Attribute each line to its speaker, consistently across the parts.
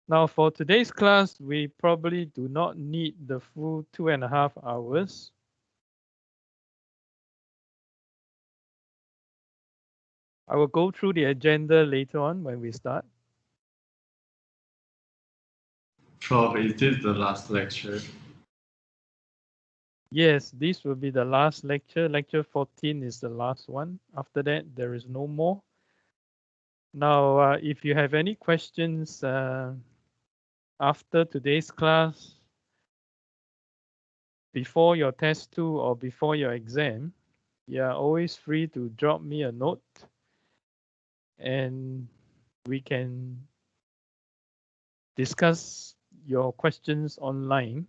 Speaker 1: Now for today's class, we probably do not need the full 2.5 hours. I will go through the agenda later on when we start.
Speaker 2: Prof, is this the last lecture?
Speaker 1: Yes, this will be the last lecture. Lecture 14 is the last one. After that, there is no more. Now, if you have any questions after today's class, before your test 2 or before your exam, you are always free to drop me a note and we can discuss your questions online.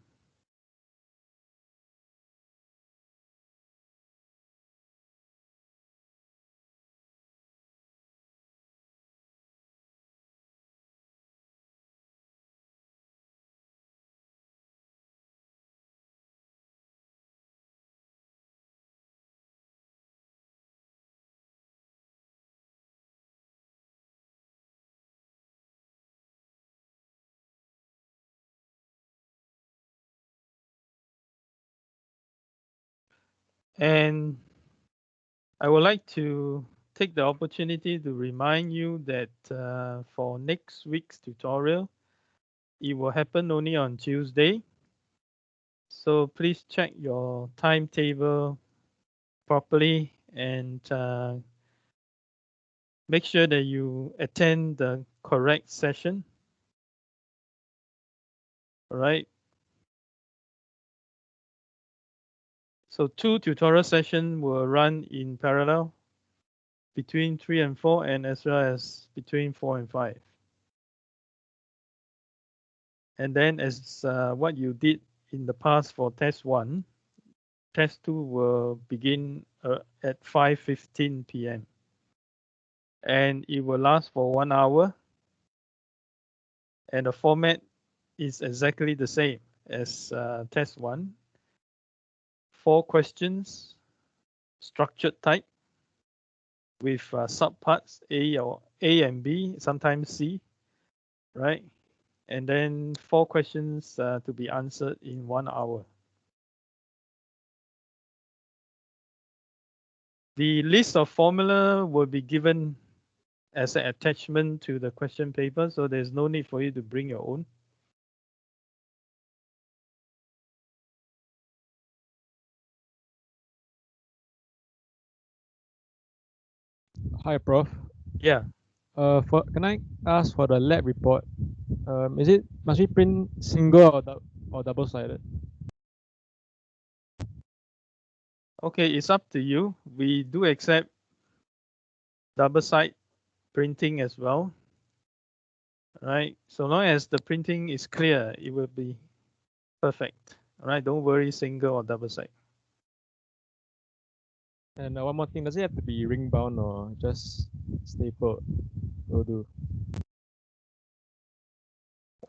Speaker 1: And I would like to take the opportunity to remind you that for next week's tutorial, it will happen only on Tuesday. So please check your timetable properly and make sure that you attend the correct session. All right. So 2 tutorial sessions will run in parallel between 3 and 4 and as well as between 4 and 5. And then as what you did in the past for test 1, test 2 will begin at 5:15 p.m. and it will last for 1 hour. And the format is exactly the same as test 1. 4 questions, structured type with subparts A or A and B, sometimes C, right? And then 4 questions to be answered in 1 hour. The list of formula will be given as an attachment to the question paper, so there's no need for you to bring your own.
Speaker 3: Hi, Prof.
Speaker 1: Yeah.
Speaker 3: Can I ask for the lab report? Must we print single or double-sided?
Speaker 1: Okay, it's up to you. We do accept double side printing as well. All right. So long as the printing is clear, it will be perfect. All right. Don't worry, single or double side.
Speaker 3: And one more thing, does it have to be ring bound or just stapled? Will do.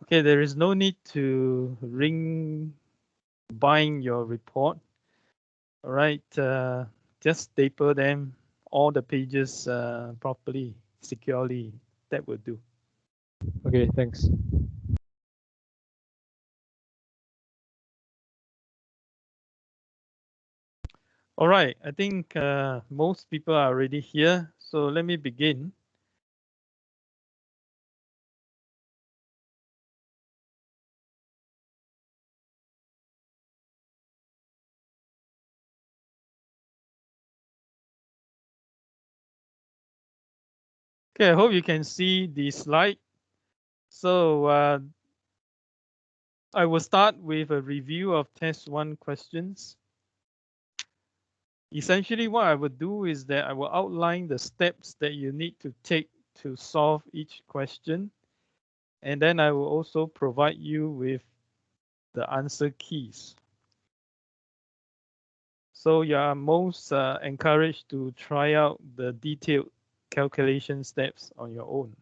Speaker 1: Okay, there is no need to ring bind your report. All right, just staple them, all the pages properly, securely. That will do.
Speaker 3: Okay, thanks.
Speaker 1: All right, I think most people are already here. So let me begin. Okay, I hope you can see the slide. So I will start with a review of test 1 questions. Essentially, what I would do is that I will outline the steps that you need to take to solve each question. And then I will also provide you with the answer keys. So you are most encouraged to try out the detailed calculation steps on your own.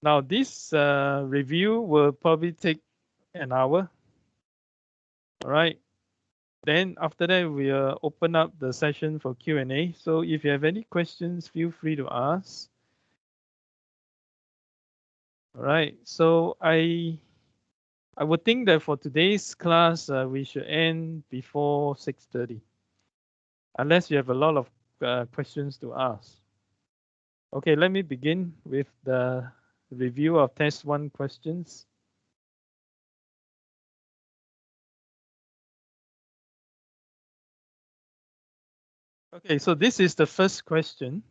Speaker 1: Now this review will probably take an hour. All right. Then after that, we'll open up the session for Q&A. So if you have any questions, feel free to ask. All right, so I would think that for today's class, we should end before 6:30, unless you have a lot of questions to ask. Okay, let me begin with the review of test 1 questions. Okay, so this is the first question.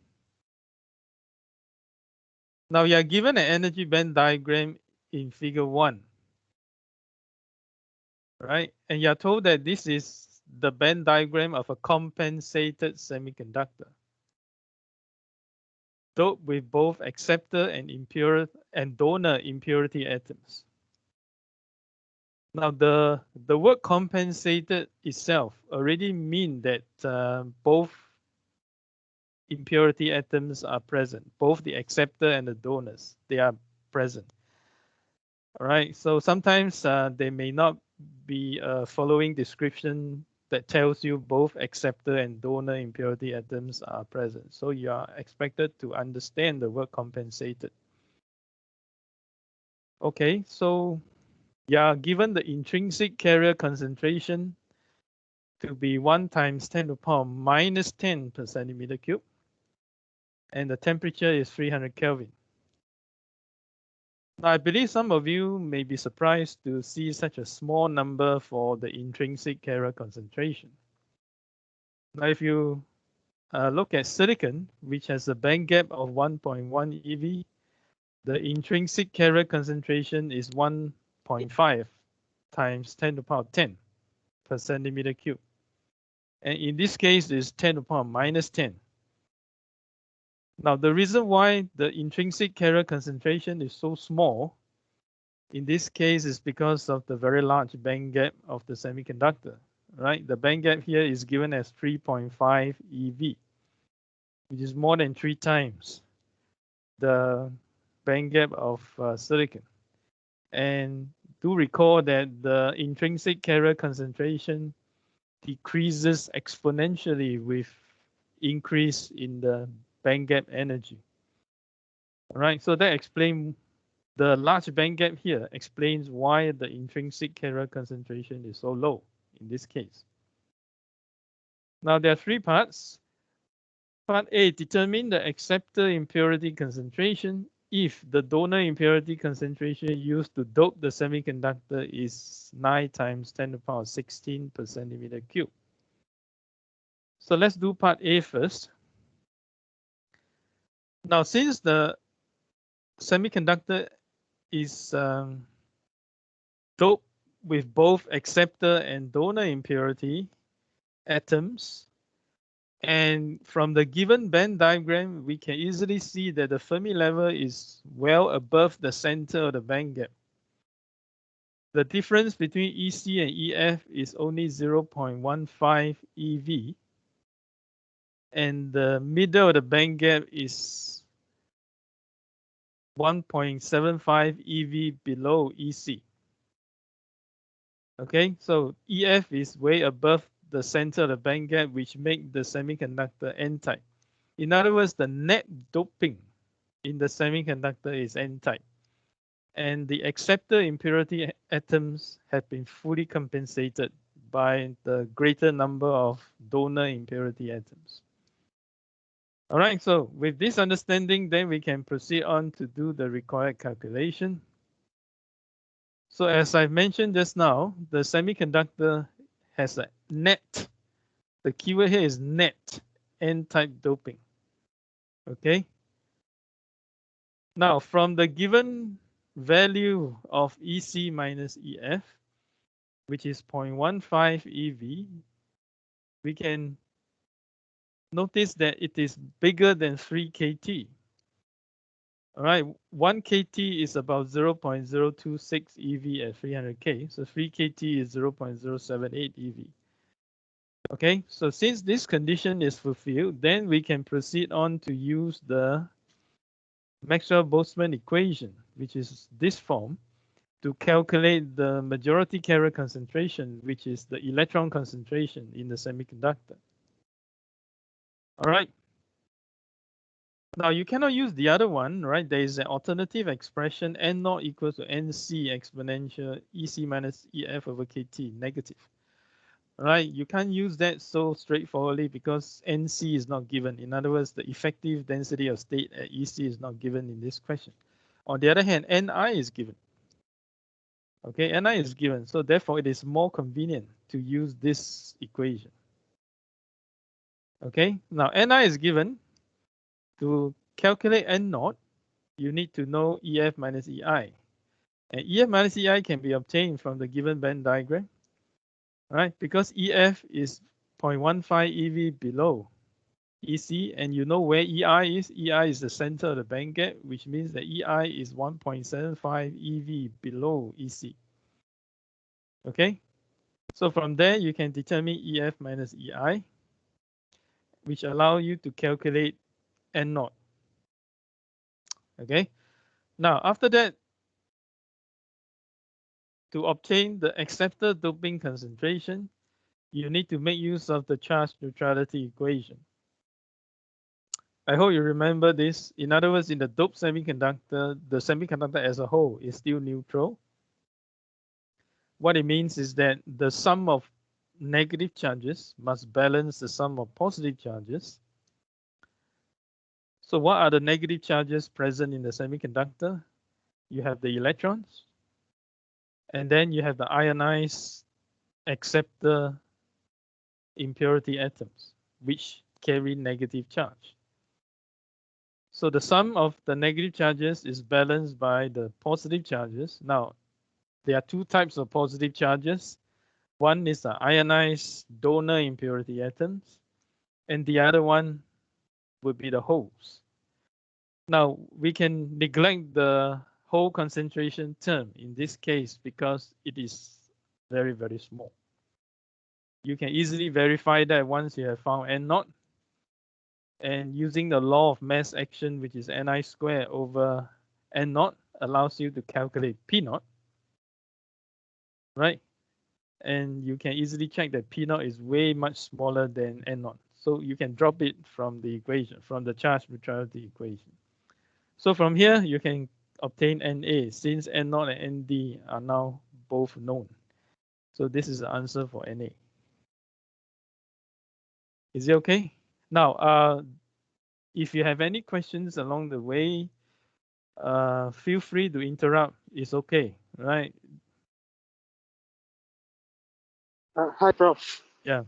Speaker 1: Now you are given an energy band diagram in figure 1, right? And you are told that this is the band diagram of a compensated semiconductor, doped with both acceptor and donor impurity atoms. Now the word compensated itself already mean that both impurity atoms are present, both the acceptor and the donors, they are present. All right, so sometimes they may not be a following description that tells you both acceptor and donor impurity atoms are present. So you are expected to understand the word compensated. Okay, so you are given the intrinsic carrier concentration to be 1 × 10⁻⁻10 per centimeter cube. And the temperature is 300 Kelvin. Now, I believe some of you may be surprised to see such a small number for the intrinsic carrier concentration. Now, if you look at silicon, which has a band gap of 1.1 eV, the intrinsic carrier concentration is 1.5 × 10⁻10 per centimeter cube. And in this case, it's 10⁻⁻10. Now, the reason why the intrinsic carrier concentration is so small in this case is because of the very large band gap of the semiconductor, right? The band gap here is given as 3.5 eV, which is more than 3 times the band gap of silicon. And do recall that the intrinsic carrier concentration decreases exponentially with increase in the band gap energy. All right, so that explains the large band gap here explains why the intrinsic carrier concentration is so low in this case. Now there are 3 parts. Part A, determine the acceptor impurity concentration if the donor impurity concentration used to dope the semiconductor is 9 × 10⁻16 per centimeter cube. So let's do part A first. Now, since the semiconductor is doped with both acceptor and donor impurity atoms, and from the given band diagram, we can easily see that the Fermi level is well above the center of the band gap. The difference between EC and EF is only 0.15 eV, and the middle of the band gap is 1.75 eV below EC. Okay, so EF is way above the center of the band gap, which make the semiconductor N-type. In other words, the net doping in the semiconductor is N-type. And the acceptor impurity atoms have been fully compensated by the greater number of donor impurity atoms. All right, so with this understanding, then we can proceed on to do the required calculation. So as I've mentioned just now, the semiconductor has a net. The keyword here is net N-type doping. Okay. Now, from the given value of EC minus EF, which is 0.15 eV, we can notice that it is bigger than 3 kT. All right, 1 kT is about 0.026 eV at 300 K. So 3 kT is 0.078 eV. Okay, so since this condition is fulfilled, then we can proceed on to use the Maxwell-Boltzmann equation, which is this form, to calculate the majority carrier concentration, which is the electron concentration in the semiconductor. All right. Now you cannot use the other one, right? There is an alternative expression n naught equals to nc exponential EC minus EF over KT negative. Right, you can't use that so straightforwardly because NC is not given. In other words, the effective density of state at EC is not given in this question. On the other hand, Ni is given. Okay, Ni is given, so therefore it is more convenient to use this equation. Okay, now Ni is given. To calculate N naught, you need to know EF minus EI. And EF minus EI can be obtained from the given Venn diagram. Right, because EF is 0.15 EV below EC, and you know where EI is. EI is the center of the band gap, which means that EI is 1.75 EV below EC. Okay, so from there you can determine EF minus EI, which allow you to calculate N naught. Okay, now after that, to obtain the accepted doping concentration, you need to make use of the charge neutrality equation. I hope you remember this. In other words, in the doped semiconductor, the semiconductor as a whole is still neutral. What it means is that the sum of negative charges must balance the sum of positive charges. So what are the negative charges present in the semiconductor? You have the electrons, and then you have the ionized acceptor impurity atoms, which carry negative charge. So the sum of the negative charges is balanced by the positive charges. Now, there are two types of positive charges. One is the ionized donor impurity atoms, and the other one would be the holes. Now, we can neglect the hole concentration term in this case because it is very, very small. You can easily verify that once you have found N naught. And using the law of mass action, which is Ni squared over N naught, allows you to calculate P naught. Right? And you can easily check that P naught is way much smaller than N naught. So you can drop it from the equation, from the charge neutrality equation. So from here, you can obtain Na since N naught and Nd are now both known. So this is the answer for Na. Is it okay? Now, if you have any questions along the way, feel free to interrupt. It's okay, right?
Speaker 4: Hi, Prof.
Speaker 1: Yeah.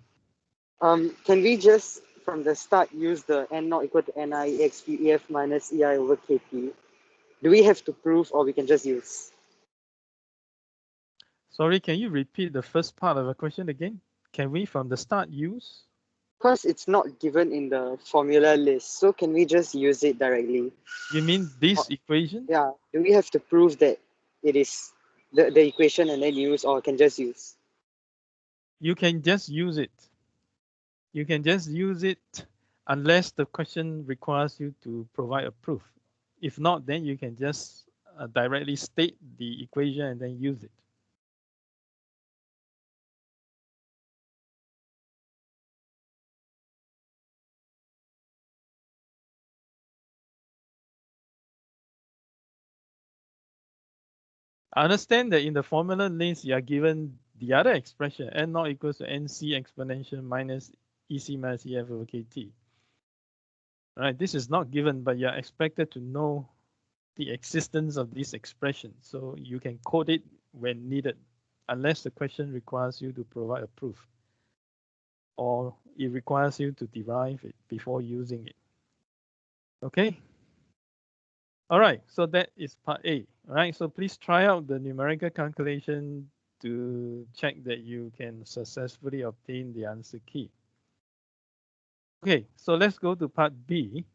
Speaker 4: Can we just from the start use the N naught equal to Ni exp EF minus EI over KT? Do we have to prove, or we can just use?
Speaker 1: Sorry, can you repeat the first part of the question again? Can we from the start use?
Speaker 4: Because it's not given in the formula list, so can we just use it directly?
Speaker 1: You mean this equation?
Speaker 4: Yeah. Do we have to prove that it is the equation and then use, or can just use?
Speaker 1: You can just use it. You can just use it unless the question requires you to provide a proof. If not, then you can just directly state the equation and then use it. I understand that in the formula list, you are given the other expression, N naught equals to NC exponential minus EC minus EF over KT. All right, this is not given, but you're expected to know the existence of this expression. So you can code it when needed, unless the question requires you to provide a proof, or it requires you to derive it before using it. Okay. All right, so that is part A. All right, so please try out the numerical calculation to check that you can successfully obtain the answer key. Okay, so let's go to part B.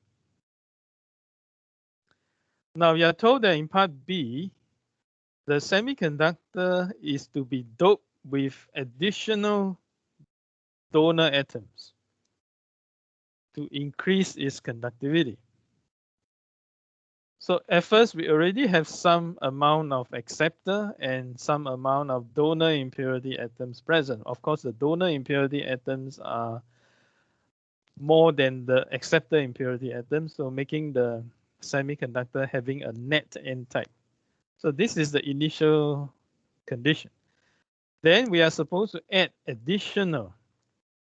Speaker 1: Now we are told that in part B, the semiconductor is to be doped with additional donor atoms to increase its conductivity. So at first, we already have some amount of acceptor and some amount of donor impurity atoms present. Of course, the donor impurity atoms are more than the acceptor impurity atom, so making the semiconductor having a net N-type. So this is the initial condition. Then we are supposed to add additional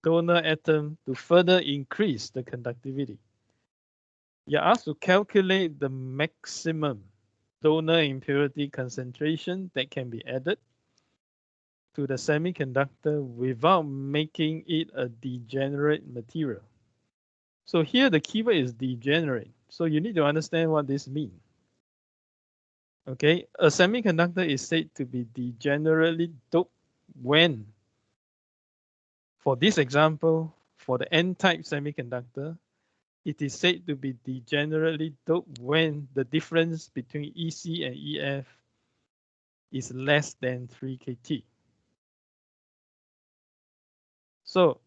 Speaker 1: donor atom to further increase the conductivity. You're asked to calculate the maximum donor impurity concentration that can be added to the semiconductor without making it a degenerate material. So here the keyword is degenerate. So you need to understand what this means. Okay, a semiconductor is said to be degenerately doped when, for this example, for the N-type semiconductor, it is said to be degenerately doped when the difference between EC and EF is less than 3 kT. So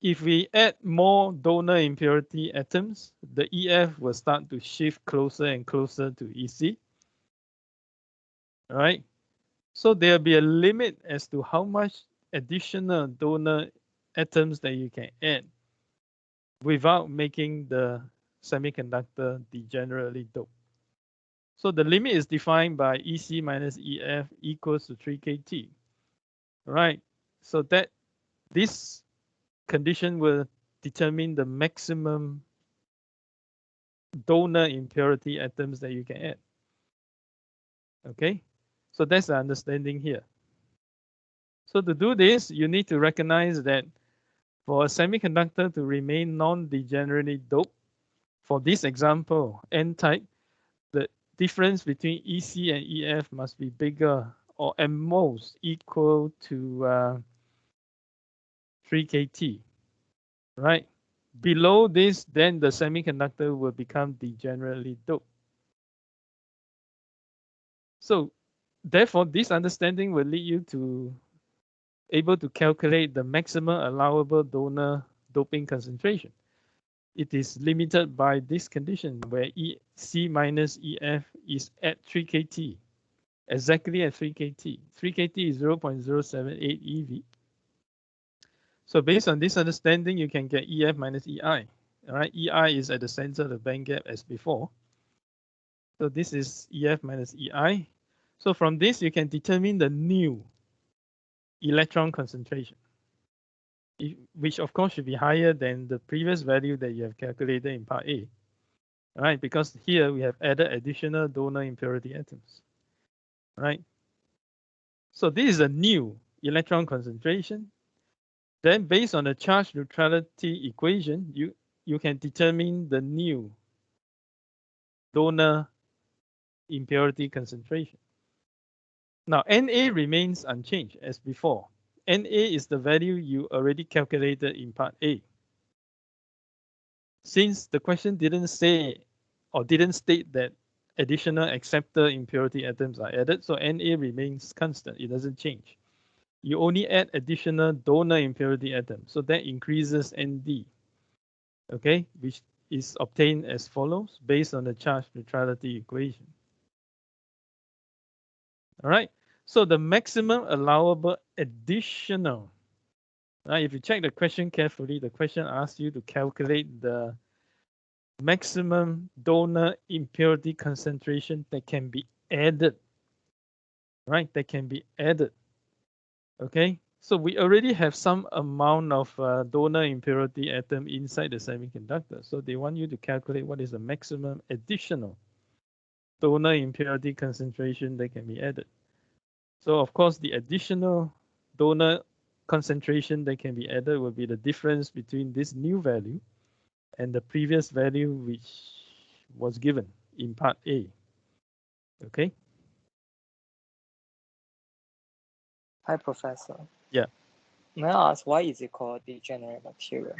Speaker 1: if we add more donor impurity atoms, the EF will start to shift closer and closer to EC. All right. So there'll be a limit as to how much additional donor atoms that you can add without making the semiconductor degenerately doped. So the limit is defined by EC minus EF equals to 3 kT. All right. So that this condition will determine the maximum donor impurity atoms that you can add. Okay, so that's the understanding here. So to do this, you need to recognize that for a semiconductor to remain non-degenerately doped, for this example, N-type, the difference between EC and EF must be bigger or at most equal to 3 kT, right? Below this, then the semiconductor will become degenerately doped. So therefore, this understanding will lead you to able to calculate the maximum allowable donor doping concentration. It is limited by this condition where EC minus EF is at 3 kT, exactly at 3 kT. 3 kT is 0.078 eV. So based on this understanding, you can get EF minus EI. All right, EI is at the center of the band gap as before. So this is EF minus EI. So from this, you can determine the new electron concentration, which of course should be higher than the previous value that you have calculated in part A. All right, because here we have added additional donor impurity atoms. All right. So this is a new electron concentration. Then based on the charge neutrality equation, you can determine the new donor impurity concentration. Now, Na remains unchanged as before. Na is the value you already calculated in part A. Since the question didn't say or didn't state that additional acceptor impurity atoms are added, so Na remains constant. It doesn't change. You only add additional donor impurity atoms, so that increases Nd, okay, which is obtained as follows based on the charge neutrality equation. All right, so the maximum allowable additional, right? If you check the question carefully, the question asks you to calculate the maximum donor impurity concentration that can be added, right? That can be added, okay? So we already have some amount of donor impurity atom inside the semiconductor. So they want you to calculate what is the maximum additional donor impurity concentration that can be added. So of course, the additional donor concentration that can be added will be the difference between this new value and the previous value which was given in part A. Okay.
Speaker 5: Hi, Professor.
Speaker 1: Yeah.
Speaker 5: May I ask why is it called degenerate material?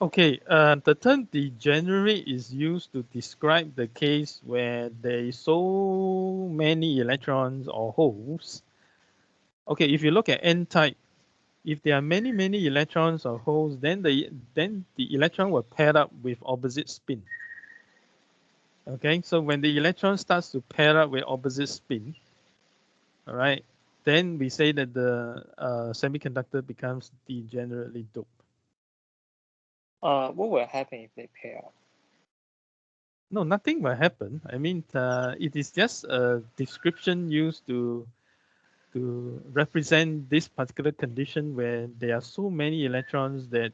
Speaker 1: Okay, the term degenerate is used to describe the case where there is so many electrons or holes. Okay, if you look at N-type, if there are many electrons or holes, then the electron will pair up with opposite spin. Okay, so when the electron starts to pair up with opposite spin, all right, then we say that the semiconductor becomes degenerately doped.
Speaker 5: What will happen if they pair up?
Speaker 1: No, nothing will happen. I mean, it is just a description used to represent this particular condition where there are so many electrons that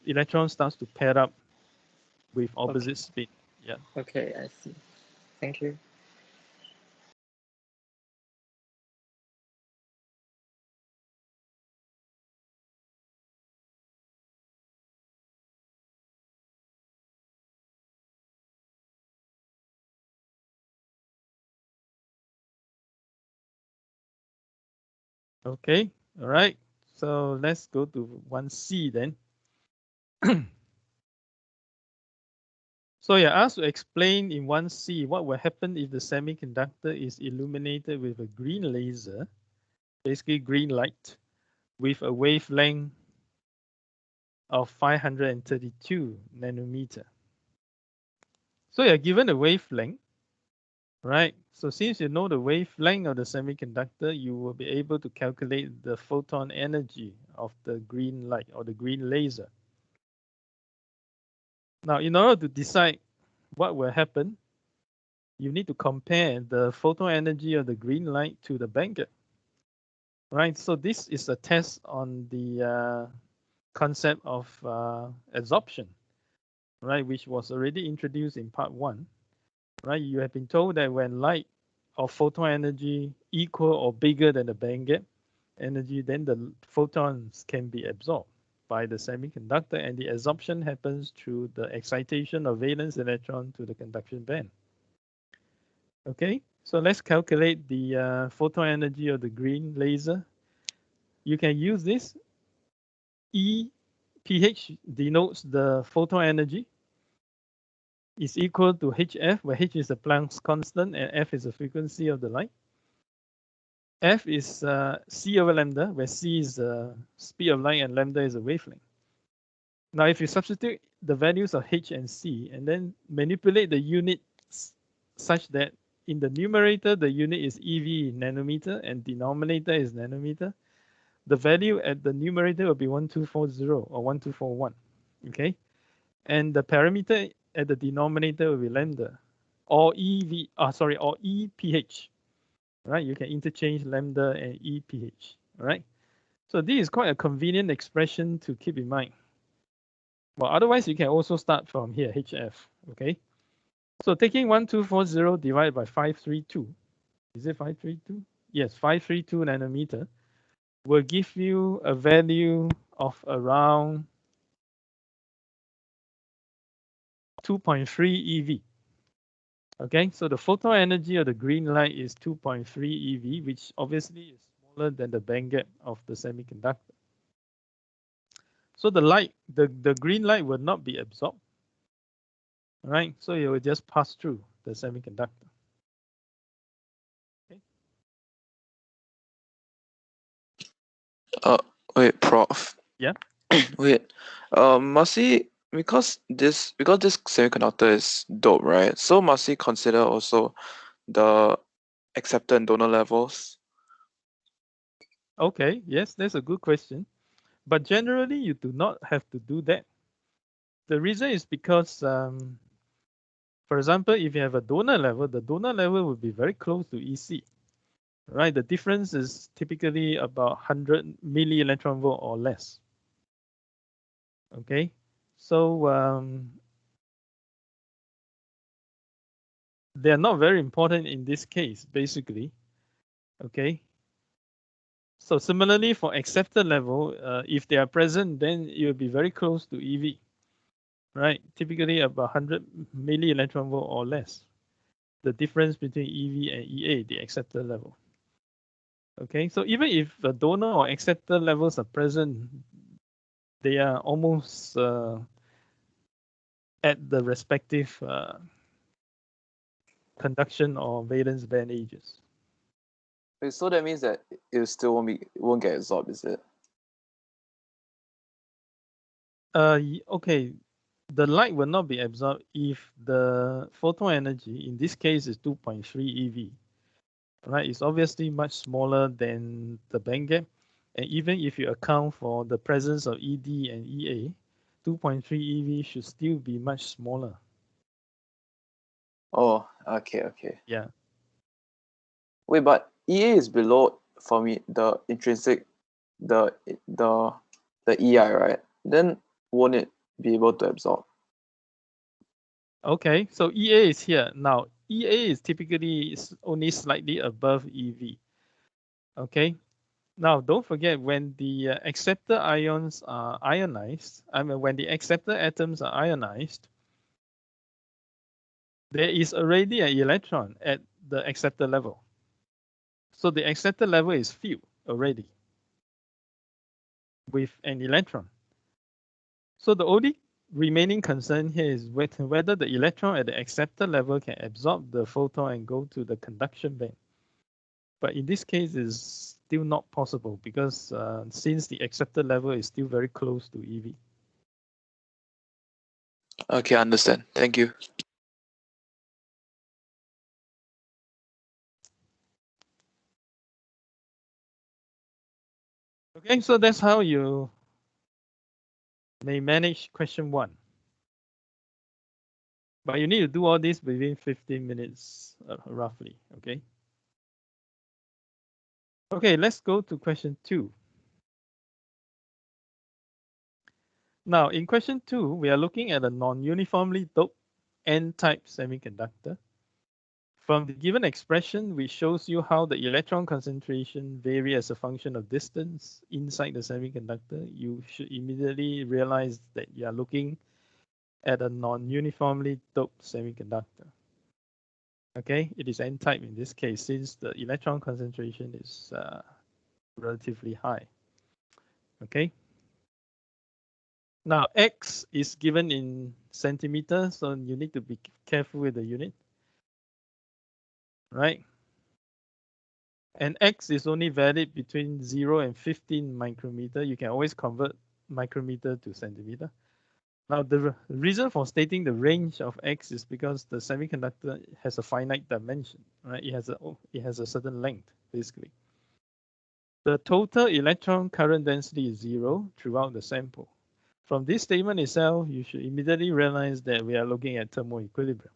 Speaker 1: electron starts to pair up with opposite spin. Yeah.
Speaker 5: Okay, I see. Thank you.
Speaker 1: Okay. All right. So let's go to 1C then. So you're asked to explain in 1C what will happen if the semiconductor is illuminated with a green laser, basically green light, with a wavelength of 532 nanometer. So you're given a wavelength, right? So since you know the wavelength of the semiconductor, you will be able to calculate the photon energy of the green light or the green laser. Now, in order to decide what will happen, you need to compare the photon energy of the green light to the bandgap. Right, so this is a test on the concept of absorption, right, which was already introduced in part 1. Right, you have been told that when light or photon energy equal or bigger than the bandgap energy, then the photons can be absorbed by the semiconductor, and the absorption happens through the excitation of valence electron to the conduction band. Okay, so let's calculate the photon energy of the green laser. You can use this. EPH denotes the photon energy. Is equal to HF, where H is the Planck's constant and F is the frequency of the light. F is C over lambda, where C is the speed of light and lambda is the wavelength. Now, if you substitute the values of H and C and then manipulate the units such that in the numerator, the unit is EV nanometer and denominator is nanometer, the value at the numerator will be 1240 or 1241, okay? And the parameter at the denominator will be lambda or or EPH, right? You can interchange lambda and EPH, right? So this is quite a convenient expression to keep in mind. Well, otherwise you can also start from here, HF, okay? So taking 1240 divided by 532, is it 532? Yes, 532 nanometer will give you a value of around 2.3 eV. Okay, so the photon energy of the green light is 2.3 eV, which obviously is smaller than the bandgap of the semiconductor. So the light, the green light will not be absorbed. All right, so it will just pass through the semiconductor. Okay.
Speaker 6: Wait, Prof.
Speaker 1: Yeah.
Speaker 6: Wait, must he because this semiconductor is dope, right? So must he consider also the acceptor and donor levels?
Speaker 1: Okay, yes, that's a good question. But generally, you do not have to do that. The reason is because, for example, if you have a donor level, the donor level will be very close to EC. Right, the difference is typically about 100 milli electron volt or less. Okay, so they are not very important in this case, basically. Okay, so similarly for acceptor level, if they are present, then it will be very close to EV. Right, typically about 100 milli electron volt or less. The difference between EV and EA, the acceptor level. Okay, so even if the donor or acceptor levels are present, they are almost at the respective conduction or valence band ages.
Speaker 6: Wait, so that means that it still won't get absorbed, is it?
Speaker 1: Okay, the light will not be absorbed if the photon energy, in this case, is 2.3 eV. right? It's obviously much smaller than the band gap. And even if you account for the presence of ED and EA, 2.3 eV should still be much smaller.
Speaker 6: Oh, okay.
Speaker 1: Yeah.
Speaker 6: Wait, but EA is below for me the intrinsic, the EI, right? Then won't it be able to absorb?
Speaker 1: Okay, so EA is here. Now, EA is typically only slightly above EV. Okay, now don't forget when the acceptor ions are ionized, when the acceptor atoms are ionized, there is already an electron at the acceptor level. So the acceptor level is filled already with an electron. So the only remaining concern here is whether the electron at the acceptor level can absorb the photon and go to the conduction band. But in this case, it's still not possible because since the acceptor level is still very close to EV.
Speaker 6: Okay, understand. Thank you.
Speaker 1: Okay, so that's how you may manage question 1. But you need to do all this within 15 minutes, roughly, okay? Okay, let's go to question 2. Now, in question 2, we are looking at a non-uniformly doped N-type semiconductor. From the given expression, which shows you how the electron concentration vary as a function of distance inside the semiconductor, you should immediately realize that you are looking at a non-uniformly doped semiconductor. Okay, it is N-type in this case since the electron concentration is relatively high. Okay. Now, X is given in centimeters, so you need to be careful with the unit, right? And X is only valid between 0 and 15 micrometer. You can always convert micrometer to centimeter. Now, the reason for stating the range of X is because the semiconductor has a finite dimension, right? It has a certain length, basically. The total electron current density is 0 throughout the sample. From this statement itself, you should immediately realize that we are looking at thermal equilibrium.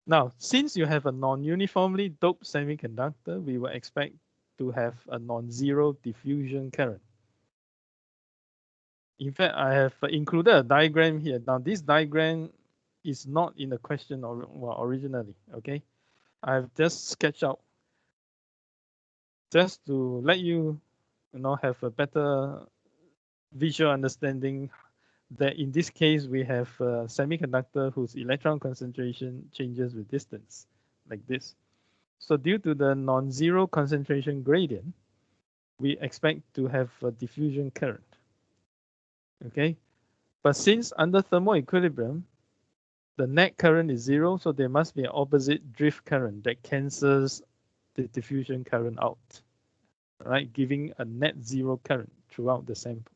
Speaker 1: Now, since you have a non-uniformly doped semiconductor, we will expect to have a non-zero diffusion current. In fact, I have included a diagram here. Now, this diagram is not in the question originally, okay? I've just sketched out just to let you have a better visual understanding that in this case, we have a semiconductor whose electron concentration changes with distance, like this. So due to the non-zero concentration gradient, we expect to have a diffusion current. Okay, but since under thermal equilibrium, the net current is 0, so there must be an opposite drift current that cancels the diffusion current out, right, giving a net 0 current throughout the sample.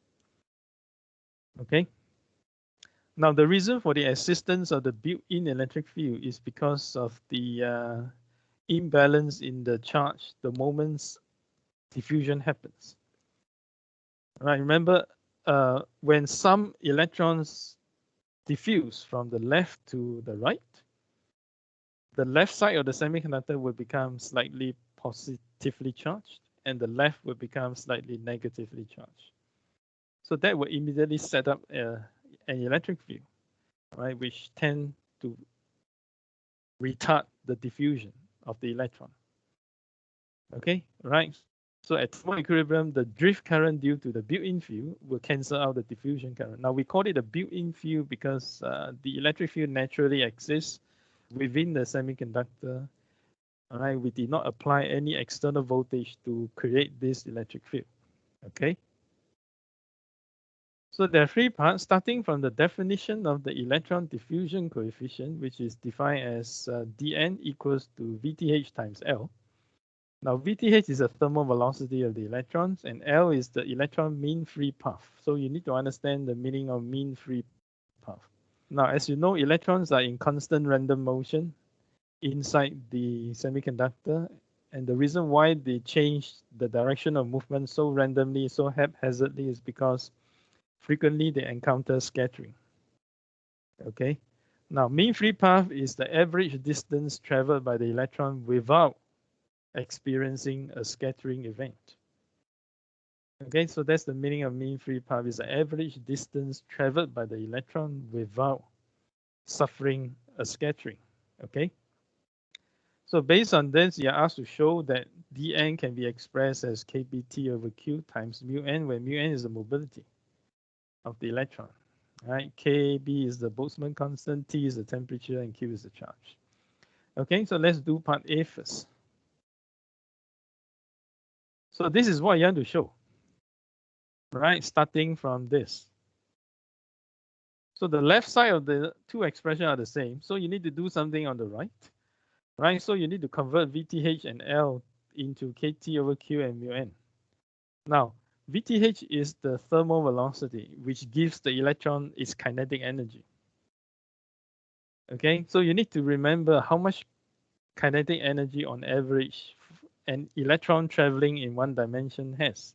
Speaker 1: Okay. Now, the reason for the existence of the built-in electric field is because of the imbalance in the charge the moments diffusion happens. Right, remember when some electrons diffuse from the left to the right, the left side of the semiconductor will become slightly positively charged and the left will become slightly negatively charged. So that will immediately set up an electric field, right, which tend to retard the diffusion of the electron. Okay, right. So at thermal equilibrium, the drift current due to the built-in field will cancel out the diffusion current. Now we call it a built-in field because the electric field naturally exists within the semiconductor. All right, we did not apply any external voltage to create this electric field. Okay. So there are 3 parts, starting from the definition of the electron diffusion coefficient, which is defined as dN equals to VTH times L. Now, VTH is the thermal velocity of the electrons, and L is the electron mean free path. So you need to understand the meaning of mean free path. Now, as you know, electrons are in constant random motion inside the semiconductor, And the reason why they changed the direction of movement so randomly, so haphazardly, is because frequently they encounter scattering. Okay. Now, mean free path is the average distance traveled by the electron without experiencing a scattering event. Okay, so that's the meaning of mean free path, is the average distance traveled by the electron without suffering a scattering. Okay. So based on this, you're asked to show that dn can be expressed as kBt over q times mu n, where mu n is the mobility of the electron. Right, Kb is the Boltzmann constant, T is the temperature, and Q is the charge. Okay, so let's do part A first. So this is what you want to show, right? Starting from this. So the left side of the two expressions are the same. So you need to do something on the right, right? So you need to convert VTH and L into KT over Q and mu n. Now, VTH is the thermal velocity, which gives the electron its kinetic energy. Okay, so you need to remember how much kinetic energy on average an electron traveling in one dimension has.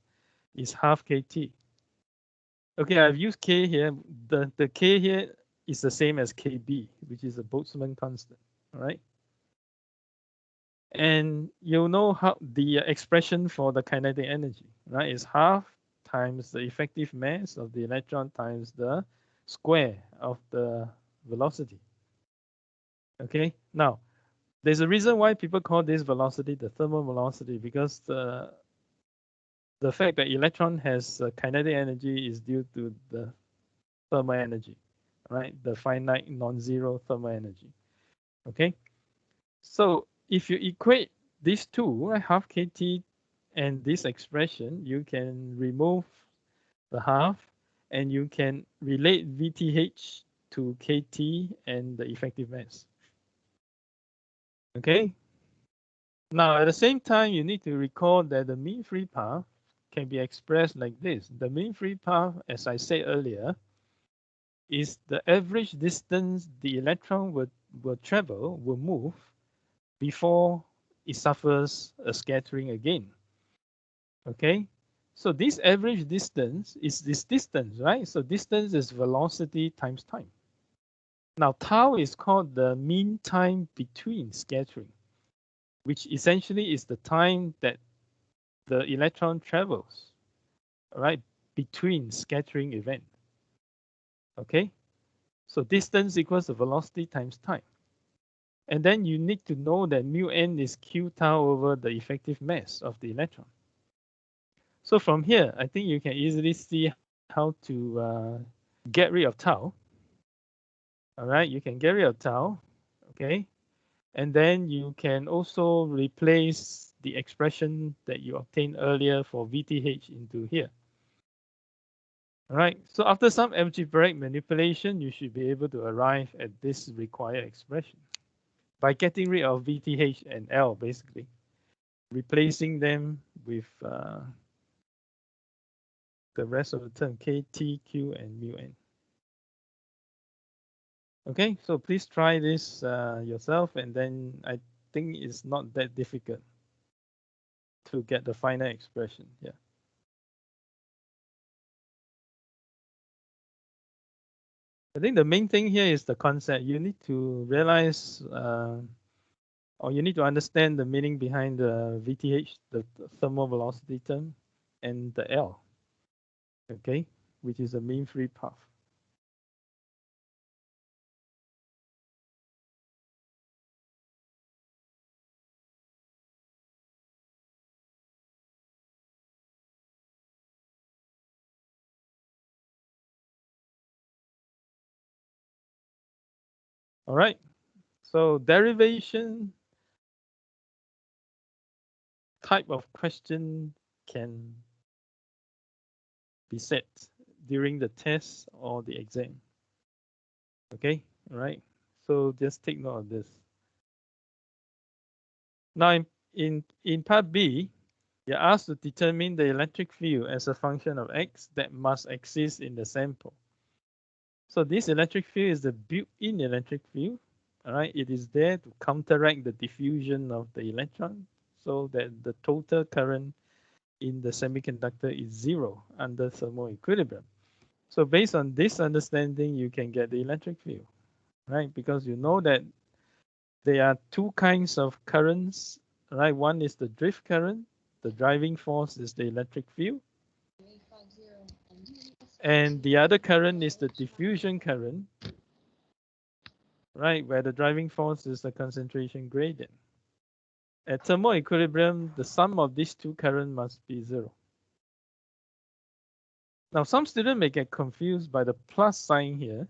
Speaker 1: Is half kT. Okay, I've used K here. The K here is the same as Kb, which is a Boltzmann constant, all right? And you know how the expression for the kinetic energy, right, is half times the effective mass of the electron times the square of the velocity. Okay, now there's a reason why people call this velocity the thermal velocity, because the fact that electron has kinetic energy is due to the thermal energy, right? The finite non-zero thermal energy. Okay, so if you equate these two, right, half kT and this expression, you can remove the half and you can relate VTH to kT and the effective mass. Okay. Now, at the same time, you need to recall that the mean free path can be expressed like this. The mean free path, as I said earlier, is the average distance the electron will move before it suffers a scattering again. Okay, so this average distance is this distance, right? So distance is velocity times time. Now, tau is called the mean time between scattering, which essentially is the time that the electron travels, right, between scattering event. Okay, so distance equals the velocity times time. And then you need to know that mu n is q tau over the effective mass of the electron. So from here, I think you can easily see how to get rid of tau. All right, you can get rid of tau, okay? And then you can also replace the expression that you obtained earlier for VTH into here. All right, so after some algebraic manipulation, you should be able to arrive at this required expression by getting rid of VTH and L, basically, replacing them with the rest of the term, K, T, Q, and mu n. Okay, so please try this yourself, and then I think it's not that difficult to get the final expression. Yeah. I think the main thing here is the concept. You need to realize or you need to understand the meaning behind the VTH, the thermal velocity term, and the L, okay, which is the mean free path. All right, so derivation type of question can be set during the test or the exam. Okay, all right, so just take note of this. Now in part B, you're asked to determine the electric field as a function of x that must exist in the sample. So this electric field is the built-in electric field. All right, it is there to counteract the diffusion of the electron. so that the total current in the semiconductor is 0 under thermal equilibrium. So based on this understanding, you can get the electric field, right? Because you know that there are two kinds of currents, right? One is the drift current. The driving force is the electric field. And the other current is the diffusion current, right? Where the driving force is the concentration gradient. At thermal equilibrium, the sum of these two currents must be 0. Now, some students may get confused by the plus sign here,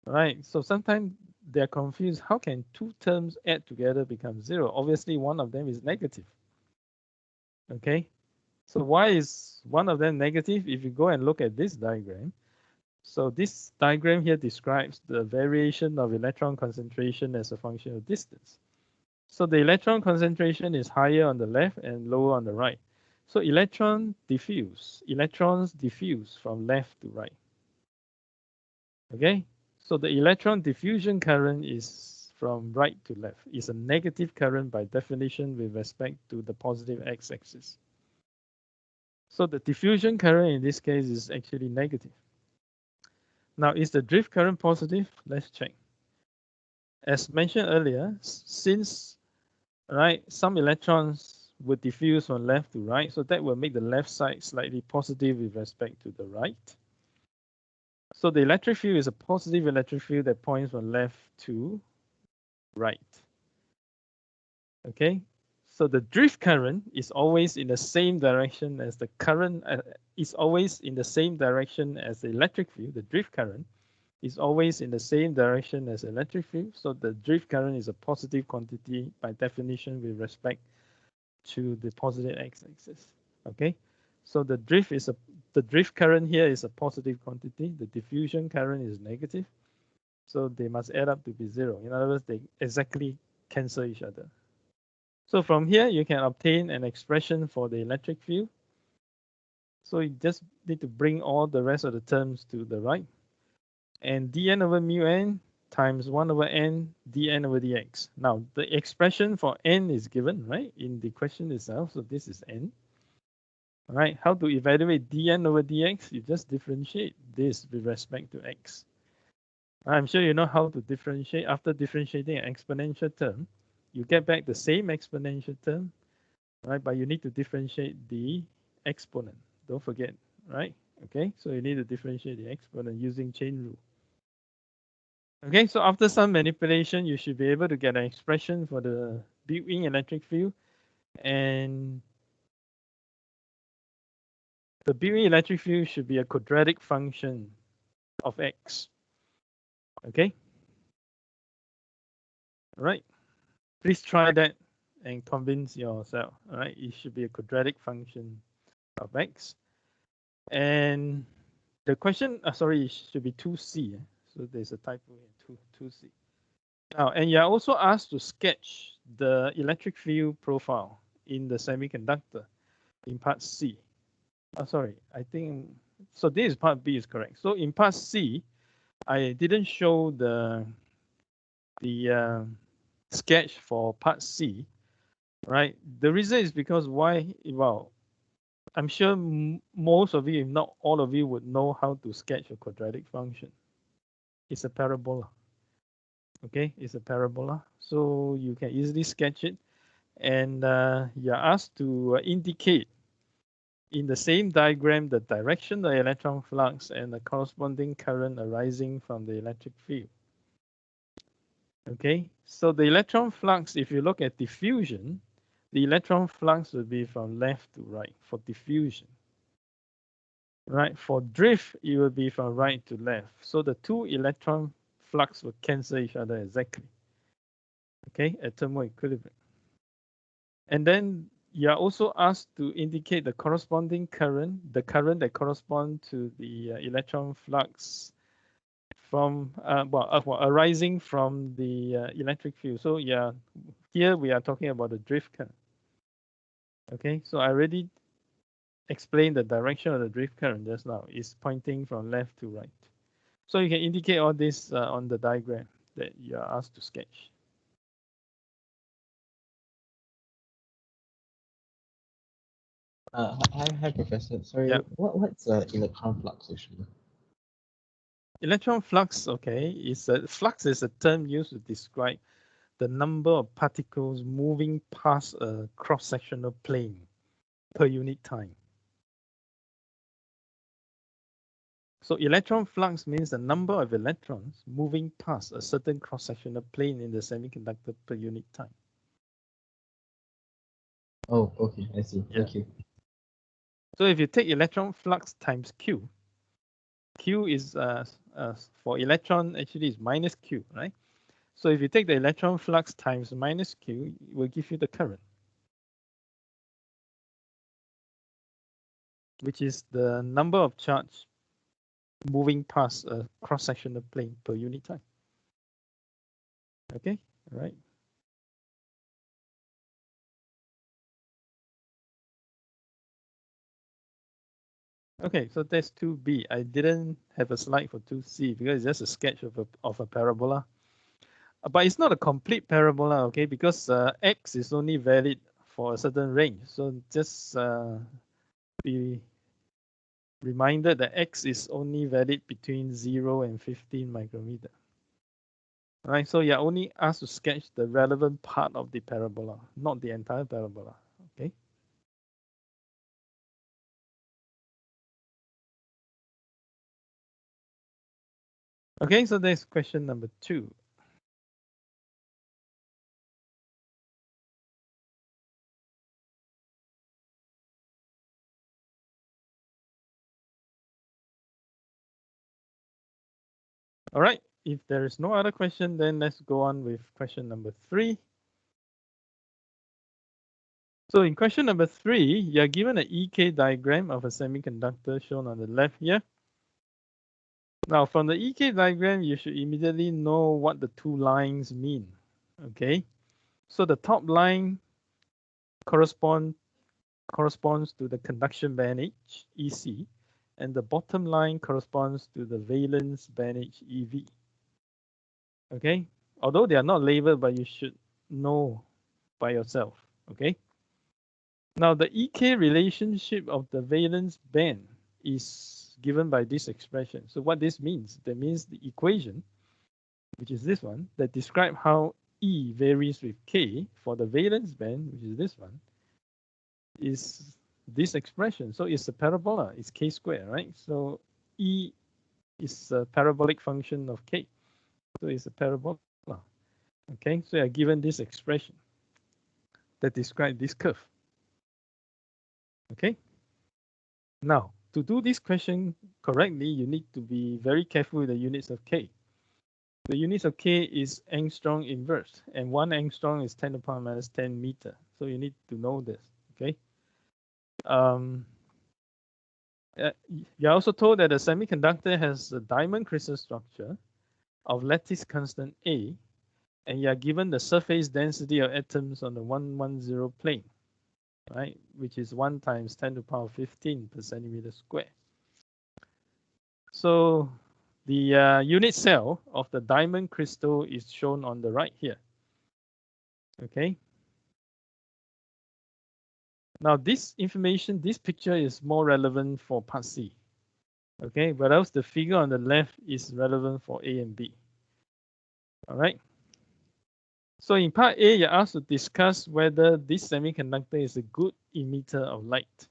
Speaker 1: right? So sometimes they're confused. How can two terms add together become 0? Obviously, one of them is negative. Okay, so why is one of them negative? If you go and look at this diagram, so this diagram here describes the variation of electron concentration as a function of distance. So the electron concentration is higher on the left and lower on the right. So electrons diffuse from left to right. Okay, so the electron diffusion current is from right to left. It's a negative current by definition with respect to the positive x-axis. So the diffusion current in this case is actually negative. Now, is the drift current positive? Let's check. As mentioned earlier, since some electrons would diffuse from left to right, so that will make the left side slightly positive with respect to the right. So the electric field is a positive electric field that points from left to right. Okay, so the drift current is always in the same direction as the current, is always in the same direction as the electric field. The drift current is always in the same direction as the electric field. So the drift current is a positive quantity by definition with respect to the positive x-axis. Okay, so the drift current here is a positive quantity. The diffusion current is negative. So they must add up to be 0. In other words, they exactly cancel each other. So from here, you can obtain an expression for the electric field. So you just need to bring all the rest of the terms to the right. And dn over mu n times 1 over n dn over dx. Now, the expression for n is given, right, in the question itself. So this is n. All right, how to evaluate dn over dx? You just differentiate this with respect to x. I'm sure you know how to differentiate. After differentiating an exponential term, you get back the same exponential term, right? But you need to differentiate the exponent. Don't forget, right? Okay, so you need to differentiate the exponent using chain rule. Okay, so after some manipulation, you should be able to get an expression for the built-in electric field. And the built-in electric field should be a quadratic function of x. Okay? All right. Please try that and convince yourself. All right, it should be a quadratic function of x. And the question, sorry, it should be 2c. So there's a typo here, 2c. Now, and you're also asked to sketch the electric field profile in the semiconductor in part C. Oh, sorry, I think, so this is part B is correct. So in part C, I didn't show the sketch for part C, right? The reason is because why? Well, I'm sure most of you, if not all of you, would know how to sketch a quadratic function. It's a parabola. Okay, it's a parabola, so you can easily sketch it, and you're asked to indicate in the same diagram the direction of the electron flux and the corresponding current arising from the electric field. Okay, so the electron flux, if you look at diffusion, the electron flux will be from left to right for diffusion. Right, for drift, it will be from right to left. So the two electron flux will cancel each other exactly. Okay, at thermal equilibrium. And then you are also asked to indicate the corresponding current, the current that corresponds to the electron flux from arising from the electric field. So yeah, here we are talking about the drift current. Okay, so I already explained the direction of the drift current just now. It's pointing from left to right. So you can indicate all this on the diagram that you are asked to sketch.
Speaker 7: Hi, Professor. Sorry,
Speaker 1: Yeah.
Speaker 7: what's electron flux actually?
Speaker 1: Electron flux, okay, flux is a term used to describe the number of particles moving past a cross-sectional plane per unit time. So electron flux means the number of electrons moving past a certain cross-sectional plane in the semiconductor per unit time.
Speaker 7: Oh, okay, I see.
Speaker 1: Yeah.
Speaker 7: Thank you.
Speaker 1: So if you take electron flux times Q, Q is for electron actually is minus Q, right? So if you take the electron flux times minus Q, it will give you the current, which is the number of charge moving past a cross-sectional plane per unit time. Okay, all right. Okay, so that's 2B. I didn't have a slide for 2C because it's just a sketch of a parabola. But it's not a complete parabola, okay, because X is only valid for a certain range. So just be reminded that X is only valid between 0 and 15 micrometer. All right, so you're only asked to sketch the relevant part of the parabola, not the entire parabola, okay? Okay, so there's question number 2. All right, if there is no other question, then let's go on with question number 3. So in question number 3, you're given an EK diagram of a semiconductor shown on the left here. Now from the EK diagram, you should immediately know what the two lines mean, okay? So the top line corresponds to the conduction band H, EC, and the bottom line corresponds to the valence band H, EV. Okay, although they are not labeled, but you should know by yourself. Okay. Now the EK relationship of the valence band is given by this expression. So what this means, that means the equation, which is this one, that describe how E varies with K for the valence band, which is this one, is this expression. So it's a parabola, it's K squared, right? So E is a parabolic function of K. So it's a parabola. Okay, so you're given this expression that describes this curve. Okay. Now, to do this question correctly, you need to be very careful with the units of K. The units of K is angstrom inverse, and 1 angstrom is 10 to the power minus 10 meter. So you need to know this. Okay. You're also told that a semiconductor has a diamond crystal structure of lattice constant A, and you are given the surface density of atoms on the 110 plane, right, which is 1 times 10 to the power 15 per centimeter square. So the unit cell of the diamond crystal is shown on the right here. Okay. Now this information, this picture is more relevant for part C. Okay, but else the figure on the left is relevant for A and B. All right. So in part A, you're asked to discuss whether this semiconductor is a good emitter of light.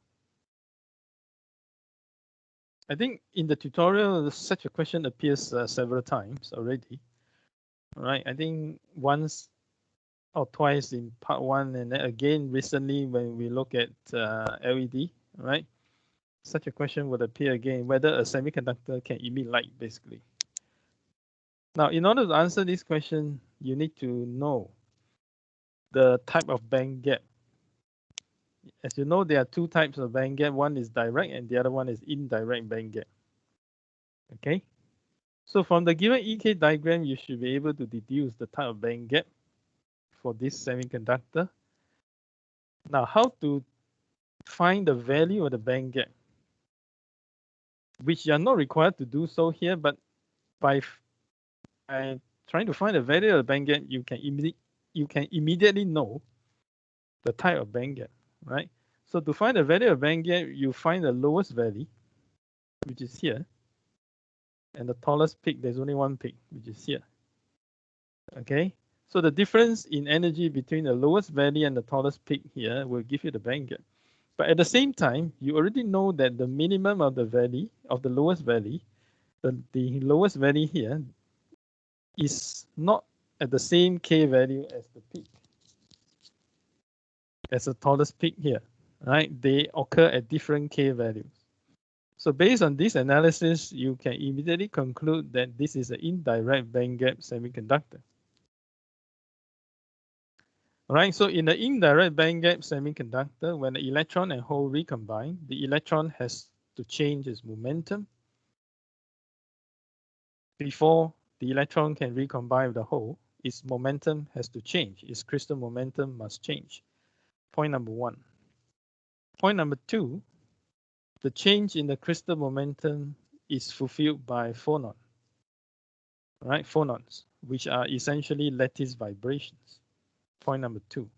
Speaker 1: I think in the tutorial, such a question appears several times already. All right, I think once or twice in part 1, and then again recently when we look at LED, right? Such a question would appear again, whether a semiconductor can emit light, basically. Now, in order to answer this question, you need to know the type of band gap. As you know, there are 2 types of band gap. One is direct and the other one is indirect band gap. Okay, so from the given EK diagram, you should be able to deduce the type of band gap for this semiconductor. Now, how to find the value of the band gap, which you are not required to do so here, but by trying to find the value of the band gap, you can immediately know the type of band gap, right? So to find the value of band gap, you find the lowest value, which is here, and the tallest peak, there's only one peak, which is here. Okay, so the difference in energy between the lowest value and the tallest peak here will give you the band gap. But at the same time, you already know that the minimum of the value of the lowest value, the lowest value here is not at the same K value as the peak, as the tallest peak here, right? They occur at different K values. So based on this analysis, you can immediately conclude that this is an indirect band gap semiconductor. All right, so in the indirect band gap semiconductor, when the electron and hole recombine, the electron has to change its momentum before the electron can recombine with the hole. Its momentum has to change. Its crystal momentum must change. Point number one. Point number two, the change in the crystal momentum is fulfilled by phonon, right? Phonons, which are essentially lattice vibrations. Point number two.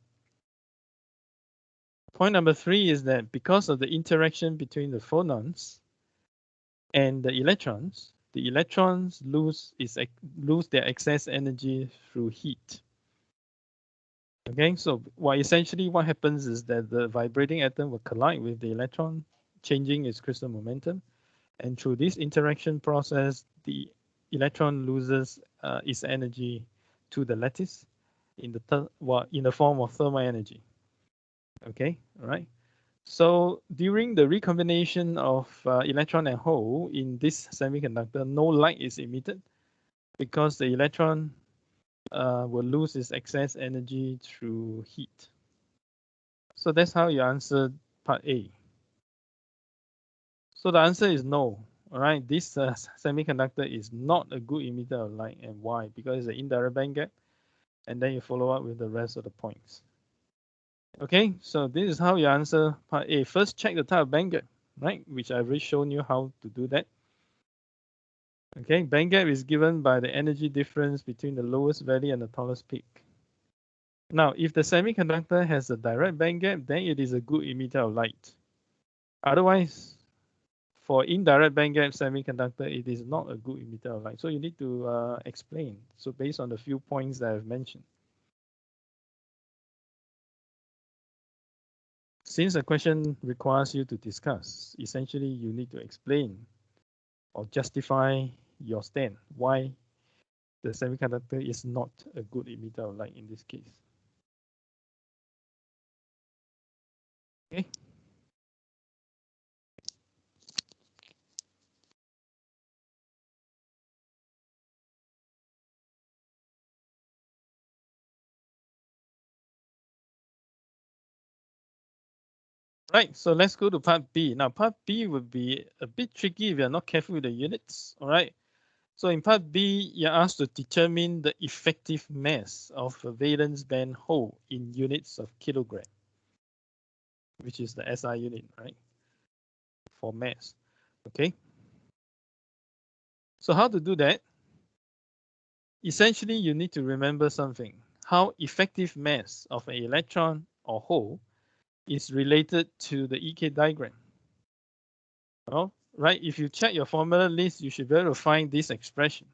Speaker 1: Point number three is that because of the interaction between the phonons and the electrons lose their excess energy through heat. Okay, so essentially what happens is that the vibrating atom will collide with the electron, changing its crystal momentum, and through this interaction process, the electron loses its energy to the lattice in the form of thermal energy. Okay, all right. So during the recombination of electron and hole in this semiconductor, no light is emitted because the electron will lose its excess energy through heat. So that's how you answer part A. So the answer is no. All right, this semiconductor is not a good emitter of light. And why? Because it's an indirect band gap. And then you follow up with the rest of the points. Okay, so this is how you answer part A. First, check the type of band gap, right? Which I've already shown you how to do that. Okay, band gap is given by the energy difference between the lowest value and the tallest peak. Now, if the semiconductor has a direct band gap, then it is a good emitter of light. Otherwise, for indirect band gap semiconductor, it is not a good emitter of light. So you need to explain. So based on the few points that I've mentioned. Since the question requires you to discuss, essentially you need to explain or justify your stand, why the semiconductor is not a good emitter of light in this case. Okay. Right, so let's go to part B. Now, part B would be a bit tricky if you're not careful with the units, all right? So in part B, you're asked to determine the effective mass of a valence band hole in units of kilogram, which is the SI unit, right? For mass, okay? So how to do that? Essentially, you need to remember something, how effective mass of an electron or hole is related to the EK diagram. Oh, right, if you check your formula list, you should be able to find this expression.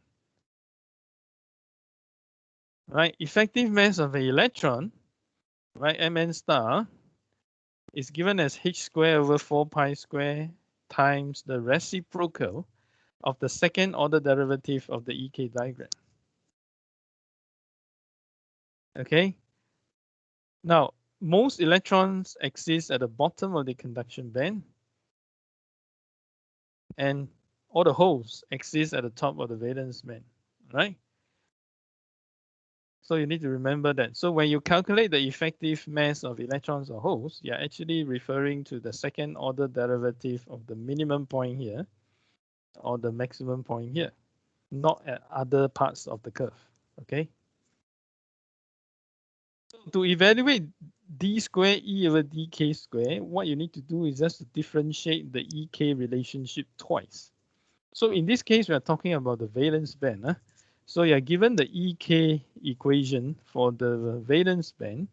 Speaker 1: Right, effective mass of an electron, right, Mn star, is given as h squared over 4 pi squared times the reciprocal of the second order derivative of the EK diagram. Okay, now most electrons exist at the bottom of the conduction band, and all the holes exist at the top of the valence band, right? So you need to remember that. So when you calculate the effective mass of electrons or holes, you're actually referring to the second order derivative of the minimum point here or the maximum point here, not at other parts of the curve, okay? So to evaluate d squared E over dk squared, what you need to do is just to differentiate the EK relationship twice. So in this case, we are talking about the valence band. Huh? So you're given the EK equation for the valence band,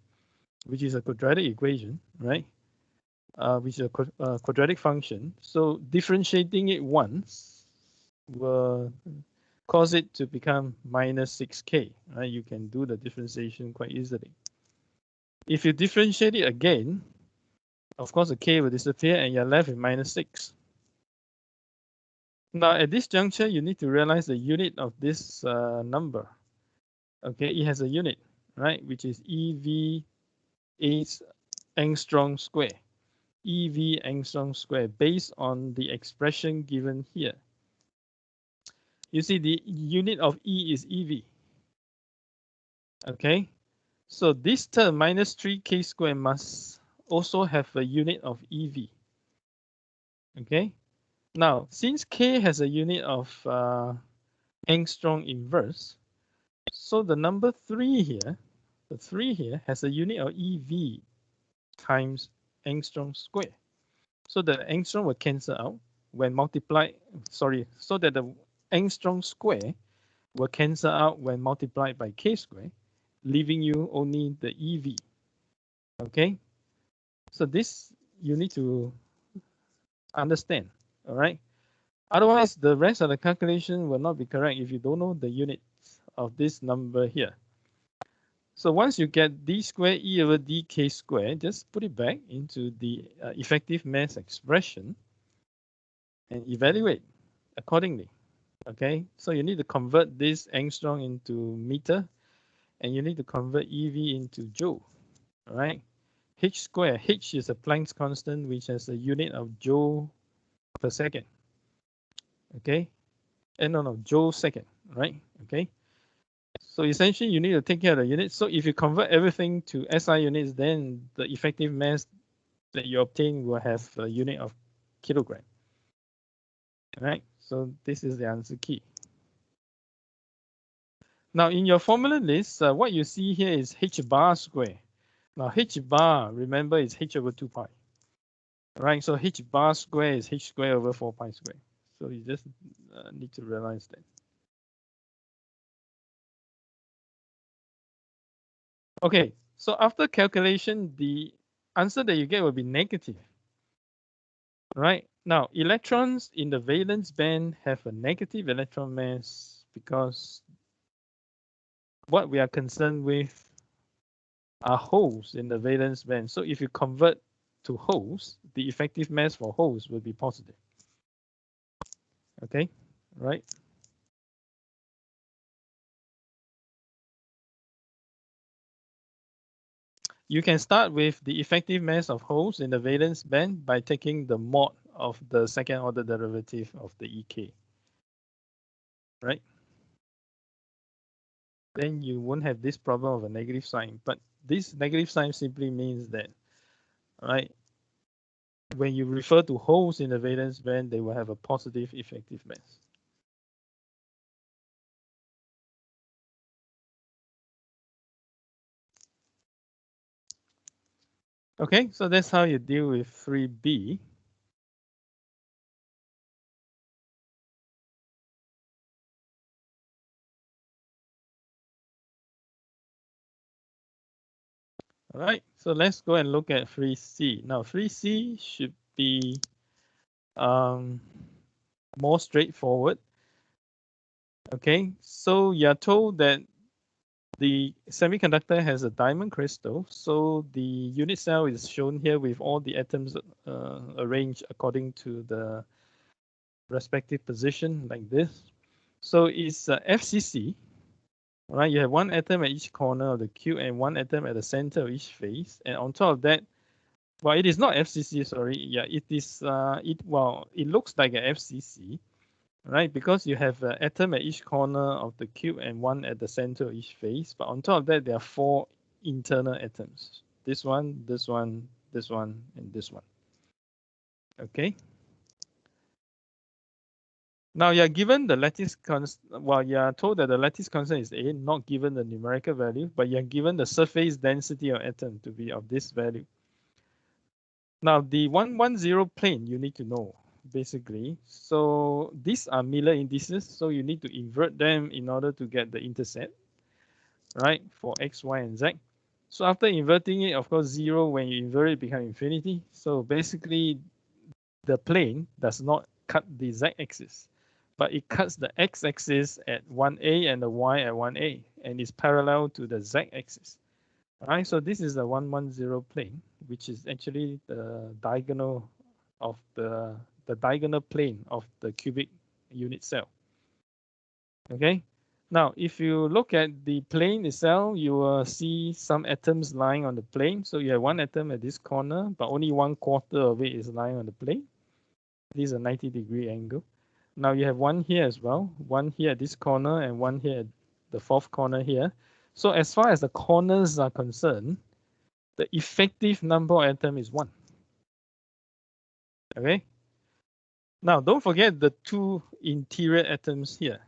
Speaker 1: which is a quadratic equation, right? which is a quadratic function. So differentiating it once will cause it to become minus 6k. Right? You can do the differentiation quite easily. If you differentiate it again, of course the k will disappear and you're left with minus 6. Now at this juncture, you need to realize the unit of this number. Okay, it has a unit, right, which is EV angstrom square. EV angstrom square based on the expression given here. You see the unit of E is EV. Okay, so this term minus 3k squared must also have a unit of EV. Okay, now since k has a unit of angstrom inverse, so the number 3 here, the 3 here has a unit of EV times angstrom square. So the angstrom will cancel out when multiplied, sorry, so that the angstrom square will cancel out when multiplied by k square, leaving you only the EV. Okay, so this you need to understand, all right? Otherwise, the rest of the calculation will not be correct if you don't know the units of this number here. So once you get d squared E over dk squared, just put it back into the effective mass expression and evaluate accordingly. Okay, so you need to convert this angstrom into meter, and you need to convert EV into joule. All right, h squared, h is a Planck's constant, which has a unit of joule per second. Okay, and no, joule second, right? Okay, so essentially you need to take care of the units. So if you convert everything to SI units, then the effective mass that you obtain will have a unit of kilogram. All right, so this is the answer key. Now in your formula list, what you see here is h bar square. Now h bar, remember, is h over 2 pi. Right, so h bar square is h square over 4 pi square. So you just need to realize that. Okay, so after calculation, the answer that you get will be negative. Right, now electrons in the valence band have a negative electron mass because what we are concerned with are holes in the valence band. So if you convert to holes, the effective mass for holes will be positive. Okay, right? You can start with the effective mass of holes in the valence band by taking the mod of the second order derivative of the EK. Right? Then you won't have this problem of a negative sign, but this negative sign simply means that, right, when you refer to holes in the valence band, they will have a positive effective mass. Okay, so that's how you deal with 3B. All right, so let's go and look at 3C. Now 3C should be more straightforward. Okay, so you're told that the semiconductor has a diamond crystal, so the unit cell is shown here with all the atoms arranged according to the respective position like this. So it's FCC. All right, you have one atom at each corner of the cube and one atom at the center of each face, and on top of that, well, it is not FCC. Sorry, yeah, it is. It looks like an FCC, right? Because you have an atom at each corner of the cube and one at the center of each face. But on top of that, there are 4 internal atoms. This one, this one, this one, and this one. Okay. Now you're given the lattice constant. Well, you're told that the lattice constant is A, not given the numerical value, but you're given the surface density of atom to be of this value. Now the 110 plane you need to know basically. So these are Miller indices, so you need to invert them in order to get the intercept, right, for X, Y, and Z. So after inverting it, of course, 0 when you invert it becomes infinity. So basically, the plane does not cut the z-axis, but it cuts the x-axis at 1a and the y at 1a, and is parallel to the z-axis. All right, so this is the 110 plane, which is actually the diagonal of the diagonal plane of the cubic unit cell. Okay. Now, if you look at the plane itself, you will see some atoms lying on the plane. So you have one atom at this corner, but only 1/4 of it is lying on the plane. This is a 90-degree angle. Now you have one here as well, one here at this corner and one here at the fourth corner here. So as far as the corners are concerned, the effective number of atoms is 1. Okay. Now, don't forget the 2 interior atoms here.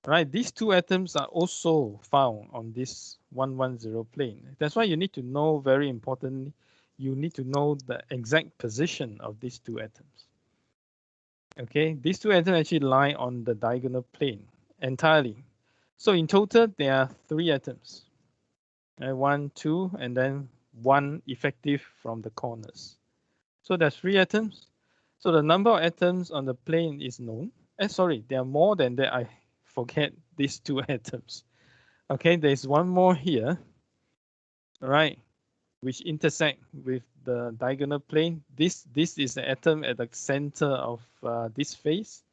Speaker 1: Right, these 2 atoms are also found on this 110 plane. That's why you need to know, very importantly, you need to know the exact position of these 2 atoms. Okay, these 2 atoms actually lie on the diagonal plane entirely. So in total, there are 3 atoms. 1, 2, and then 1 effective from the corners. So there's 3 atoms. So the number of atoms on the plane is known. Sorry, there are more than that. I forget these 2 atoms. Okay, there's one more here, right, which intersect with the diagonal plane. This is the atom at the center of this face,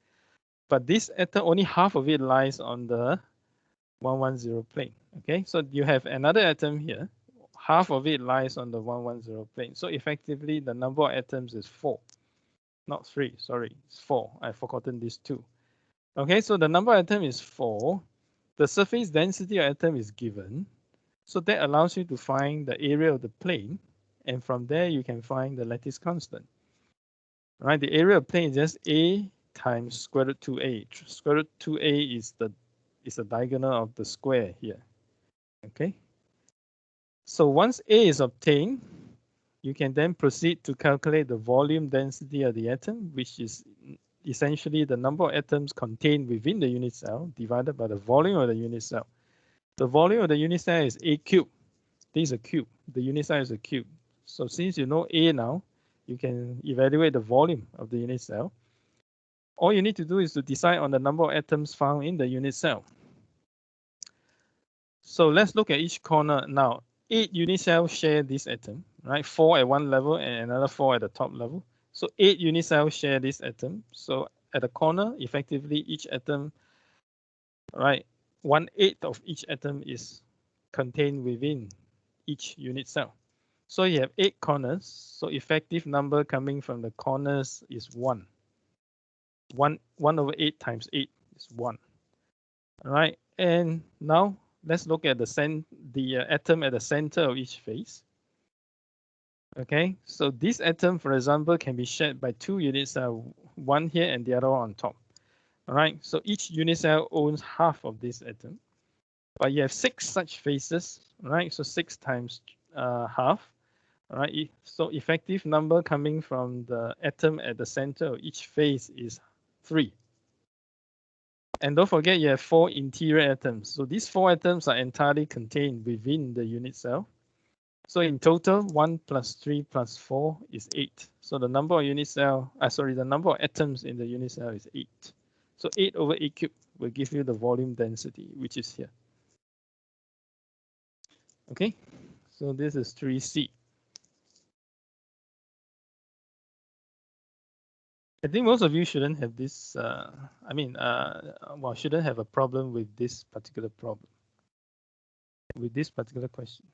Speaker 1: but this atom, only half of it lies on the 110 plane. Okay, so you have another atom here, half of it lies on the 110 plane. So effectively, the number of atoms is 4, not 3. Sorry, it's 4. I've forgotten these 2. Okay, so the number of atoms is 4. The surface density of atom is given. So that allows you to find the area of the plane. And from there, you can find the lattice constant. All right, the area of plane is just A times square root 2A. Square root 2A is the diagonal of the square here. Okay. So once A is obtained, you can then proceed to calculate the volume density of the atom, which is essentially the number of atoms contained within the unit cell divided by the volume of the unit cell. The volume of the unit cell is A cubed. This is a cube. The unit cell is a cube. So since you know A now, you can evaluate the volume of the unit cell. All you need to do is to decide on the number of atoms found in the unit cell. So let's look at each corner now. 8 unit cells share this atom, right? 4 at one level and another 4 at the top level. So 8 unit cells share this atom. So at the corner, effectively each atom, right, 1/8 of each atom is contained within each unit cell. So you have 8 corners. So effective number coming from the corners is 1. 1 over 8 times 8 is 1. All right, and now let's look at the atom at the center of each face. Okay, so this atom, for example, can be shared by 2 unit cells, one here and the other one on top. All right, so each unit cell owns half of this atom, but you have 6 such faces, right? So 6 times half. All right, so effective number coming from the atom at the center of each face is 3. And don't forget, you have 4 interior atoms. So these 4 atoms are entirely contained within the unit cell. So in total, 1 plus 3 plus 4 is 8. So the number of the number of atoms in the unit cell is 8. So 8 over A cubed will give you the volume density, which is here. Okay, so this is 3C. I think most of you shouldn't have this, shouldn't have a problem with this particular problem, with this particular question.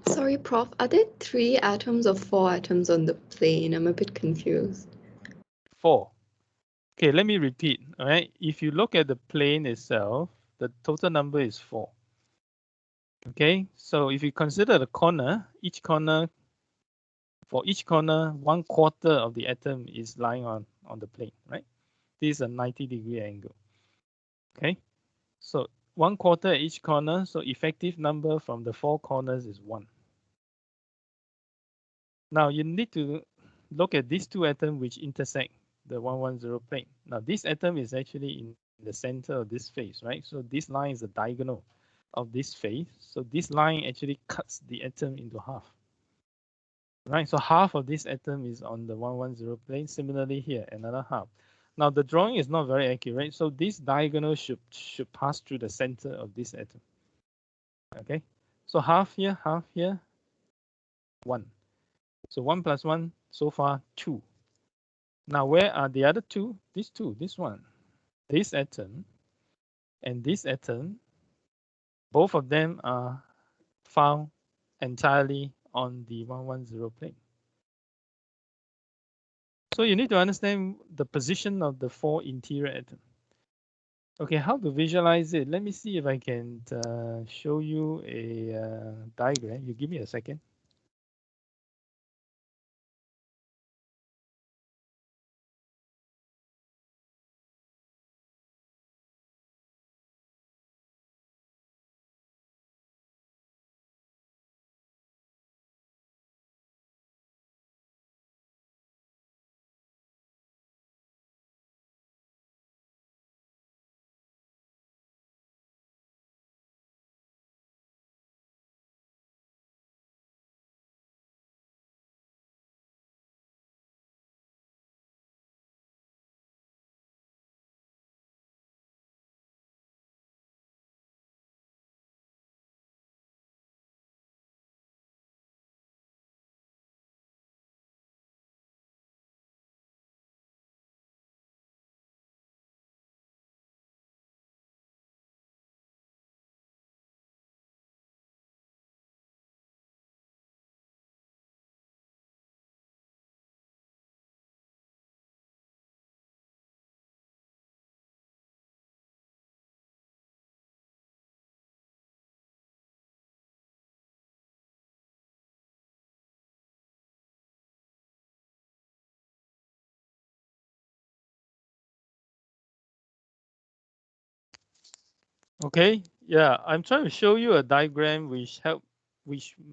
Speaker 8: Sorry, Prof, are there 3 atoms or 4 atoms on the plane? I'm a bit confused.
Speaker 1: 4. Okay, let me repeat. All right, if you look at the plane itself, the total number is 4. Okay, so if you consider the corner, for each corner, 1/4 of the atom is lying on the plane, right? This is a 90-degree angle. Okay, so 1/4 at each corner, so effective number from the 4 corners is 1. Now you need to look at these 2 atoms which intersect the 110 plane. Now this atom is actually in the center of this face, right? So this line is a diagonal of this phase. So this line actually cuts the atom into half. Right, so half of this atom is on the 110 plane. Similarly here, another half. Now the drawing is not very accurate, so this diagonal should pass through the center of this atom. Okay, so half here, 1. So 1 plus 1, so far 2. Now where are the other two? These two, this one. This atom and this atom, both of them are found entirely on the 110 plane. So you need to understand the position of the 4 interior atoms. Okay, how to visualize it? Let me see if I can show you a diagram. You give me a second. Okay, yeah, I'm trying to show you a diagram which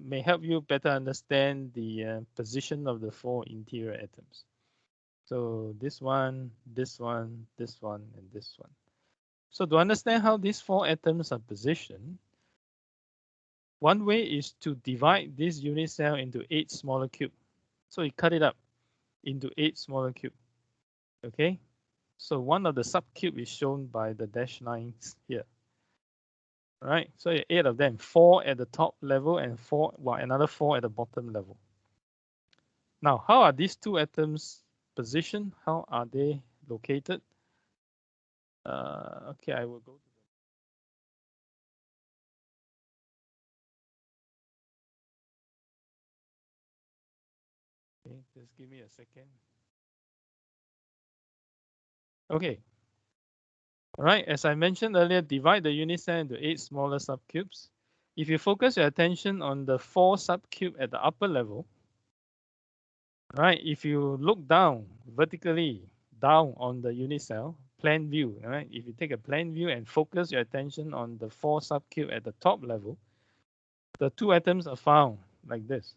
Speaker 1: may help you better understand the position of the 4 interior atoms. So this one, this one, this one, and this one. So to understand how these 4 atoms are positioned, one way is to divide this unit cell into 8 smaller cubes. So you cut it up into 8 smaller cubes. Okay, so one of the subcube is shown by the dashed lines here. All right, so 8 of them, 4 at the top level and another 4 at the bottom level. Now, how are these 2 atoms positioned? How are they located? Okay, I will go to okay, just give me a second. Okay. All right, as I mentioned earlier, divide the unit cell into 8 smaller subcubes. If you focus your attention on the 4 subcube at the upper level, right, if you look down vertically down on the unit cell, plan view, right, if you take a plan view and focus your attention on the 4 subcube at the top level, the 2 atoms are found like this.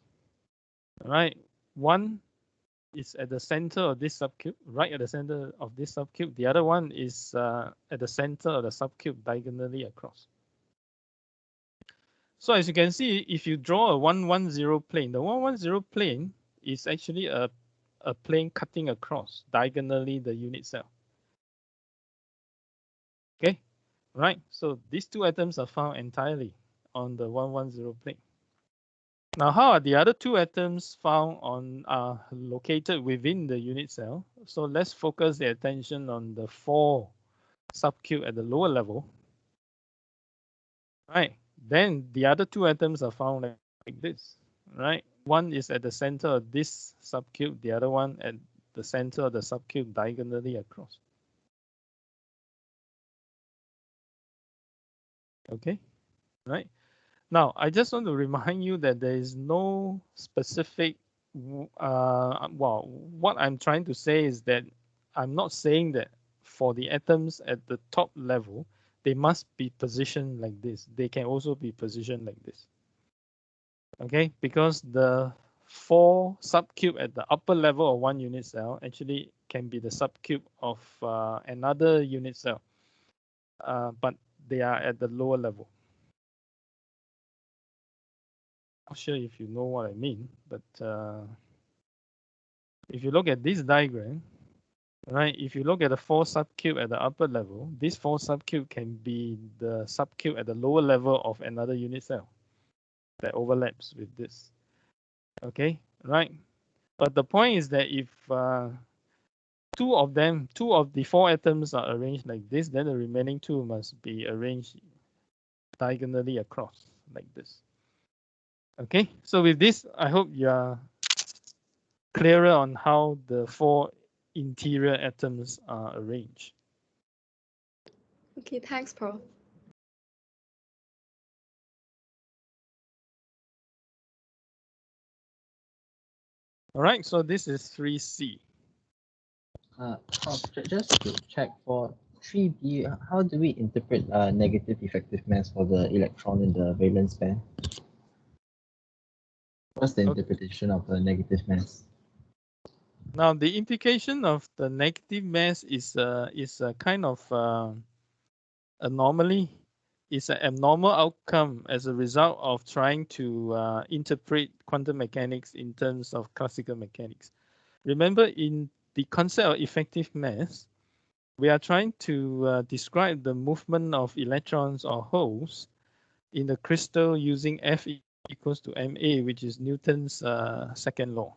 Speaker 1: All right, one is at the center of this subcube, right at the center of this subcube. The other one is at the center of the subcube diagonally across. So as you can see, if you draw a 110 plane, the 110 plane is actually a plane cutting across diagonally the unit cell. Okay, right? So these 2 atoms are found entirely on the 110 plane. Now, how are the other 2 atoms found located within the unit cell? So let's focus the attention on the 4 subcube at the lower level. Right. Then the other 2 atoms are found like this. Right. One is at the center of this subcube, the other one at the center of the subcube diagonally across. Okay. Right. Now, I just want to remind you that there is no specific, well, what I'm trying to say is that I'm not saying that for the atoms at the top level, they must be positioned like this. They can also be positioned like this. Okay, because the 4 subcube at the upper level of one unit cell actually can be the subcube of another unit cell, but they are at the lower level. not sure if you know what I mean, but if you look at this diagram, right, if you look at the 4 subcube at the upper level, this 4 subcube can be the subcube at the lower level of another unit cell that overlaps with this. Okay, right? But the point is that if two of the 4 atoms are arranged like this, then the remaining 2 must be arranged diagonally across like this. Okay, so with this, I hope you are clearer on how the 4 interior atoms are arranged.
Speaker 8: Okay, thanks, Prof.
Speaker 1: All right, so this is 3C.
Speaker 7: Just to check for 3B, how do we interpret negative effective mass for the electron in the valence band? What's the interpretation of the negative mass?
Speaker 1: Now, the implication of the negative mass is a kind of anomaly. It's an abnormal outcome as a result of trying to interpret quantum mechanics in terms of classical mechanics. Remember, in the concept of effective mass, we are trying to describe the movement of electrons or holes in the crystal using F equals to ma, which is Newton's second law,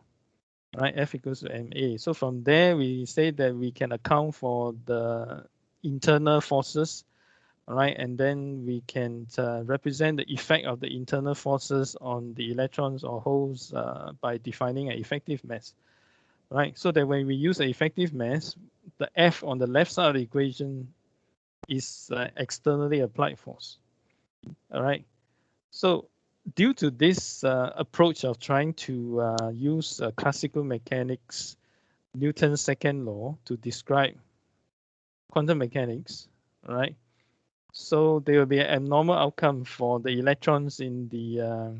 Speaker 1: right? F equals to ma. So from there, we say that we can account for the internal forces, right? And then we can represent the effect of the internal forces on the electrons or holes by defining an effective mass, right? So that when we use an effective mass, the F on the left side of the equation is externally applied force, all right? So due to this approach of trying to use classical mechanics, Newton's second law to describe quantum mechanics, right? So there will be an abnormal outcome for the electrons in the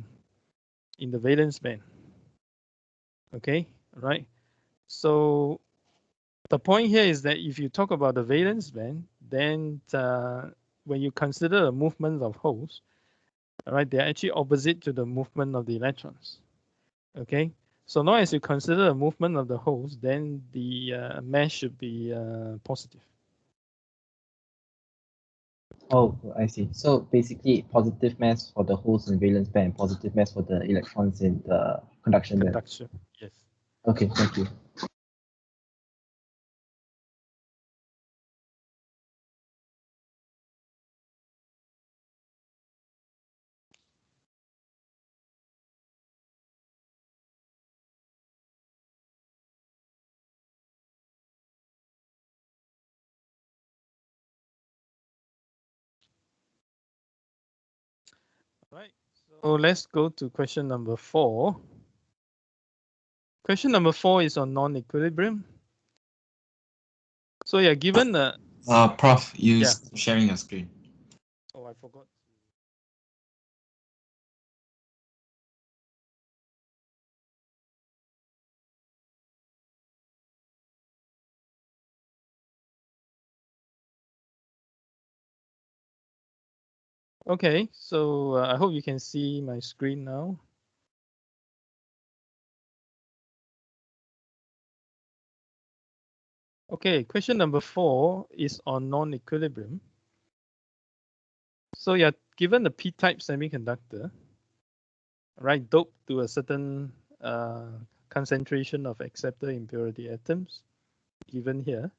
Speaker 1: valence band. Okay, right? So the point here is that if you talk about the valence band, then when you consider the movement of holes, all right, they're actually opposite to the movement of the electrons. Okay, so long as you consider the movement of the holes, then the mass should be positive.
Speaker 7: Oh, I see. So basically, positive mass for the holes in valence band, positive mass for the electrons in the conduction band.
Speaker 1: Conduction, yes.
Speaker 7: Okay, thank you.
Speaker 1: Right. So let's go to question number 4. Question number 4 is on non-equilibrium. So yeah, given the
Speaker 2: Prof, you sharing your screen.
Speaker 1: Oh, I forgot. Okay, so I hope you can see my screen now. Okay, question number 4 is on non-equilibrium. So yeah, given the p-type semiconductor, right, doped to a certain concentration of acceptor impurity atoms, given here.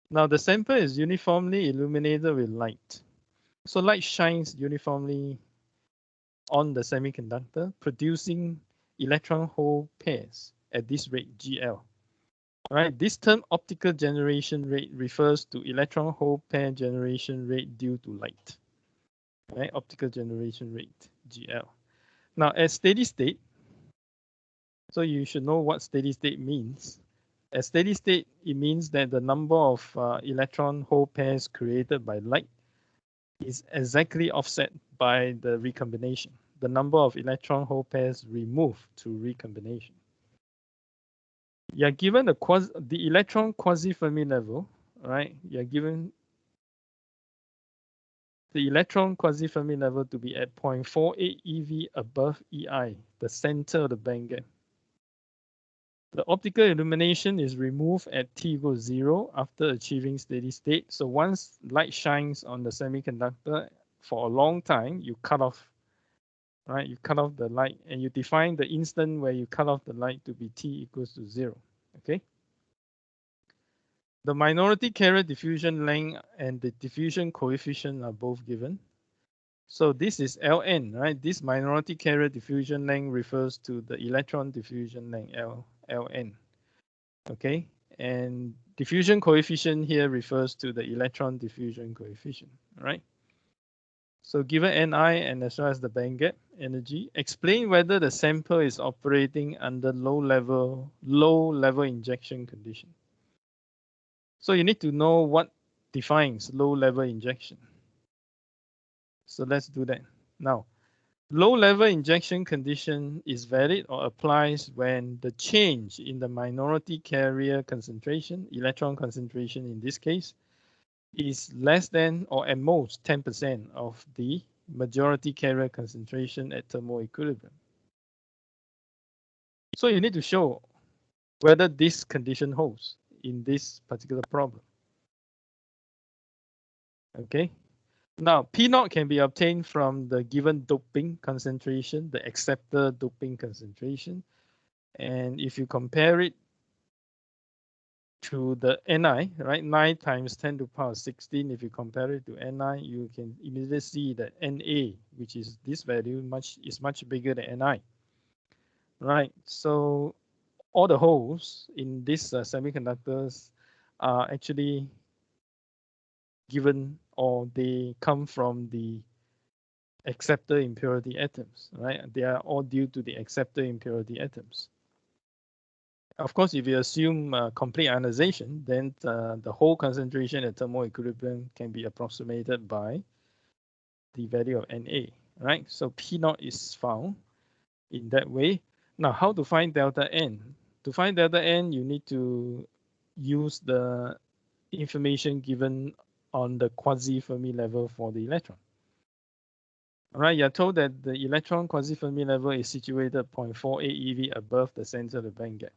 Speaker 1: Now the sample is uniformly illuminated with light. So light shines uniformly on the semiconductor, producing electron hole pairs at this rate, GL. Right, this term optical generation rate refers to electron hole pair generation rate due to light. Right, optical generation rate, GL. Now at steady state, so you should know what steady state means. At steady state, it means that the number of electron hole pairs created by light is exactly offset by the recombination, the number of electron hole pairs removed through recombination. You're given the electron quasi-Fermi level, right? You're given the electron quasi-Fermi level to be at 0.48 eV above EI, the center of the bandgap. The optical illumination is removed at t equals 0 after achieving steady state. So once light shines on the semiconductor for a long time, you cut off, right? You cut off the light and you define the instant where you cut off the light to be t equals to 0, okay? The minority carrier diffusion length and the diffusion coefficient are both given. So this is Ln, right? This minority carrier diffusion length refers to the electron diffusion length, Ln. Okay, and diffusion coefficient here refers to the electron diffusion coefficient, right? So given Ni and as well as the bandgap energy, explain whether the sample is operating under low level injection condition. So you need to know what defines low level injection. So let's do that. Now, low level injection condition is valid or applies when the change in the minority carrier concentration, electron concentration in this case, is less than or at most 10% of the majority carrier concentration at thermal equilibrium. So you need to show whether this condition holds in this particular problem. Okay. Now, P naught can be obtained from the given doping concentration, the acceptor doping concentration. And if you compare it to the Ni, right, 9 times 10 to the power 16, if you compare it to Ni, you can immediately see that Na, which is this value, is much bigger than Ni. Right, so all the holes in these semiconductors are actually given, or they come from the acceptor impurity atoms, right? They are all due to the acceptor impurity atoms. Of course, if you assume complete ionization, then the whole concentration at thermal equilibrium can be approximated by the value of Na, right? So P naught is found in that way. Now, how to find delta N? To find delta N, you need to use the information given on the quasi-Fermi level for the electron. All right, you're told that the electron quasi-Fermi level is situated 0.48 eV above the center of the bandgap.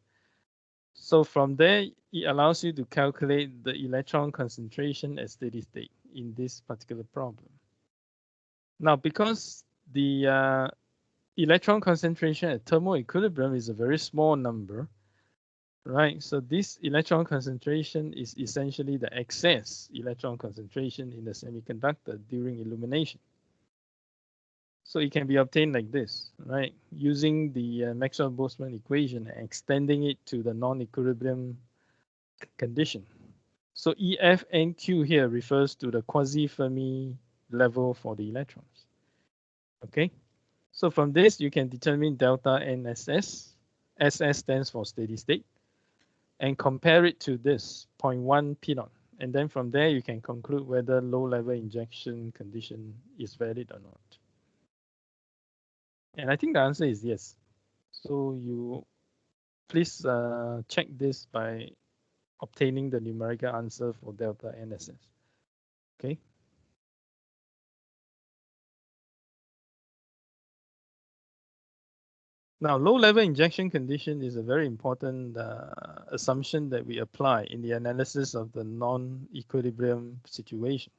Speaker 1: So from there, it allows you to calculate the electron concentration at steady state in this particular problem. Now, because the electron concentration at thermal equilibrium is a very small number, right? So this electron concentration is essentially the excess electron concentration in the semiconductor during illumination. So it can be obtained like this, right? Using the Maxwell-Boltzmann equation and extending it to the non-equilibrium condition. So EF and Q here refers to the quasi-Fermi level for the electrons. Okay, so from this you can determine delta NSS. SS stands for steady state, and compare it to this 0.1 P naught. And then from there you can conclude whether low-level injection condition is valid or not. And I think the answer is yes. So you please check this by obtaining the numerical answer for delta NSS. Okay. Now, low-level injection condition is a very important assumption that we apply in the analysis of the non-equilibrium situation.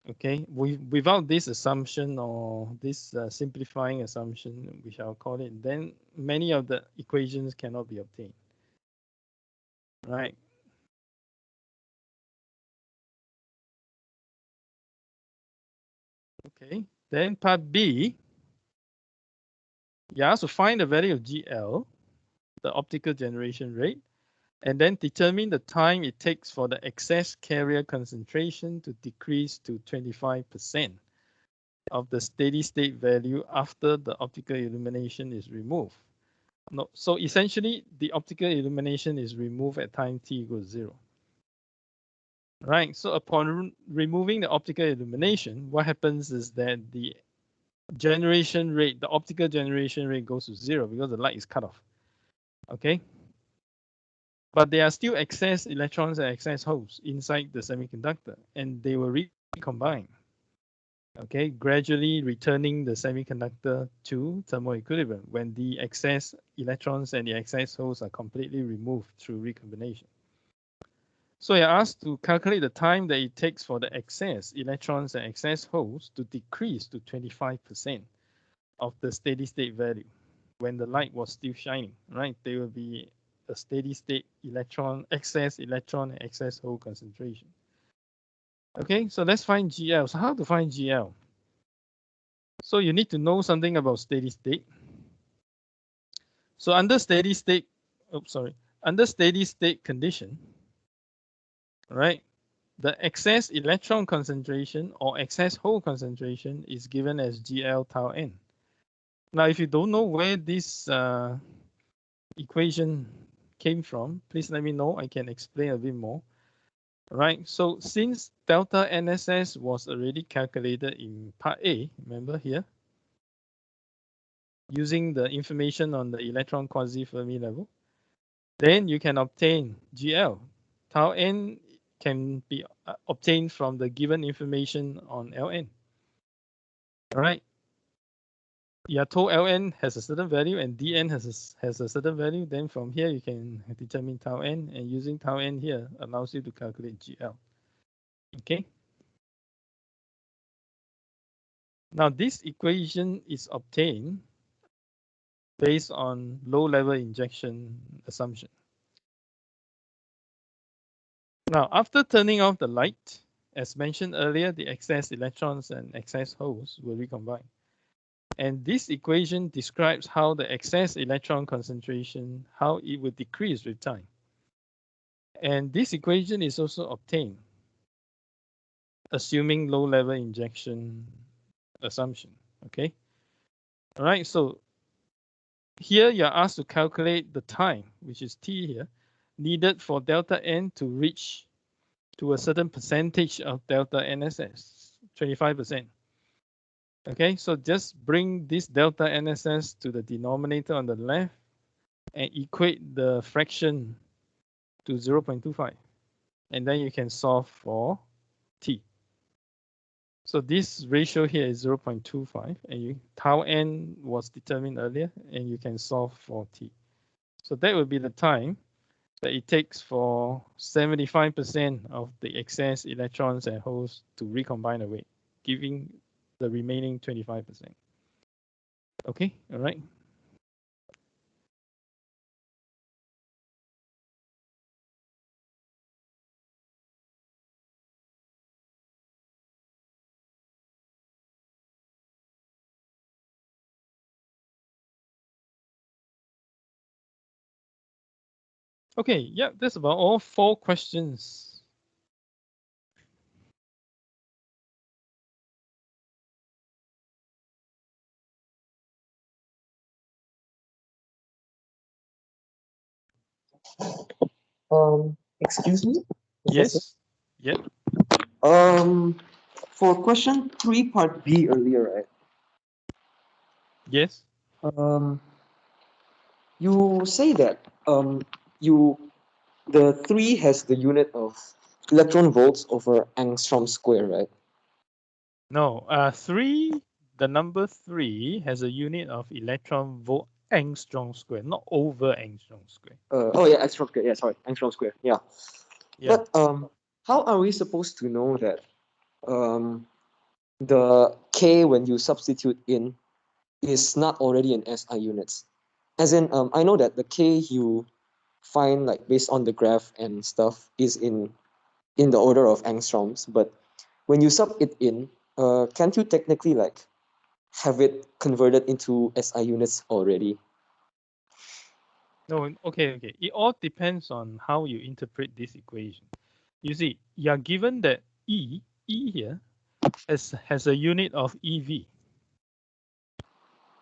Speaker 1: Okay, without this assumption or this simplifying assumption, we shall call it, then many of the equations cannot be obtained. Right. Okay, then part B, you have to find the value of GL, the optical generation rate, and then determine the time it takes for the excess carrier concentration to decrease to 25% of the steady state value after the optical illumination is removed. No, so essentially the optical illumination is removed at time t equals 0. Right, so upon removing the optical illumination, what happens is that the generation rate, the optical generation rate goes to 0 because the light is cut off. Okay. But there are still excess electrons and excess holes inside the semiconductor, and they will recombine. Okay, gradually returning the semiconductor to thermal equilibrium when the excess electrons and the excess holes are completely removed through recombination. So you're asked to calculate the time that it takes for the excess electrons and excess holes to decrease to 25% of the steady state value when the light was still shining, right? There will be a steady state excess electron and excess hole concentration. Okay, so let's find GL. So how to find GL? So you need to know something about steady state. So under steady state condition, right? The excess electron concentration or excess hole concentration is given as GL tau n. Now, if you don't know where this equation came from, please let me know. I can explain a bit more. Right, so since delta NSS was already calculated in part A, remember here, using the information on the electron quasi-Fermi level, then you can obtain GL. Tau n can be obtained from the given information on Ln. All right. Yeah, told Ln has a certain value and Dn has a certain value. Then from here you can determine tau n, and using tau n here allows you to calculate GL. Okay. Now this equation is obtained based on low-level injection assumption. Now, after turning off the light, as mentioned earlier, the excess electrons and excess holes will recombine. And this equation describes how the excess electron concentration, how it will decrease with time. And this equation is also obtained assuming low-level injection assumption, okay? All right, so here you're asked to calculate the time, which is t here, needed for delta n to reach to a certain percentage of delta NSS, 25%. Okay, so just bring this delta NSS to the denominator on the left and equate the fraction to 0.25. And then you can solve for t. So this ratio here is 0.25 and tau n was determined earlier and you can solve for t. So that would be the time that it takes for 75% of the excess electrons and holes to recombine away, giving the remaining 25%. Okay, all right. Okay, yeah, that's about all 4 questions.
Speaker 9: Excuse me?
Speaker 1: Yes, yeah.
Speaker 9: For question 3, part B earlier, right?
Speaker 1: Yes.
Speaker 9: You say that the 3 has the unit of electron volts over angstrom square, right?
Speaker 1: No, 3, the number 3 has a unit of electron volt angstrom square, not over angstrom square.
Speaker 9: Oh yeah, angstrom square. Yeah, sorry, angstrom square. Yeah.
Speaker 1: Yeah.
Speaker 9: But how are we supposed to know that the K when you substitute in is not already in SI units? As in, I know that the K you find like based on the graph and stuff is in the order of angstroms, but when you sub it in, can't you technically like have it converted into SI units already?
Speaker 1: No, okay. It all depends on how you interpret this equation. You see, you are given that E here has a unit of EV,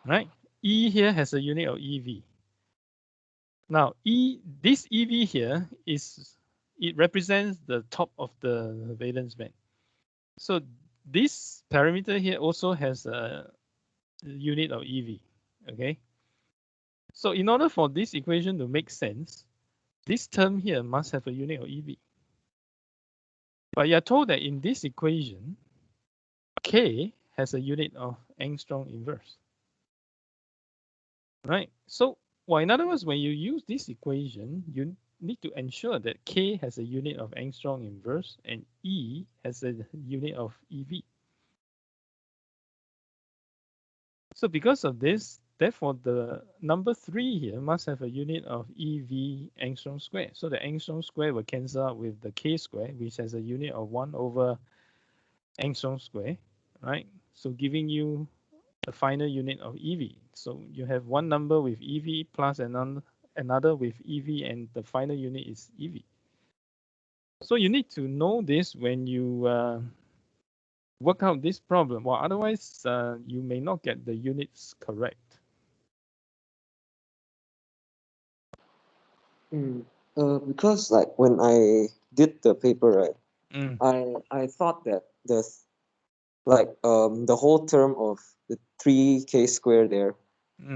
Speaker 1: right? E here has a unit of EV. Now, this EV here it represents the top of the valence band. So this parameter here also has a unit of EV, okay? So in order for this equation to make sense, this term here must have a unit of EV. But you're told that in this equation, K has a unit of angstrom inverse. Right? So, well, in other words, when you use this equation, you need to ensure that K has a unit of angstrom inverse and E has a unit of EV. So because of this, therefore the number 3 here must have a unit of EV angstrom square. So the angstrom square will cancel out with the K square, which has a unit of 1 over angstrom square, right? So giving you the final unit of EV. So you have one number with EV plus another with EV, and the final unit is EV. So you need to know this when you work out this problem. Well, otherwise you may not get the units correct.
Speaker 9: Because like when I did the paper, right,
Speaker 1: Mm.
Speaker 9: I thought that the whole term of the 3k squared there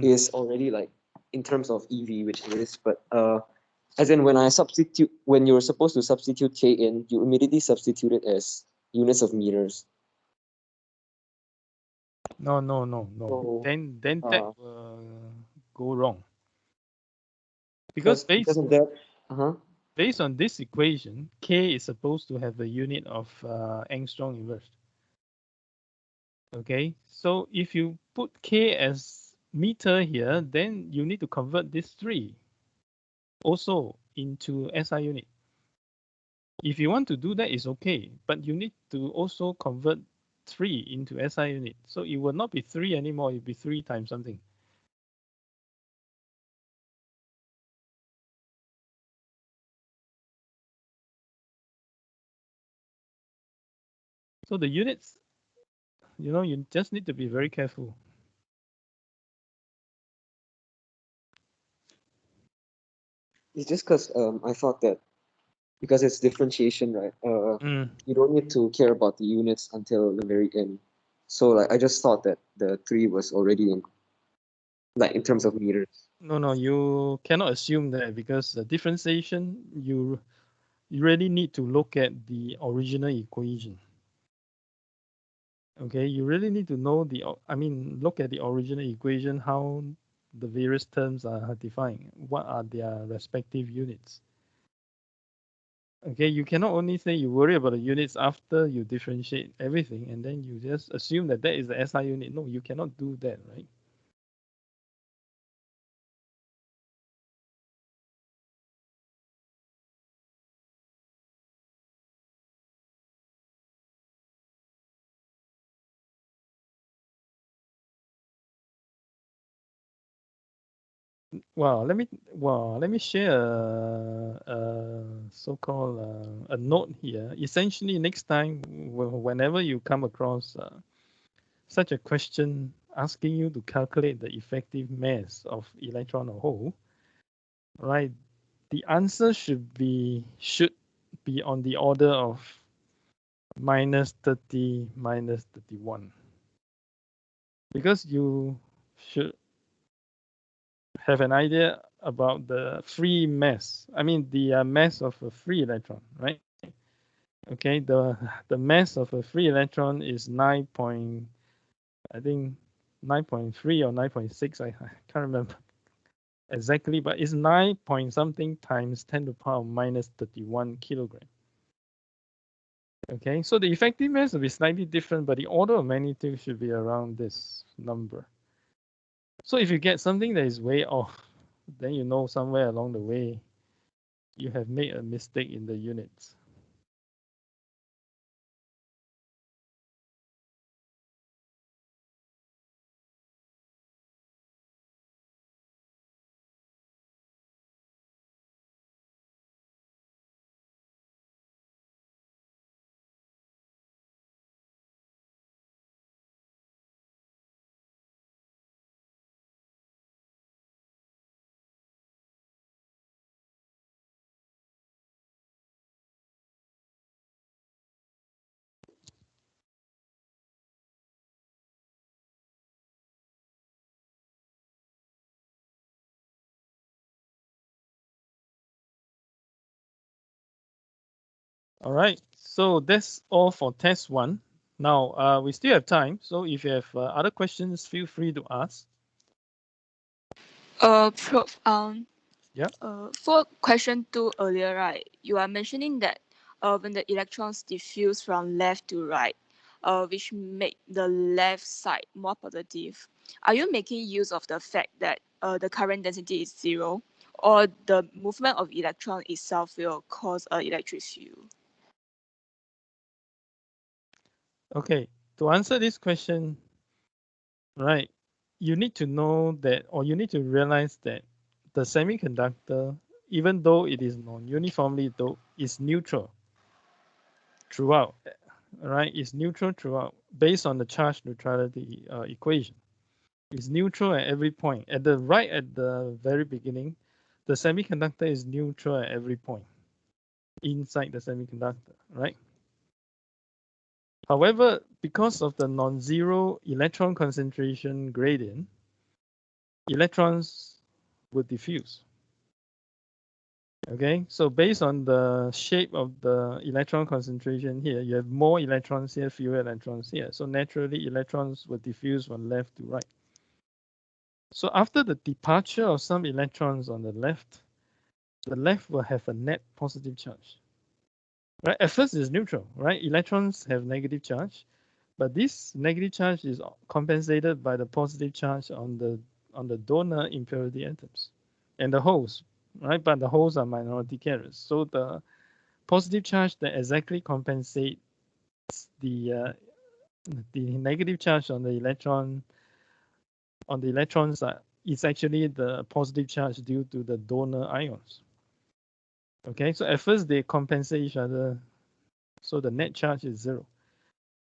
Speaker 9: is already like in terms of EV, which it is, but as in when you're supposed to substitute k in, you immediately substitute it as units of meters.
Speaker 1: No.
Speaker 9: So,
Speaker 1: Then that will go wrong.
Speaker 9: because of that,
Speaker 1: based on this equation, K is supposed to have the unit of angstrom inverse. Okay, so if you put K as meter here, then you need to convert this 3 also into SI unit. If you want to do that, it's okay, but you need to also convert 3 into SI unit. So it will not be 3 anymore, it will be 3 times something. So the units, you just need to be very careful.
Speaker 9: it's just because I thought that because it's differentiation, right? You don't need to care about the units until the very end. So like I just thought that the 3 was already in terms of meters.
Speaker 1: No, you cannot assume that, because the differentiation, you really need to look at the original equation. Okay, you really need to know look at the original equation, how the various terms are defined, what are their respective units. Okay, you cannot only say you worry about the units after you differentiate everything and then you just assume that that is the SI unit. No, you cannot do that, right? Well, let me share a so-called a note here. Essentially, next time, whenever you come across such a question asking you to calculate the effective mass of electron or hole, right? The answer should be on the order of minus 30, minus 31, because you should have an idea about the free mass. I mean the mass of a free electron, right? Okay, the mass of a free electron is 9.3 or 9.6. I can't remember exactly, but it's 9 point something times 10 to the power minus 31 kilogram. Okay, so the effective mass will be slightly different, but the order of magnitude should be around this number. So if you get something that is way off, then you know somewhere along the way you have made a mistake in the units. All right, so that's all for test 1. Now, we still have time, so if you have other questions, feel free to ask.
Speaker 10: Prof,
Speaker 1: Yeah.
Speaker 10: for question 2 earlier, right, you are mentioning that when the electrons diffuse from left to right, which make the left side more positive, are you making use of the fact that the current density is 0, or the movement of electron itself will cause an electric field?
Speaker 1: Okay, to answer this question, right, you need to know that, or you need to realize that the semiconductor, even though it is non-uniformly doped, is neutral throughout, right? It's neutral throughout based on the charge neutrality equation. It's neutral at every point. At the very beginning, the semiconductor is neutral at every point inside the semiconductor, right? However, because of the non-zero electron concentration gradient, electrons would diffuse. Okay, so based on the shape of the electron concentration here, you have more electrons here, fewer electrons here. So naturally, electrons will diffuse from left to right. So after the departure of some electrons on the left will have a net positive charge. Right? At first, it's neutral, right? Electrons have negative charge, but this negative charge is compensated by the positive charge on the donor impurity atoms and the holes, right? But the holes are minority carriers. So the positive charge that exactly compensates the negative charge on the electrons is actually the positive charge due to the donor ions. Okay, so at first they compensate each other, so the net charge is 0.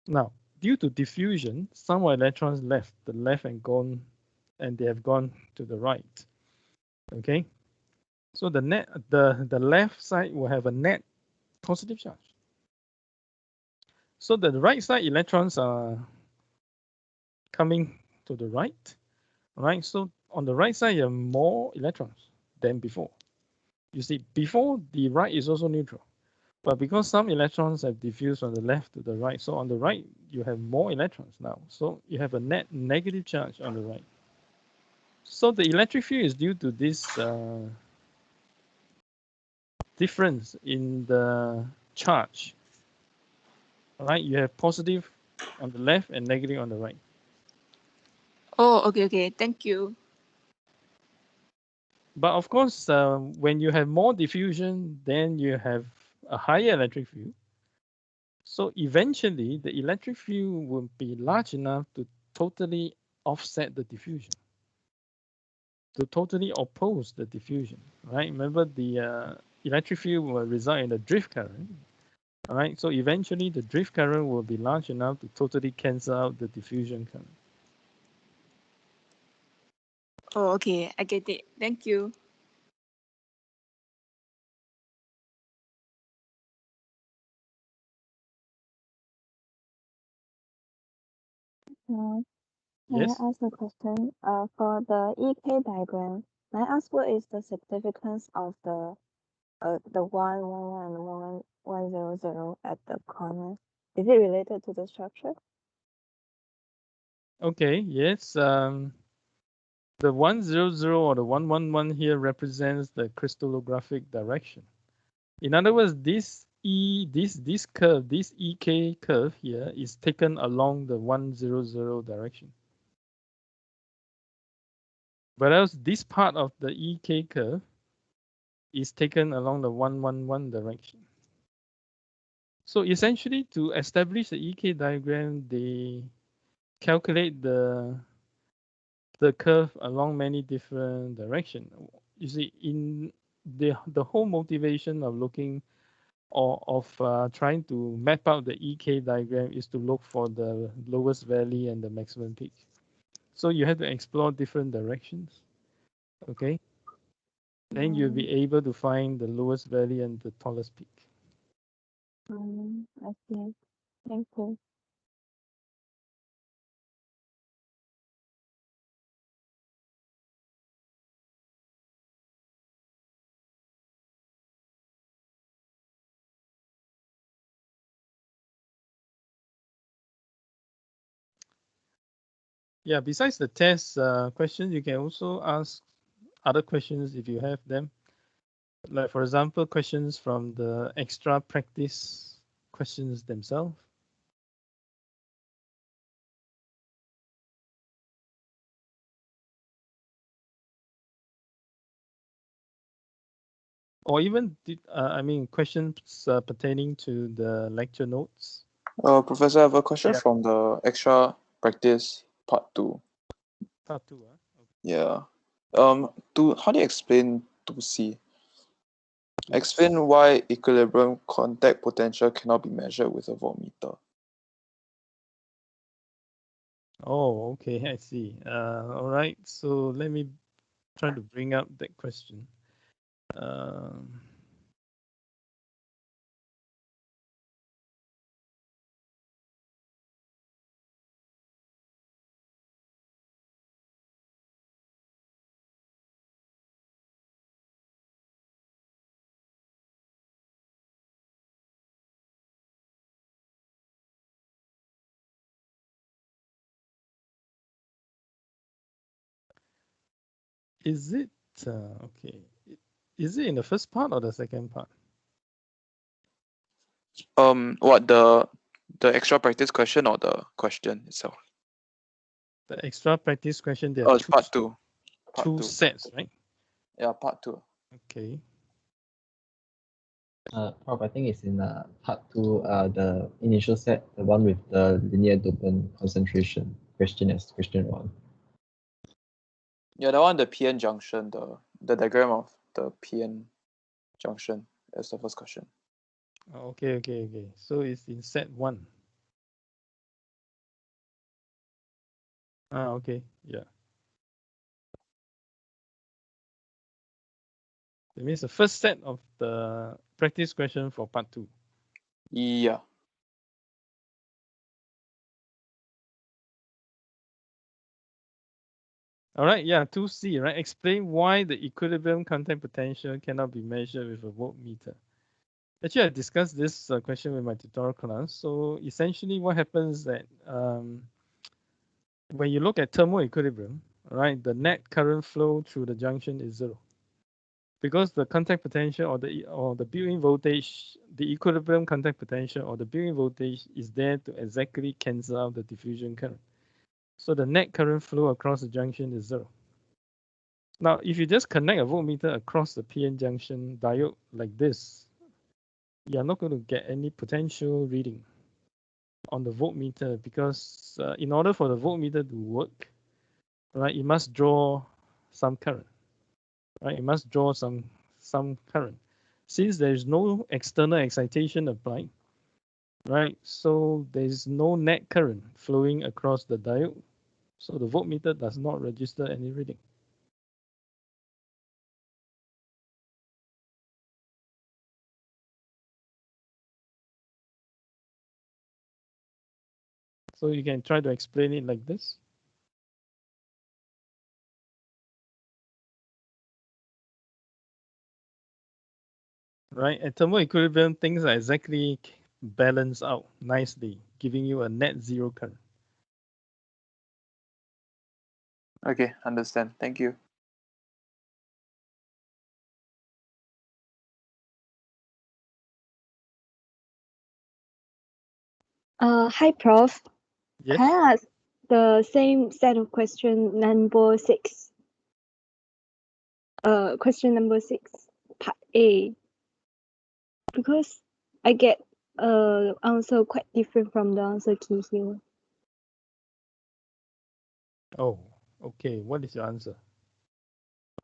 Speaker 1: Now, due to diffusion, some electrons left the left and they have gone to the right. Okay, so the left side will have a net positive charge. So the right side electrons are coming to the right, right? So on the right side, you have more electrons than before. You see, before the right is also neutral, but because some electrons have diffused from the left to the right, so on the right, you have more electrons now. So you have a net negative charge on the right. So the electric field is due to this difference in the charge. All right, you have positive on the left and negative on the right.
Speaker 10: Oh, okay, thank you.
Speaker 1: But of course, when you have more diffusion, then you have a higher electric field. So eventually, the electric field will be large enough to totally offset the diffusion, to totally oppose the diffusion, right? Remember, the electric field will result in a drift current. All right, so eventually the drift current will be large enough to totally cancel out the diffusion current.
Speaker 10: Oh, okay, I get it. Thank you.
Speaker 11: Can
Speaker 1: Yes.
Speaker 11: I ask a question? For the EK diagram, may I ask what is the significance of the 111 and 100 at the corner? Is it related to the structure?
Speaker 1: Okay. Yes. The 100 or the 111 here represents the crystallographic direction. In other words, this curve, this EK curve here is taken along the 100 direction. Whereas this part of the EK curve is taken along the 111 direction. So essentially, to establish the EK diagram, they calculate the curve along many different directions. You see, in the whole motivation of looking or of trying to map out the EK diagram is to look for the lowest valley and the maximum peak. So you have to explore different directions. Okay. Then you'll be able to find the lowest valley and the tallest peak.
Speaker 11: I see. Thank you.
Speaker 1: Yeah, besides the test questions, you can also ask other questions if you have them. Like, for example, questions from the extra practice questions themselves. Or even, questions pertaining to the lecture notes.
Speaker 6: Professor, I have a question
Speaker 1: Yeah.
Speaker 6: from the extra practice part 2.
Speaker 1: Part 2.
Speaker 6: Yeah. How do you explain 2C? Explain why equilibrium contact potential cannot be measured with a voltmeter.
Speaker 1: Oh, okay, I see. All right, so let me try to bring up that question. Is it okay? Is it in the first part or the second part?
Speaker 6: What the extra practice question or the question itself?
Speaker 1: The extra practice question. There
Speaker 6: Oh,
Speaker 1: are
Speaker 6: it's part 2. Part
Speaker 1: two
Speaker 6: 2.
Speaker 1: sets, right?
Speaker 6: Yeah, part 2.
Speaker 1: Okay.
Speaker 7: Prof, I think it's in part 2, the initial set, the one with the linear dopant concentration question as question 1.
Speaker 6: Yeah, that one, the PN junction, the diagram of the PN junction. That's the first question.
Speaker 1: Okay. So it's in set 1. Okay. Yeah. That means the first set of the practice question for part 2.
Speaker 6: Yeah.
Speaker 1: All right. Yeah. 2C. Right. Explain why the equilibrium contact potential cannot be measured with a voltmeter. Actually, I discussed this question with my tutorial class. So essentially, what happens is that when you look at thermal equilibrium, right, the net current flow through the junction is 0. Because the contact potential or the built-in voltage, the equilibrium contact potential or the built-in voltage is there to exactly cancel out the diffusion current. So the net current flow across the junction is 0. Now, if you just connect a voltmeter across the PN junction diode like this, you're not going to get any potential reading on the voltmeter because in order for the voltmeter to work, right, it must draw some current, right? It must draw some current. Since there is no external excitation applied, right? So there is no net current flowing across the diode. So the voltmeter does not register any reading. So you can try to explain it like this. Right, at thermal equilibrium, things are exactly balanced out nicely, giving you a net zero current.
Speaker 6: Okay, understand. Thank you.
Speaker 11: Hi, Prof.
Speaker 1: Yes.
Speaker 11: Can I ask the same set of question number 6? Question number 6, part A. Because I get answer quite different from the answer key here.
Speaker 1: Oh, okay. What is your answer?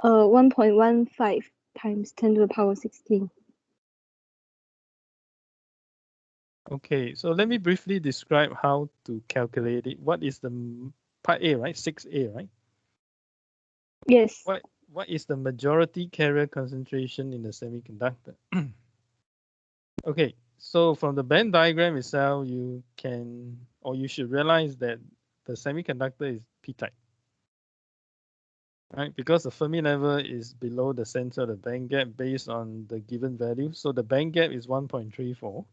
Speaker 11: 1.15 times 10 to the power 16.
Speaker 1: Okay, so let me briefly describe how to calculate it. What is the part A, right? 6A, right?
Speaker 11: Yes.
Speaker 1: What is the majority carrier concentration in the semiconductor? Okay, so from the Venn diagram itself, you can, or you should realize that the semiconductor is p-type, right? Because the Fermi level is below the center of the band gap based on the given value. So the band gap is 1.34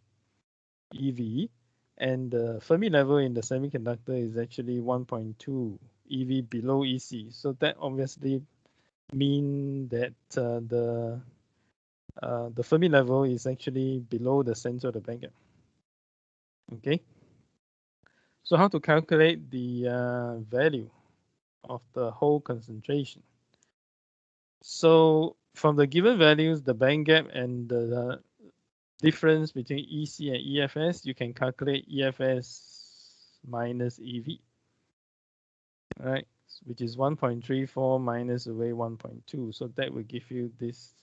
Speaker 1: EV, and the Fermi level in the semiconductor is actually 1.2 EV below EC. So that obviously mean that the Fermi level is actually below the center of the bandgap. Okay. So how to calculate the value of the whole concentration? So from the given values, the bandgap and the difference between EC and EFS, you can calculate EFS minus EV, right? Which is 1.34 minus away 1.2. So that will give you this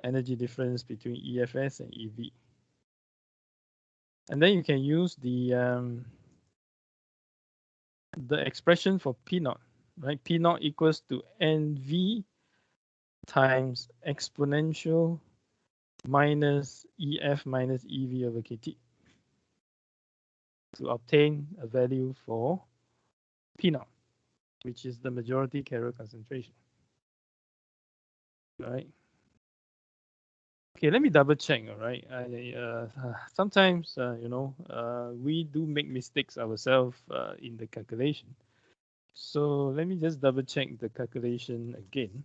Speaker 1: energy difference between EFS and EV. And then you can use the expression for P naught, right? P naught equals to NV times exponential minus EF minus EV over KT to obtain a value for P naught, which is the majority carrier concentration. Right. Okay, let me double check. All right. Sometimes, we do make mistakes ourselves in the calculation. So let me just double check the calculation again.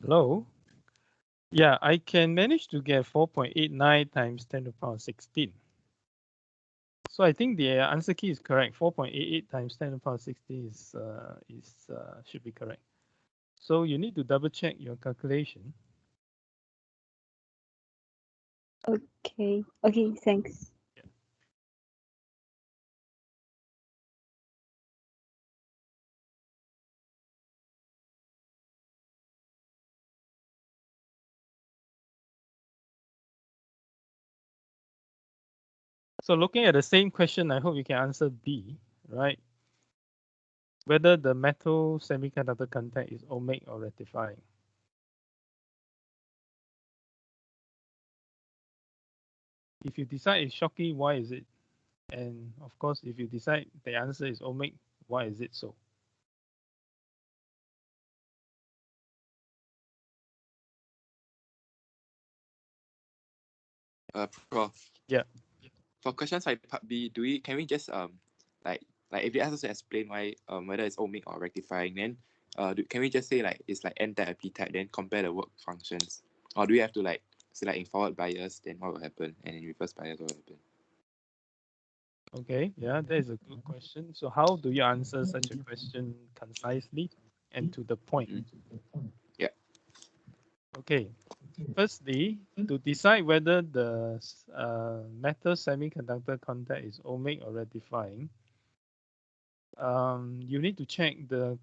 Speaker 1: Hello? Yeah, I can manage to get 4.89 times 10 to the power 16. So I think the answer key is correct. 4.88 times 10 to the power 16 should be correct. So you need to double check your calculation.
Speaker 11: Okay. Okay, thanks.
Speaker 1: So looking at the same question, I hope you can answer B, right? Whether the metal semiconductor contact is ohmic or rectifying. If you decide it's Schottky, why is it? And of course, if you decide the answer is ohmic, why is it so?
Speaker 12: Prof.
Speaker 1: Yeah.
Speaker 12: For questions like part B, can we just like if you ask us to explain why whether it's ohmic or rectifying, then can we just say like it's like N type and P type, then compare the work functions, or do we have to like say like in forward bias, then what will happen, and in reverse bias what will happen?
Speaker 1: Okay, yeah, that is a good question. So how do you answer such a question concisely and to the point?
Speaker 12: Yeah.
Speaker 1: Okay. Firstly, to decide whether the metal semiconductor contact is ohmic or rectifying, you need to check the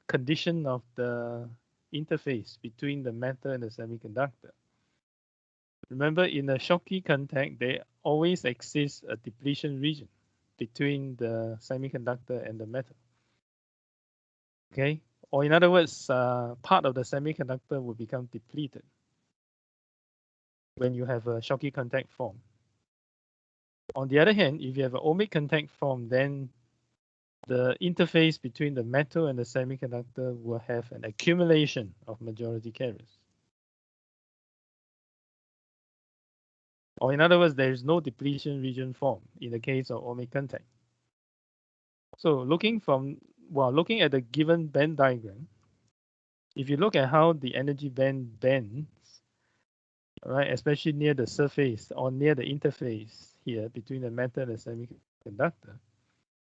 Speaker 1: condition of the interface between the metal and the semiconductor. Remember, in a Schottky contact, there always exists a depletion region between the semiconductor and the metal. Okay, or in other words, part of the semiconductor will become depleted when you have a Schottky contact form. On the other hand, if you have an ohmic contact form, then the interface between the metal and the semiconductor will have an accumulation of majority carriers. Or in other words, there is no depletion region formed in the case of ohmic contact. So looking at the given band diagram, if you look at how the energy band bends, right, especially near the surface or near the interface here between the metal and the semiconductor,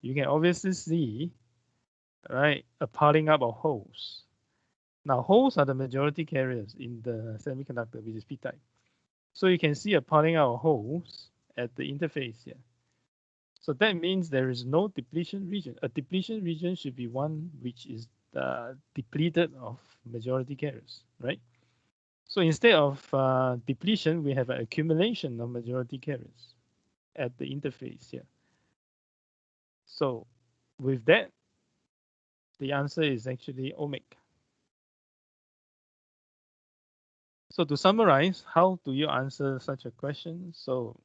Speaker 1: you can obviously see right? A piling up of holes. Now, holes are the majority carriers in the semiconductor, which is p-type. So you can see a piling up of holes at the interface here. So that means there is no depletion region. A depletion region should be one which is depleted of majority carriers, right? So instead of depletion, we have an accumulation of majority carriers at the interface here. So with that, the answer is actually ohmic. So to summarize, how do you answer such a question? So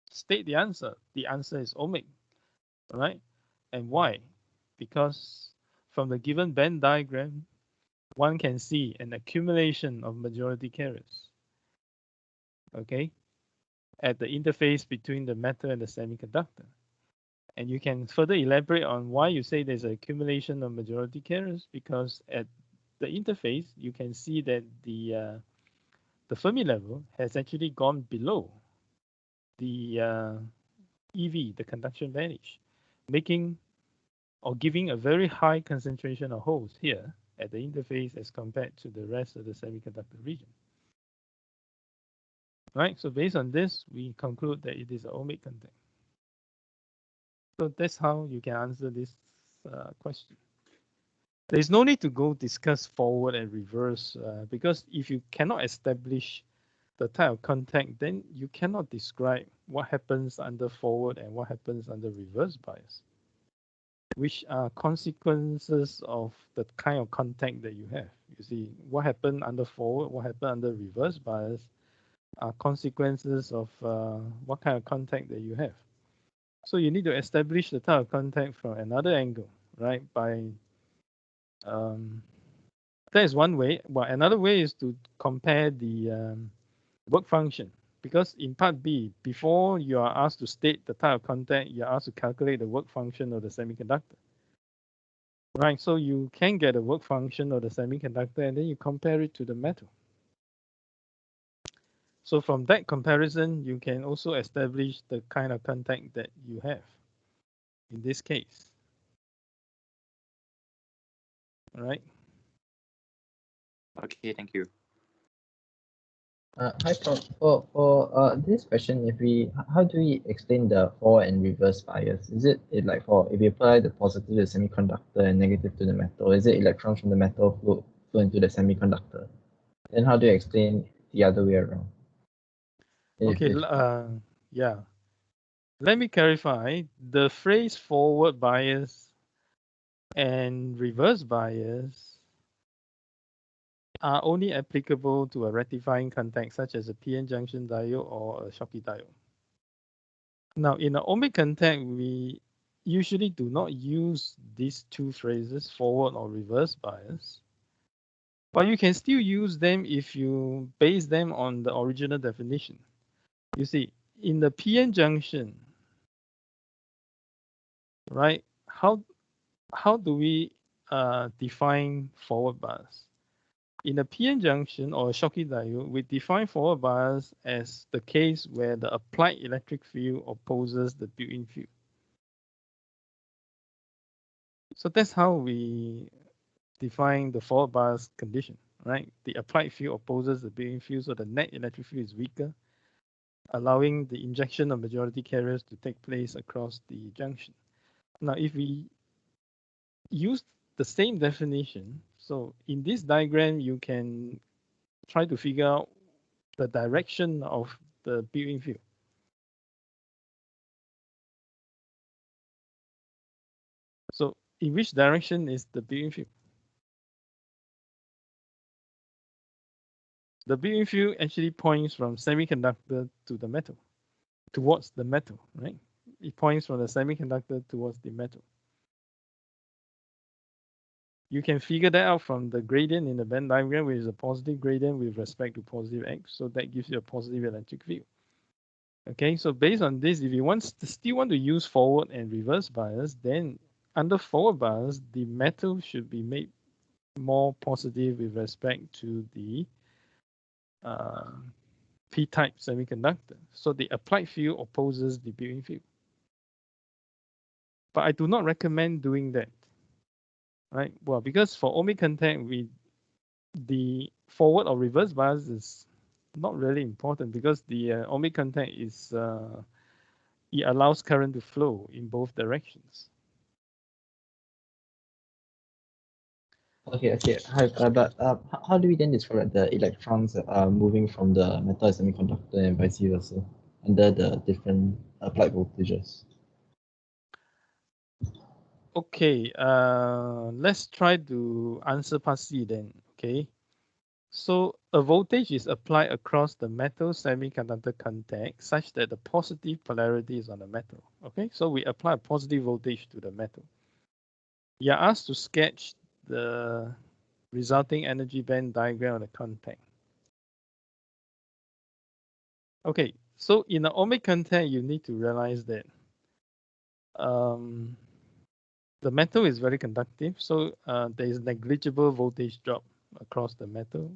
Speaker 1: state the answer. The answer is ohmic, right? And why? Because from the given Venn diagram, one can see an accumulation of majority carriers, okay, at the interface between the metal and the semiconductor. And you can further elaborate on why you say there's an accumulation of majority carriers, because at the interface, you can see that the Fermi level has actually gone below the EV, the conduction vanish, making or giving a very high concentration of holes here at the interface as compared to the rest of the semiconductor region. Right, so based on this, we conclude that it is an ohmic contact. So that's how you can answer this question. There's no need to go discuss forward and reverse because if you cannot establish the type of contact, then you cannot describe what happens under forward and what happens under reverse bias, which are consequences of the kind of contact that you have. You see, what happened under forward, what happened under reverse bias are consequences of what kind of contact that you have. So you need to establish the type of contact from another angle, right? By that is one way. Well, another way is to compare the work function, because in part B, before you are asked to state the type of contact, you are asked to calculate the work function of the semiconductor. Right, so you can get a work function of the semiconductor and then you compare it to the metal. So from that comparison, you can also establish the kind of contact that you have in this case. All right.
Speaker 12: Okay, thank you.
Speaker 7: Hi, Prof. For this question, how do we explain the forward and reverse bias? Is it like if we apply the positive to the semiconductor and negative to the metal, is it electrons from the metal flow into the semiconductor? Then how do you explain the other way around?
Speaker 1: Okay, yeah. Let me clarify. The phrase forward bias and reverse bias are only applicable to a rectifying contact such as a PN junction diode or a Schottky diode. Now, in an ohmic contact, we usually do not use these two phrases, forward or reverse bias. But you can still use them if you base them on the original definition. You see, in the PN junction, right, how do we define forward bias? In a PN junction or a Schottky diode, we define forward bias as the case where the applied electric field opposes the built-in field. So that's how we define the forward bias condition, right? The applied field opposes the built-in field, so the net electric field is weaker, allowing the injection of majority carriers to take place across the junction. Now, if we use the same definition, so in this diagram, you can try to figure out the direction of the built-in field. So in which direction is the built-in field? The built-in field actually points from semiconductor to the metal, towards the metal, right? It points from the semiconductor towards the metal. You can figure that out from the gradient in the Venn diagram, which is a positive gradient with respect to positive x. So that gives you a positive electric field. Okay, so based on this, if you still want to use forward and reverse bias, then under forward bias, the metal should be made more positive with respect to the p-type semiconductor. So the applied field opposes the built-in field. But I do not recommend doing that. right? Well, because for ohmic contact, the forward or reverse bias is not really important because the ohmic contact is it allows current to flow in both directions.
Speaker 7: Okay. Hi, but how do we then describe the electrons moving from the metal semiconductor and vice versa under the different applied voltages?
Speaker 1: Okay, let's try to answer part C then. Okay, so a voltage is applied across the metal semiconductor contact such that the positive polarity is on the metal. Okay, so we apply a positive voltage to the metal. You are asked to sketch the resulting energy band diagram of the contact. Okay, so in the ohmic contact, you need to realize that the metal is very conductive, so there is negligible voltage drop across the metal.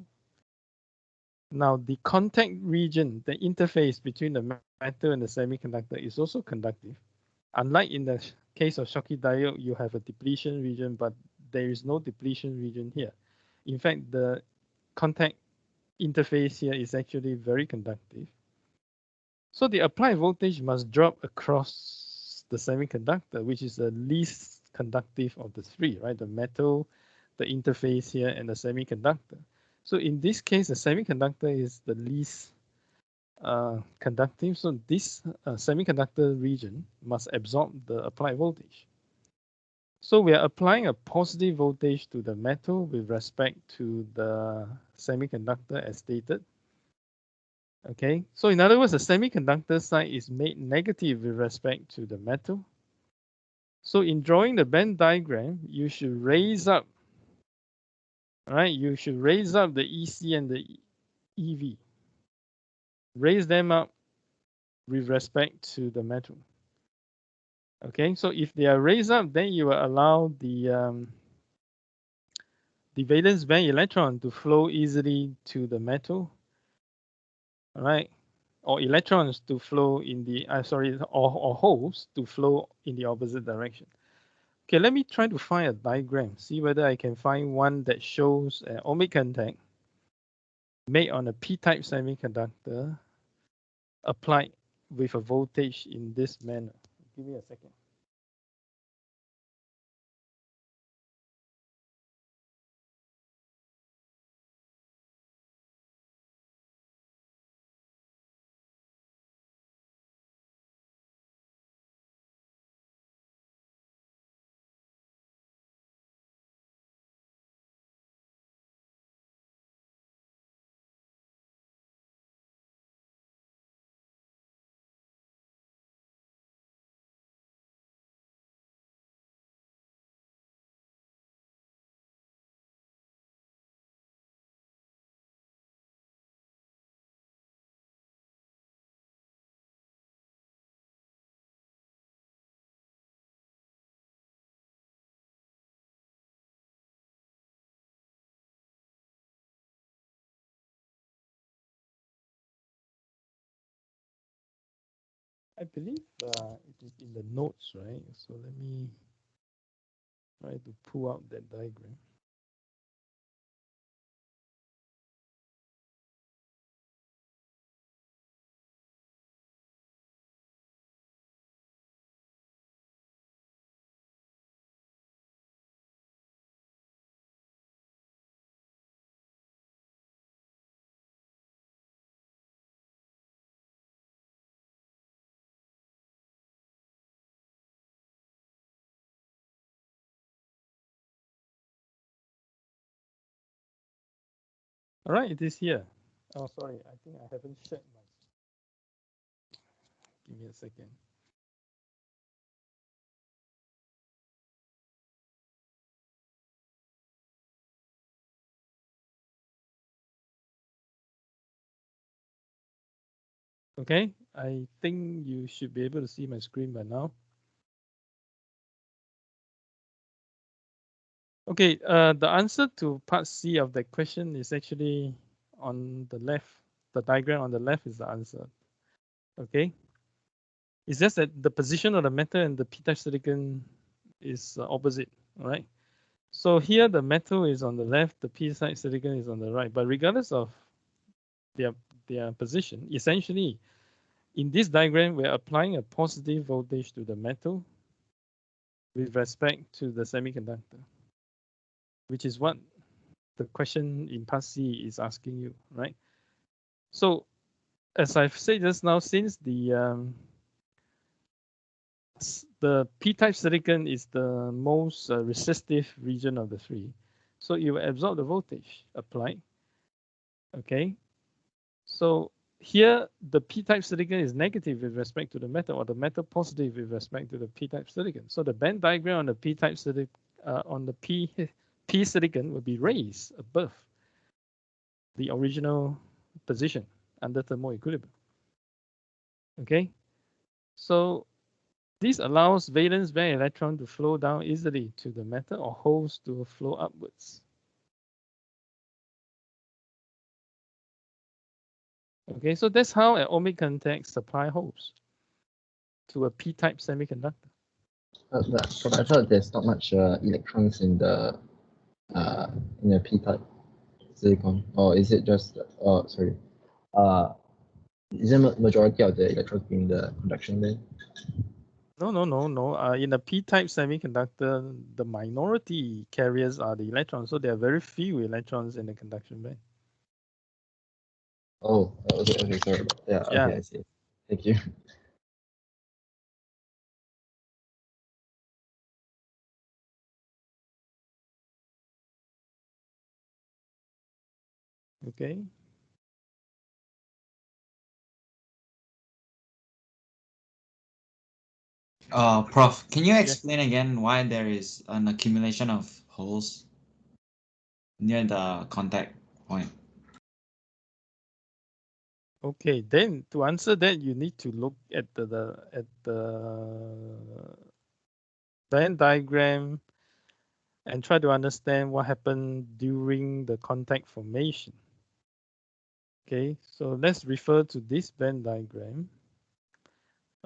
Speaker 1: Now, the contact region, the interface between the metal and the semiconductor is also conductive. Unlike in the case of Schottky diode, you have a depletion region, but there is no depletion region here. In fact, the contact interface here is actually very conductive. So the applied voltage must drop across the semiconductor, which is the least conductive of the three, right? The metal, the interface here, and the semiconductor. So in this case, the semiconductor is the least conductive. So this semiconductor region must absorb the applied voltage. So we are applying a positive voltage to the metal with respect to the semiconductor as stated. Okay, so in other words, the semiconductor side is made negative with respect to the metal. So in drawing the band diagram, you should raise up, right? You should raise up the EC and the EV. Raise them up with respect to the metal. Okay, so if they are raised up, then you will allow the valence band electron to flow easily to the metal. All right, or electrons to flow in the or holes to flow in the opposite direction. Okay, let me try to find a diagram, see whether I can find one that shows an ohmic contact made on a p-type semiconductor applied with a voltage in this manner. Give me a second. I believe it is in the notes, right? So let me try to pull out that diagram. All right, it is here. Oh, sorry, I think I haven't shared my. Give me a second. Okay, I think you should be able to see my screen by now. Okay, the answer to part C of the question is actually on the left. The diagram on the left is the answer. Okay, it's just that the position of the metal and the p-type silicon is opposite. All right. So here the metal is on the left, the p-type silicon is on the right. But regardless of their position, essentially, in this diagram, we're applying a positive voltage to the metal with respect to the semiconductor, which is what the question in part C is asking you, right? So as I've said just now, since the p-type silicon is the most resistive region of the three, so you will absorb the voltage applied. Okay, so here the p-type silicon is negative with respect to the metal, or the metal positive with respect to the p-type silicon. So the band diagram on the p-type silicon on the p silicon will be raised above the original position under thermal equilibrium. Okay, so this allows valence band electron to flow down easily to the metal, or holes to flow upwards. Okay, so that's how an ohmic contact supply holes to a p-type semiconductor.
Speaker 7: But I thought there's not much electrons in the p-type silicon, or is it just sorry, is the majority of the electrons being the conduction band?
Speaker 1: No. In a p-type semiconductor, the minority carriers are the electrons, so there are very few electrons in the conduction band.
Speaker 7: Oh, okay, sorry. Yeah, okay, I see. Thank you.
Speaker 1: Okay.
Speaker 2: Prof, can you explain again why there is an accumulation of holes near the contact point?
Speaker 1: Okay, then to answer that, you need to look at the band diagram and try to understand what happened during the contact formation. Okay, so let's refer to this band diagram.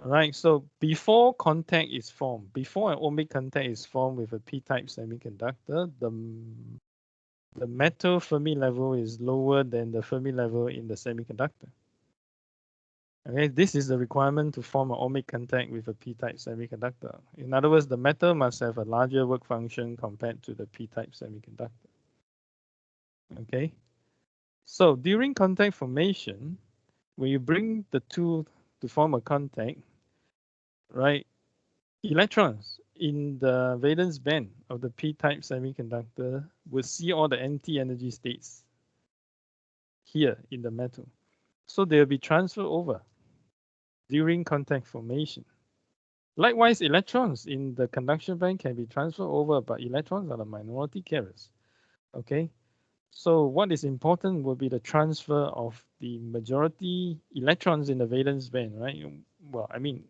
Speaker 1: All right, so before contact is formed, before an ohmic contact is formed with a p-type semiconductor, the metal Fermi level is lower than the Fermi level in the semiconductor. Okay, this is the requirement to form an ohmic contact with a p-type semiconductor. In other words, the metal must have a larger work function compared to the p-type semiconductor. Okay, so during contact formation, when you bring the two to form a contact, right, electrons in the valence band of the p-type semiconductor will see all the anti-energy states here in the metal. So they'll be transferred over during contact formation. Likewise, electrons in the conduction band can be transferred over, but electrons are the minority carriers. Okay, so what is important will be the transfer of the majority electrons in the valence band, right? Well, I mean,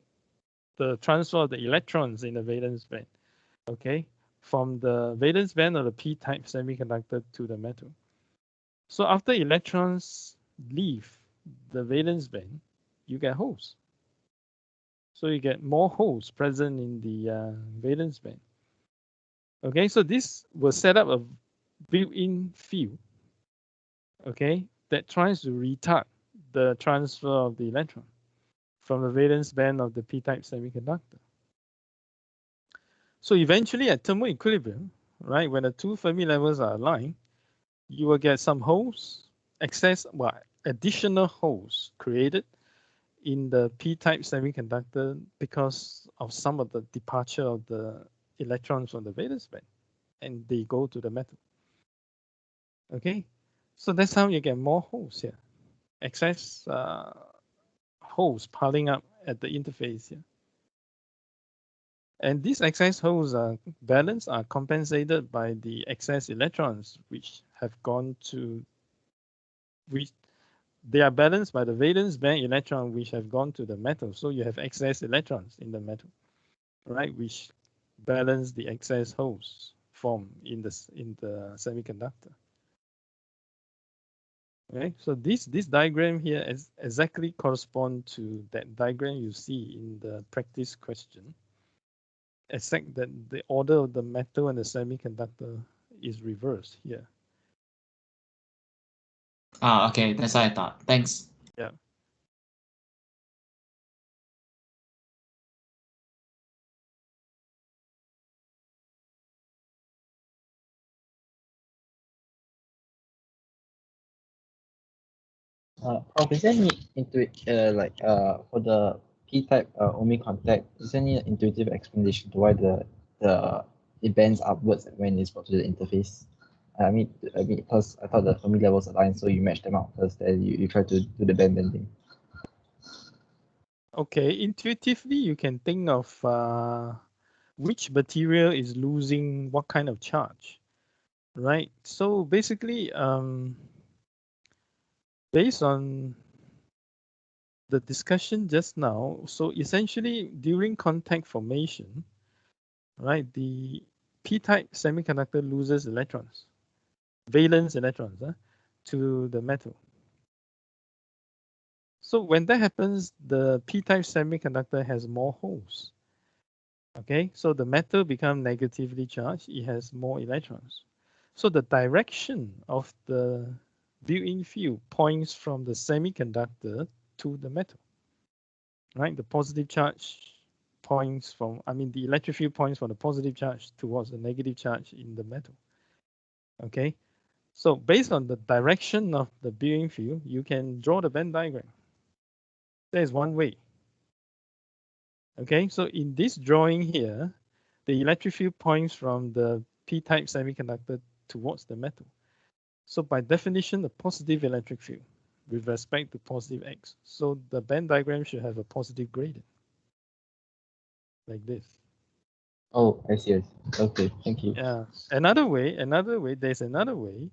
Speaker 1: the transfer of the electrons in the valence band, okay, from the valence band of the p-type semiconductor to the metal. So after electrons leave the valence band, you get holes. So you get more holes present in the valence band. Okay, so this will set up a built-in field, okay, that tries to retard the transfer of the electron from the valence band of the p-type semiconductor. So eventually at thermal equilibrium, right, when the two Fermi levels are aligned, you will get some holes, additional holes created in the p-type semiconductor because of some of the departure of the electrons from the valence band, and they go to the metal. Okay, so that's how you get more holes here, excess holes piling up at the interface here. And these excess holes are balanced, are compensated by the excess electrons, which have gone to, they are balanced by the valence band electron, which have gone to the metal. So you have excess electrons in the metal, right, which balance the excess holes formed in the semiconductor. Okay, so this diagram here is exactly correspond to that diagram you see in the practice question. except that the order of the metal and the semiconductor is reversed here.
Speaker 2: Ah, okay, that's what I thought. Thanks.
Speaker 1: Yeah.
Speaker 7: Prof, is there any for the p-type OMI contact, is there any intuitive explanation to why it bends upwards when it's brought to the interface? I mean, because I thought the Fermi levels align, so you match them out first, then you try to do the bending.
Speaker 1: Okay, intuitively you can think of which material is losing what kind of charge, right? So basically, based on the discussion just now, so essentially during contact formation, right, the p-type semiconductor loses electrons, valence electrons, to the metal. So when that happens, the p-type semiconductor has more holes. Okay, so the metal becomes negatively charged, it has more electrons. So the direction of the built-in field points from the semiconductor to the metal, right? The positive charge points from, the electric field points from the positive charge towards the negative charge in the metal. Okay, so based on the direction of the built-in field, you can draw the Venn diagram. There is one way. Okay, so in this drawing here, the electric field points from the p-type semiconductor towards the metal. So by definition, a positive electric field with respect to positive x. So the Venn diagram should have a positive gradient, like this.
Speaker 7: Oh, I see. Okay, thank you.
Speaker 1: Yeah. Another way, there's another way,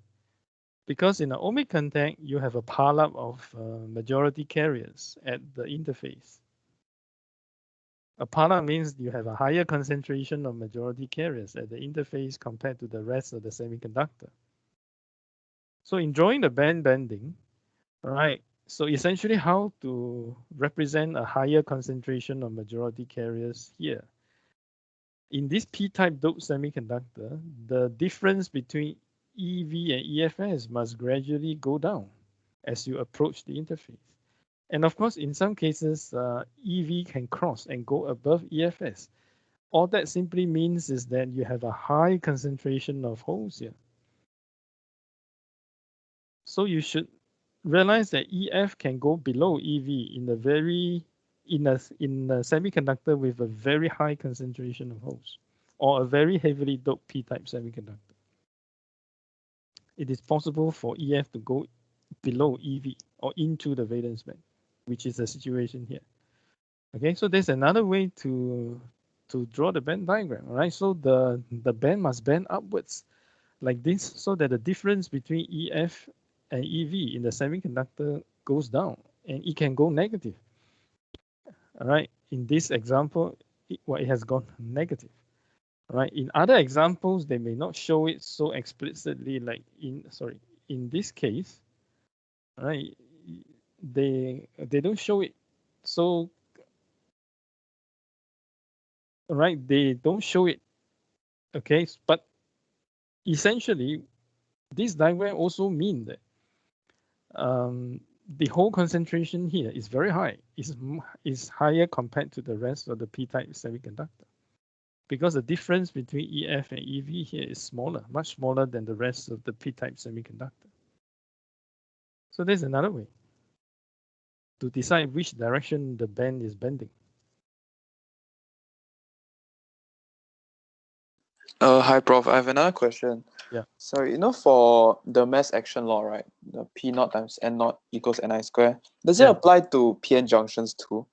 Speaker 1: because in an ohmic contact, you have a pileup of majority carriers at the interface. A pileup means you have a higher concentration of majority carriers at the interface compared to the rest of the semiconductor. So in drawing the band bending, all right, so essentially how to represent a higher concentration of majority carriers here. In this p-type doped semiconductor, the difference between EV and EFS must gradually go down as you approach the interface. And of course, in some cases, EV can cross and go above EFS. All that simply means is that you have a high concentration of holes here. So you should realize that EF can go below EV in a semiconductor with a very high concentration of holes, or a very heavily doped p-type semiconductor. It is possible for EF to go below EV or into the valence band, which is the situation here. Okay, so there's another way to draw the band diagram. All right, so the band must bend upwards like this, so that the difference between EF and EV in the semiconductor goes down, and it can go negative. All right, in this example, it has gone negative. All right, in other examples, they may not show it so explicitly, like in this case, all right, they don't show it so, all right, they don't show it, okay, but essentially, this diagram also means that the whole concentration here is very high, is higher compared to the rest of the p-type semiconductor, because the difference between EF and EV here is smaller, much smaller than the rest of the p-type semiconductor. So there's another way to decide which direction the band is bending.
Speaker 6: Hi, Prof. I have another question.
Speaker 1: Yeah.
Speaker 6: So, for the mass action law, right? The P naught times N naught equals Ni square. Does it apply to PN junctions too?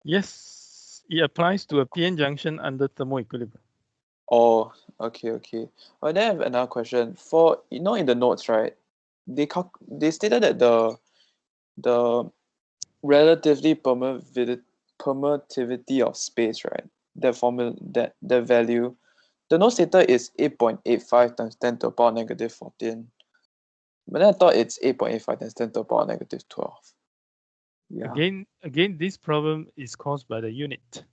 Speaker 1: Yes, it applies to a PN junction under thermal equilibrium.
Speaker 6: Oh, okay. Well, then I have another question. For, in the notes, right? They stated that the relatively permittivity of space, right? That formula, that value, the note stated is 8.85 times 10 to the power negative 14. But then I thought it's 8.85 times 10 to the power negative 12. Yeah.
Speaker 1: Again, this problem is caused by the unit.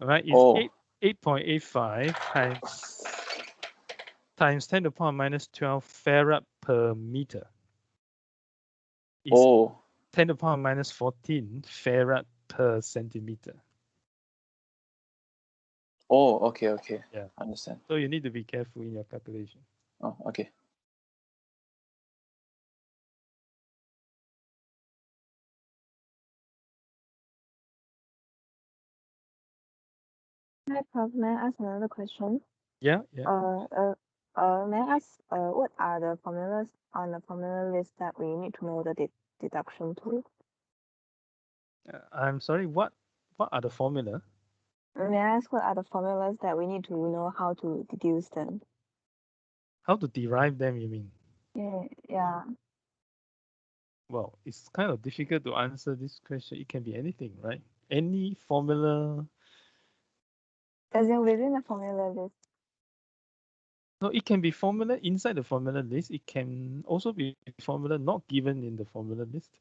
Speaker 1: All right, it's
Speaker 6: Oh.
Speaker 1: 8.85 times 10 to the power minus 12 farad per meter is
Speaker 6: Oh,
Speaker 1: 10 to the power minus 14 farad per centimeter.
Speaker 6: oh, okay, okay.
Speaker 1: Yeah.
Speaker 6: Understand.
Speaker 1: So you need to be careful in your calculation.
Speaker 6: Oh, okay.
Speaker 11: Hi, Prof. May I ask another question?
Speaker 1: Yeah, yeah.
Speaker 11: May I ask what are the formulas on the formula list that we need to know the deduction to?
Speaker 1: I'm sorry, what are the formula?
Speaker 11: May I ask what are the formulas that we need to know how to deduce them?
Speaker 1: How to derive them, you mean?
Speaker 11: Yeah.
Speaker 1: Well, it's kind of difficult to answer this question. It can be anything, right? Any formula.
Speaker 11: As in within the formula list.
Speaker 1: No, it can be formula inside the formula list. It can also be formula not given in the formula list.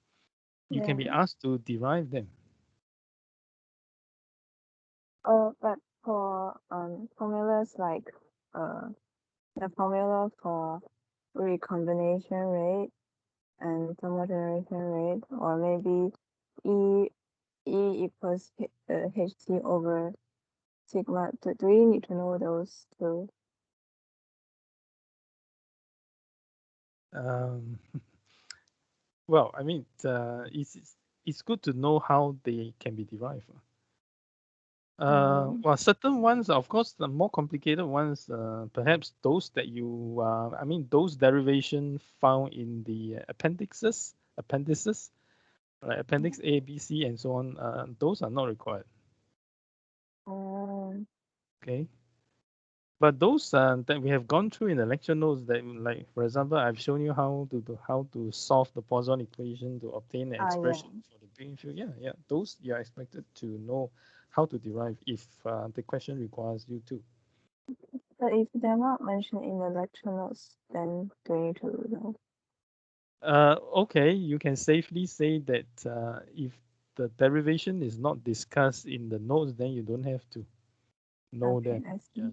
Speaker 1: You can be
Speaker 11: Yeah.
Speaker 1: asked to derive them.
Speaker 11: But for formulas like the formula for recombination rate and thermal generation rate, or maybe E equals HT over sigma. Do we need to know those too?
Speaker 1: Well, I mean, it's good to know how they can be derived. Well, certain ones, of course, the more complicated ones, perhaps those that you, I mean, those derivation found in the appendices, like appendix A, B, C, and so on, those are not required. Okay. But those that we have gone through in the lecture notes, that, like, for example, I've shown you how to solve the Poisson equation to obtain an expression for the green field. Yeah, those you are expected to know how to derive if the question requires you to.
Speaker 11: But if they're not mentioned in the lecture notes, then do we need to know?
Speaker 1: Okay, you can safely say that if the derivation is not discussed in the notes, then you don't have to know
Speaker 11: Okay,
Speaker 1: that.
Speaker 11: I see.
Speaker 1: Yeah.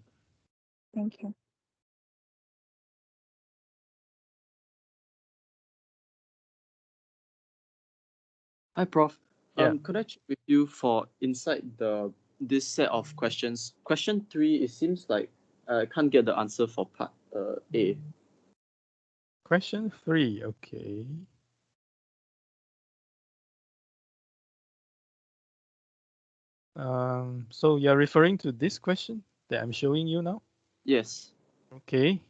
Speaker 11: Thank you.
Speaker 13: Hi, Prof.
Speaker 1: Yeah.
Speaker 13: Could I check with you for inside this set of questions? Question 3, it seems like I can't get the answer for part A.
Speaker 1: Question 3, okay. So you're referring to this question that I'm showing you now?
Speaker 13: Yes.
Speaker 1: Okay.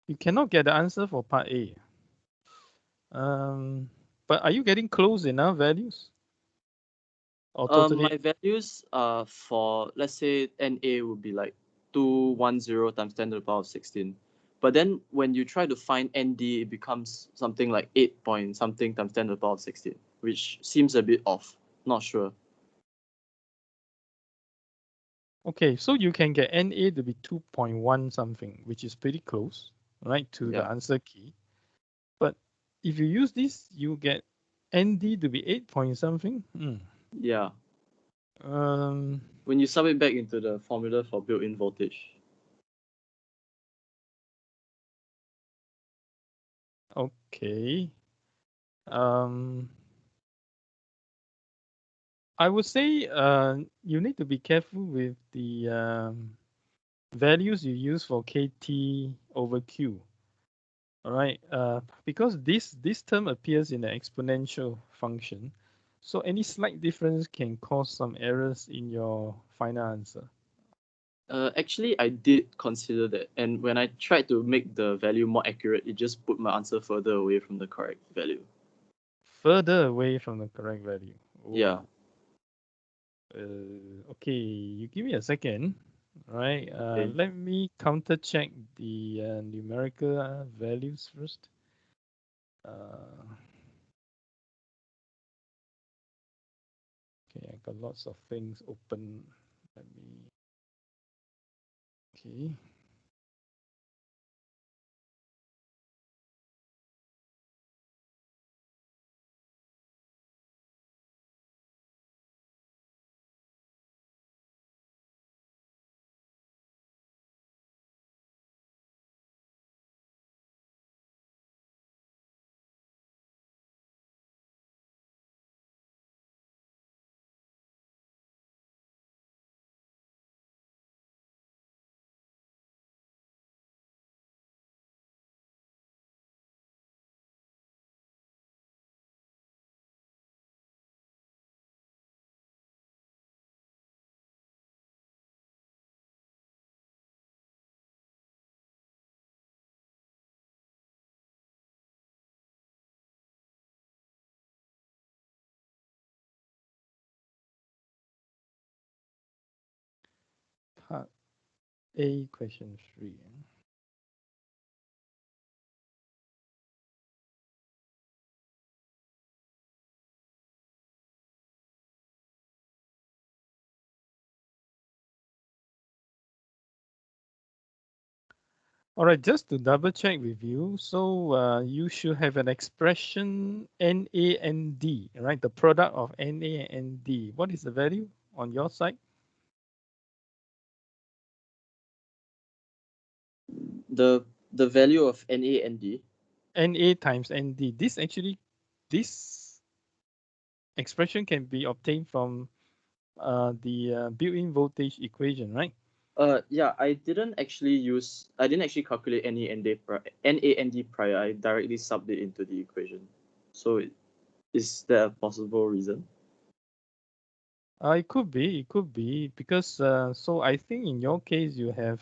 Speaker 1: You cannot get the answer for part A. But are you getting close enough values? Or totally?
Speaker 13: My values for, let's say, NA would be like 210 times 10 to the power of 16. But then when you try to find ND, it becomes something like 8 point something times 10 to the power of 16, which seems a bit off. Not sure.
Speaker 1: Okay, so you can get NA to be 2.1 something, which is pretty close, right, to the
Speaker 13: Yeah.
Speaker 1: answer key. But if you use this, you get ND to be 8 point something.
Speaker 13: Yeah.
Speaker 1: Um,
Speaker 13: When you sub it back into the formula for built-in voltage.
Speaker 1: okay. I would say you need to be careful with the values you use for KT over Q. All right, because this term appears in an exponential function, so any slight difference can cause some errors in your final answer.
Speaker 13: Actually, I did consider that, and when I tried to make the value more accurate, it just put my answer further away from the correct value.
Speaker 1: Further away from the correct value.
Speaker 13: Yeah.
Speaker 1: Okay, you give me a second. All right,
Speaker 13: Okay.
Speaker 1: let me counter check the numerical values first. Okay, I got lots of things open. Let me. Okay. A question 3. All right, just to double check with you, so you should have an expression NA and D, right? The product of NA and D. What is the value on your side?
Speaker 13: The value of NA and D.
Speaker 1: NA times ND. This expression can be obtained from the built-in voltage equation, right?
Speaker 13: Yeah, I didn't actually calculate NA and D prior. I directly subbed it into the equation. So is there a possible reason?
Speaker 1: It could be because so I think in your case you have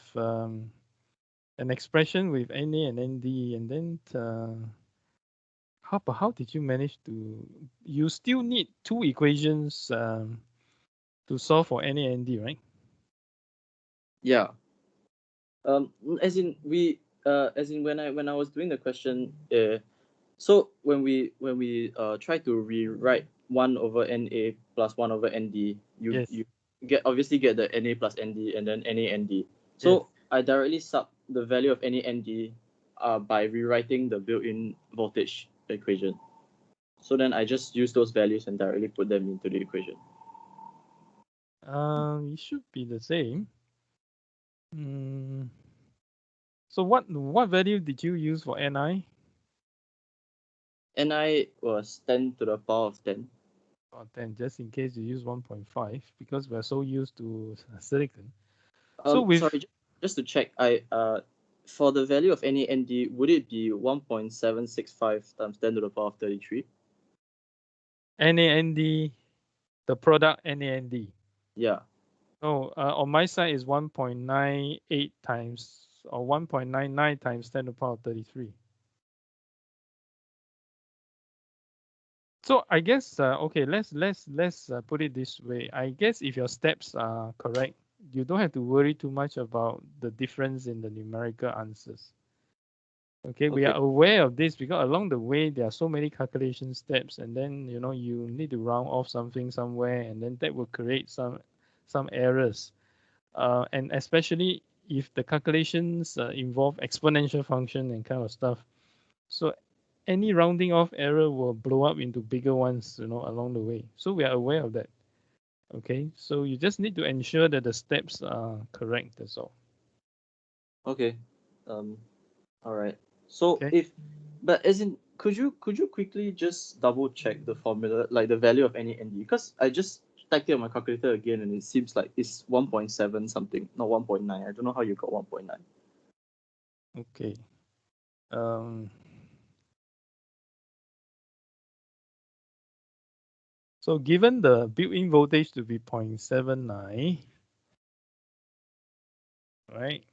Speaker 1: an expression with NA and ND, and then how did you manage to? You still need two equations to solve for NA and ND, right?
Speaker 13: Yeah. As in when I was doing the question, so when we try to rewrite 1 over NA plus 1 over ND, you obviously get the NA plus ND and then NA ND. So
Speaker 1: Yes.
Speaker 13: I directly sub the value of NA ND by rewriting the built-in voltage equation. So then I just use those values and directly put them into the equation.
Speaker 1: It should be the same. So what value did you use for NI?
Speaker 13: NI was 10 to the power of 10.
Speaker 1: Or 10, just in case you use 1.5, because we're so used to silicon.
Speaker 13: Sorry, just to check, for the value of NA ND, would it be 1.765 times 10 to the power of 33?
Speaker 1: NAND, the product NAND.
Speaker 13: Yeah.
Speaker 1: No, on my side is 1.98 times or 1.99 times 10 to the power of 33. So I guess okay, let's put it this way. I guess if your steps are correct, you don't have to worry too much about the difference in the numerical answers. Okay, we are aware of this because along the way there are so many calculation steps, and then you need to round off something somewhere, and then that will create some errors, and especially if the calculations involve exponential function and kind of stuff. So any rounding off error will blow up into bigger ones, along the way. So we are aware of that. Okay, so you just need to ensure that the steps are correct. That's all.
Speaker 13: Okay. All right. So but as in, could you quickly just double check the formula, like the value of NA ND? Because I just typed it on my calculator again, and it seems like it's 1.7 something, not 1.9. I don't know how you got 1.9.
Speaker 1: Okay. So given the built-in voltage to be 0.79, right?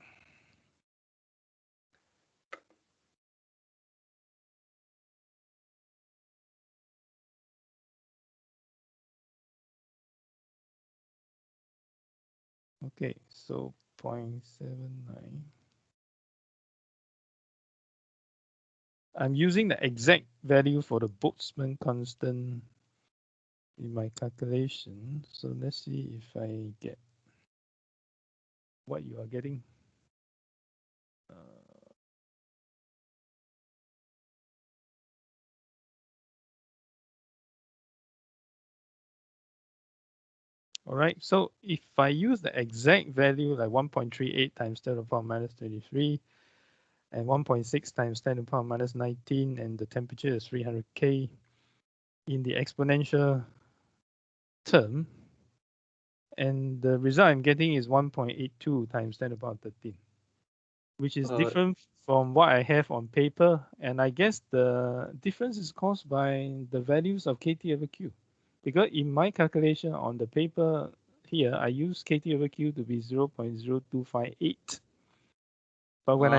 Speaker 1: Okay, so 0.79. I'm using the exact value for the Boltzmann constant in my calculation. So let's see if I get what you are getting. All right, so if I use the exact value like 1.38 times 10 to the power minus 33 and 1.6 times 10 to the power minus 19, and the temperature is 300 K in the exponential term, and the result I'm getting is 1.82 times 10 to the power 13, which is different from what I have on paper. And I guess the difference is caused by the values of KT over Q. Because in my calculation on the paper here, I use KT over Q to be 0.0258. But when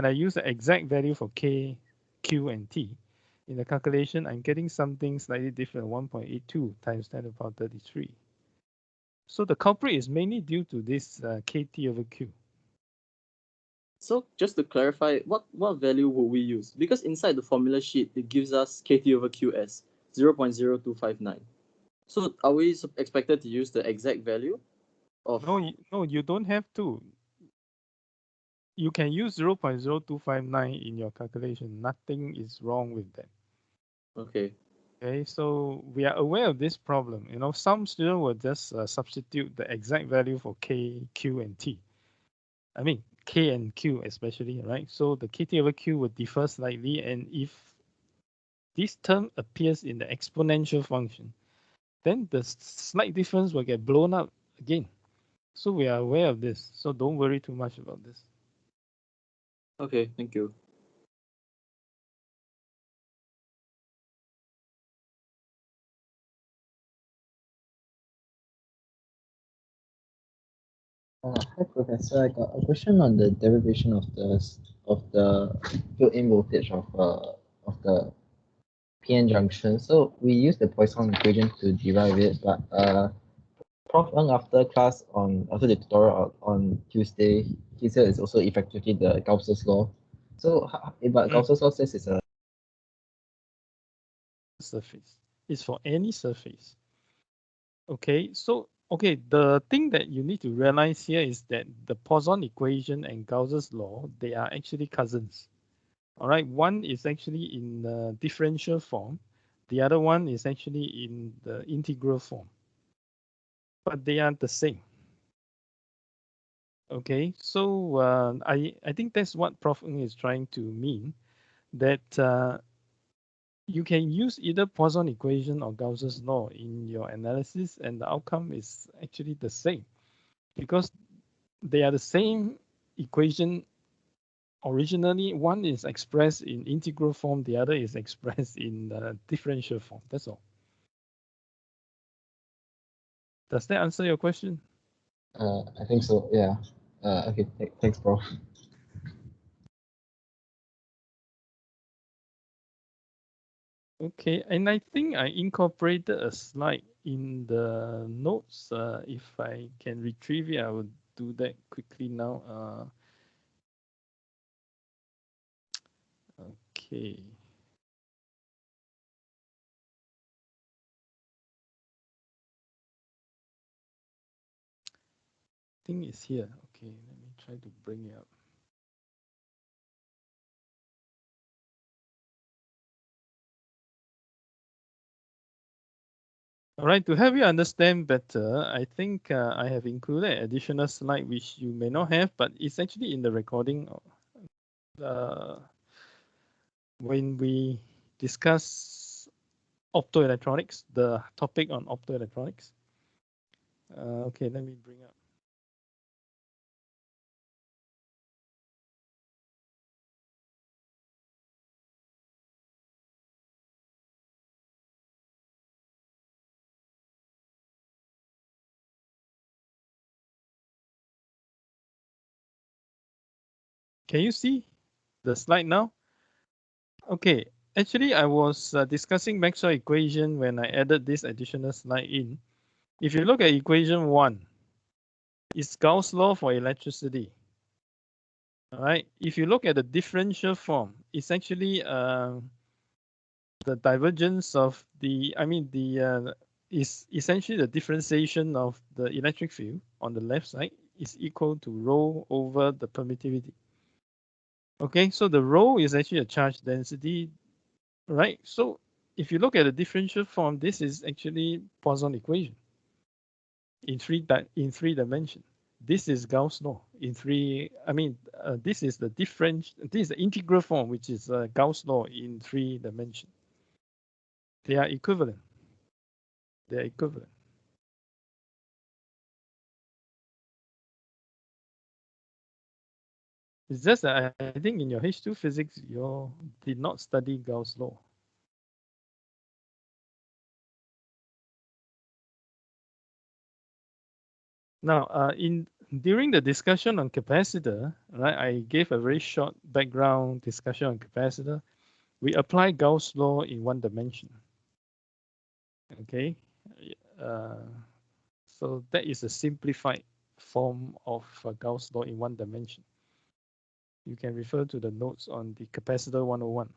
Speaker 1: I use the exact value for K, Q, and T in the calculation, I'm getting something slightly different, 1.82 times 10 to the power 33. So the culprit is mainly due to this KT over Q.
Speaker 13: So just to clarify, what value will we use? Because inside the formula sheet, it gives us KT over Q as 0.0259. So are we expected to use the exact value of?
Speaker 1: No, you don't have to. You can use 0.0259 in your calculation. Nothing is wrong with that.
Speaker 13: Okay.
Speaker 1: Okay, so we are aware of this problem. You know, some students will just substitute the exact value for K, Q, and T. I mean, K and Q especially, right? So the KT over Q will differ slightly, and if this term appears in the exponential function, then the slight difference will get blown up again. So we are aware of this. So don't worry too much about this.
Speaker 13: Okay, thank you.
Speaker 7: Hi Professor, I got a question on the derivation of the built-in voltage of the PN junction. So we use the Poisson equation to derive it, but Prof Ng after the tutorial on Tuesday, he said it's also effectively the Gauss's law. So but Gauss's law says it's a
Speaker 1: surface. It's for any surface. Okay, so the thing that you need to realize here is that the Poisson equation and Gauss's law, they are actually cousins. All right, one is actually in the differential form, the other one is actually in the integral form, but they are the same. Okay, so I think that's what Prof Ng is trying to mean, that you can use either Poisson equation or Gauss's law in your analysis, and the outcome is actually the same, because they are the same equation. Originally, one is expressed in integral form, the other is expressed in differential form. That's all. Does that answer your question?
Speaker 7: I think so, yeah. Okay, thanks, Prof.
Speaker 1: Okay, and I think I incorporated a slide in the notes. If I can retrieve it, I will do that quickly now. Okay. I think it's here. Okay, let me try to bring it up. All right, to help you understand better, I think I have included an additional slide which you may not have, but it's actually in the recording. When we discuss optoelectronics, the topic on optoelectronics. Okay, let me bring up. Can you see the slide now? Okay, actually I was discussing Maxwell equation when I added this additional slide in. If you look at equation 1, it's Gauss law for electricity. All right, if you look at the differential form, it's actually the divergence of is essentially the differentiation of the electric field on the left side is equal to rho over the permittivity. Okay, so the rho is actually a charge density, right? So if you look at the differential form, this is actually Poisson equation in three dimensions. This is Gauss law in this is the this is the integral form, which is Gauss law in 3 dimensions. They are equivalent. They are equivalent. It's just that I think in your H2 physics, you did not study Gauss law. Now, during the discussion on capacitor, right, I gave a very short background discussion on capacitor. We apply Gauss law in 1 dimension. Okay, So that is a simplified form of Gauss law in one dimension. You can refer to the notes on the capacitor 101.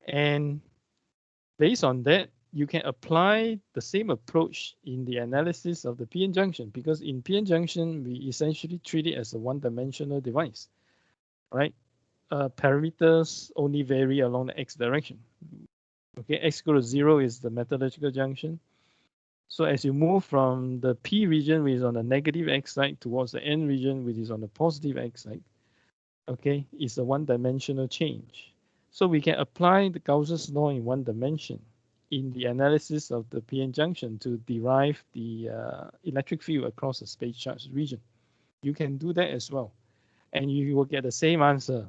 Speaker 1: And based on that, you can apply the same approach in the analysis of the PN junction, because in PN junction, we essentially treat it as a one-dimensional device, right? Parameters only vary along the x direction. Okay, x equal to 0 is the metallurgical junction. So as you move from the P region, which is on the negative x side, towards the N region, which is on the positive x side, okay, it's a one-dimensional change. So we can apply the Gauss's law in one dimension in the analysis of the PN junction to derive the electric field across the space charged region. You can do that as well. And you will get the same answer,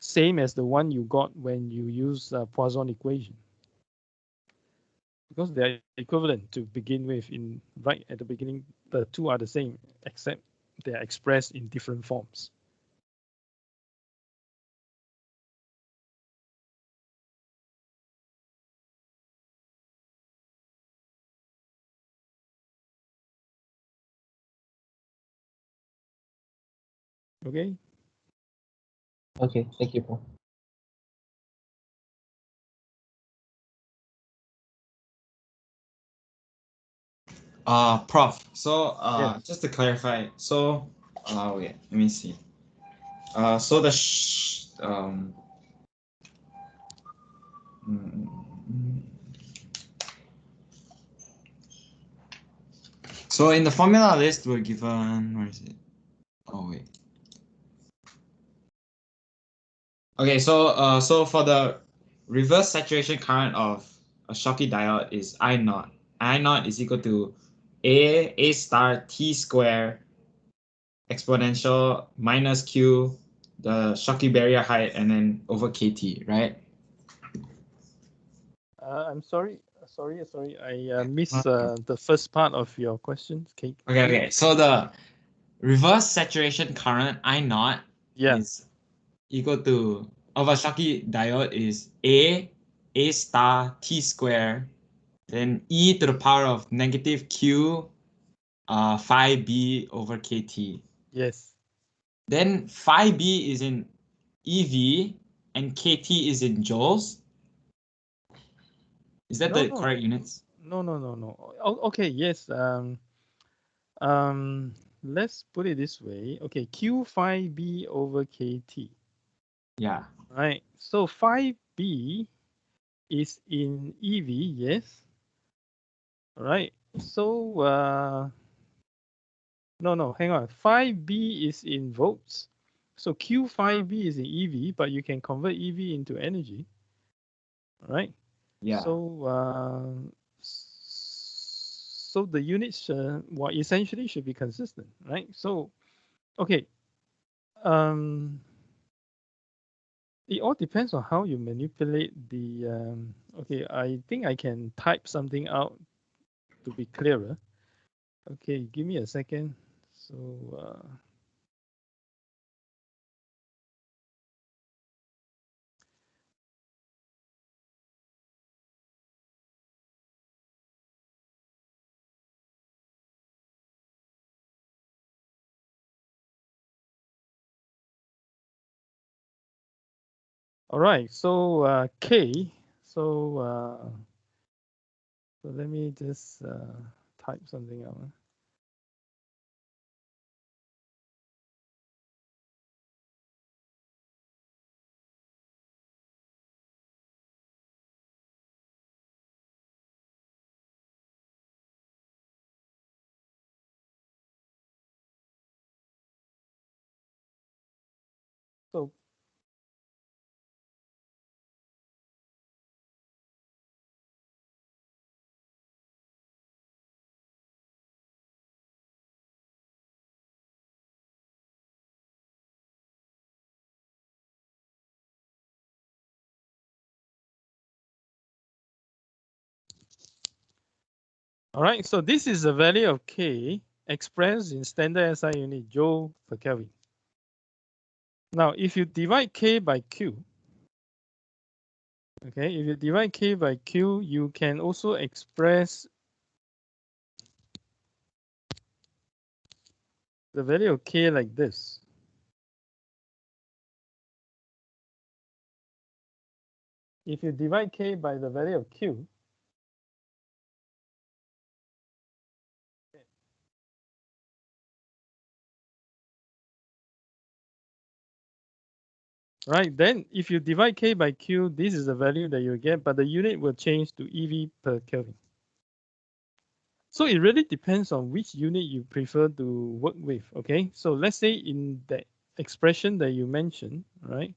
Speaker 1: same as the one you got when you use Poisson equation. Because they're equivalent to begin with. Right at the beginning, the two are the same, except they are expressed in different forms. Okay.
Speaker 7: Okay, thank you, Paul.
Speaker 2: Prof. So
Speaker 1: Yeah.
Speaker 2: just to clarify, so wait, let me see. So the so in the formula list we're given, where is it? Oh wait. Okay, so so for the reverse saturation current of a Schottky diode is I naught. I naught is equal to A star T square exponential minus Q, the Schottky barrier height, and then over KT, right?
Speaker 1: I'm sorry. I missed the first part of your question.
Speaker 2: Okay. So the reverse saturation current I naught is equal to of a Schottky diode is A star T square, then e to the power of negative Q phi B over KT.
Speaker 1: Yes.
Speaker 2: Then phi B is in EV and KT is in joules. Is that the correct units?
Speaker 1: No. Oh, okay, yes. Let's put it this way. Okay, Q phi B over KT.
Speaker 2: Yeah.
Speaker 1: Right. So phi B is in EV, yes. Right. So no, hang on. Phi B is in volts. So Q phi B is in EV, but you can convert EV into energy. Right?
Speaker 2: Yeah.
Speaker 1: So the units essentially should be consistent, right? So okay. It all depends on how you manipulate the okay, I think I can type something out to be clearer. Okay, give me a second. So all right, so K, so let me just type something out. So all right, so this is the value of K expressed in standard SI unit, joule per Kelvin. Now, if you divide K by Q, okay, if you divide K by Q, you can also express the value of K like this. If you divide K by the value of Q, right, then if you divide K by Q, this is the value that you get, but the unit will change to EV per Kelvin. So it really depends on which unit you prefer to work with, okay? So let's say in the expression that you mentioned, right?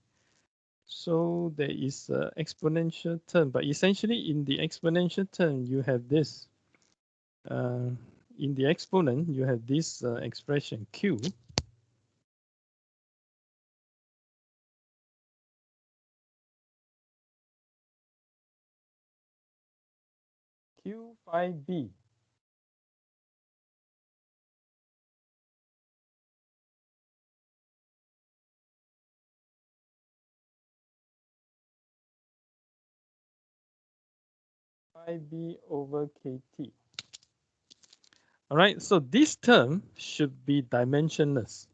Speaker 1: So there is an exponential term, but essentially in the exponential term, you have this. In the exponent, you have this expression Q. Q phi B. Phi B over KT. All right, so this term should be dimensionless.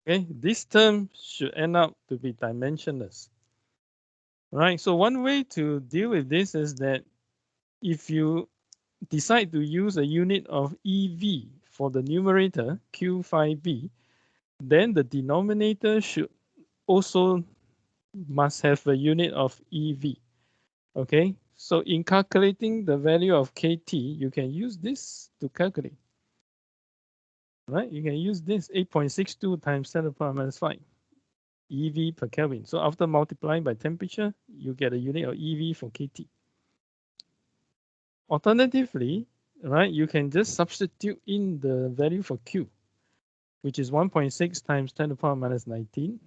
Speaker 1: Okay, this term should end up to be dimensionless. All right, so one way to deal with this is that if you decide to use a unit of EV for the numerator, Q phi B, then the denominator should also must have a unit of EV. Okay, so in calculating the value of KT, you can use this to calculate. Right, you can use this 8.62 times 10 to the power minus 5 EV per Kelvin. So after multiplying by temperature, you get a unit of EV for KT. Alternatively, right, you can just substitute in the value for Q, which is 1.6 times 10 to the power minus 19.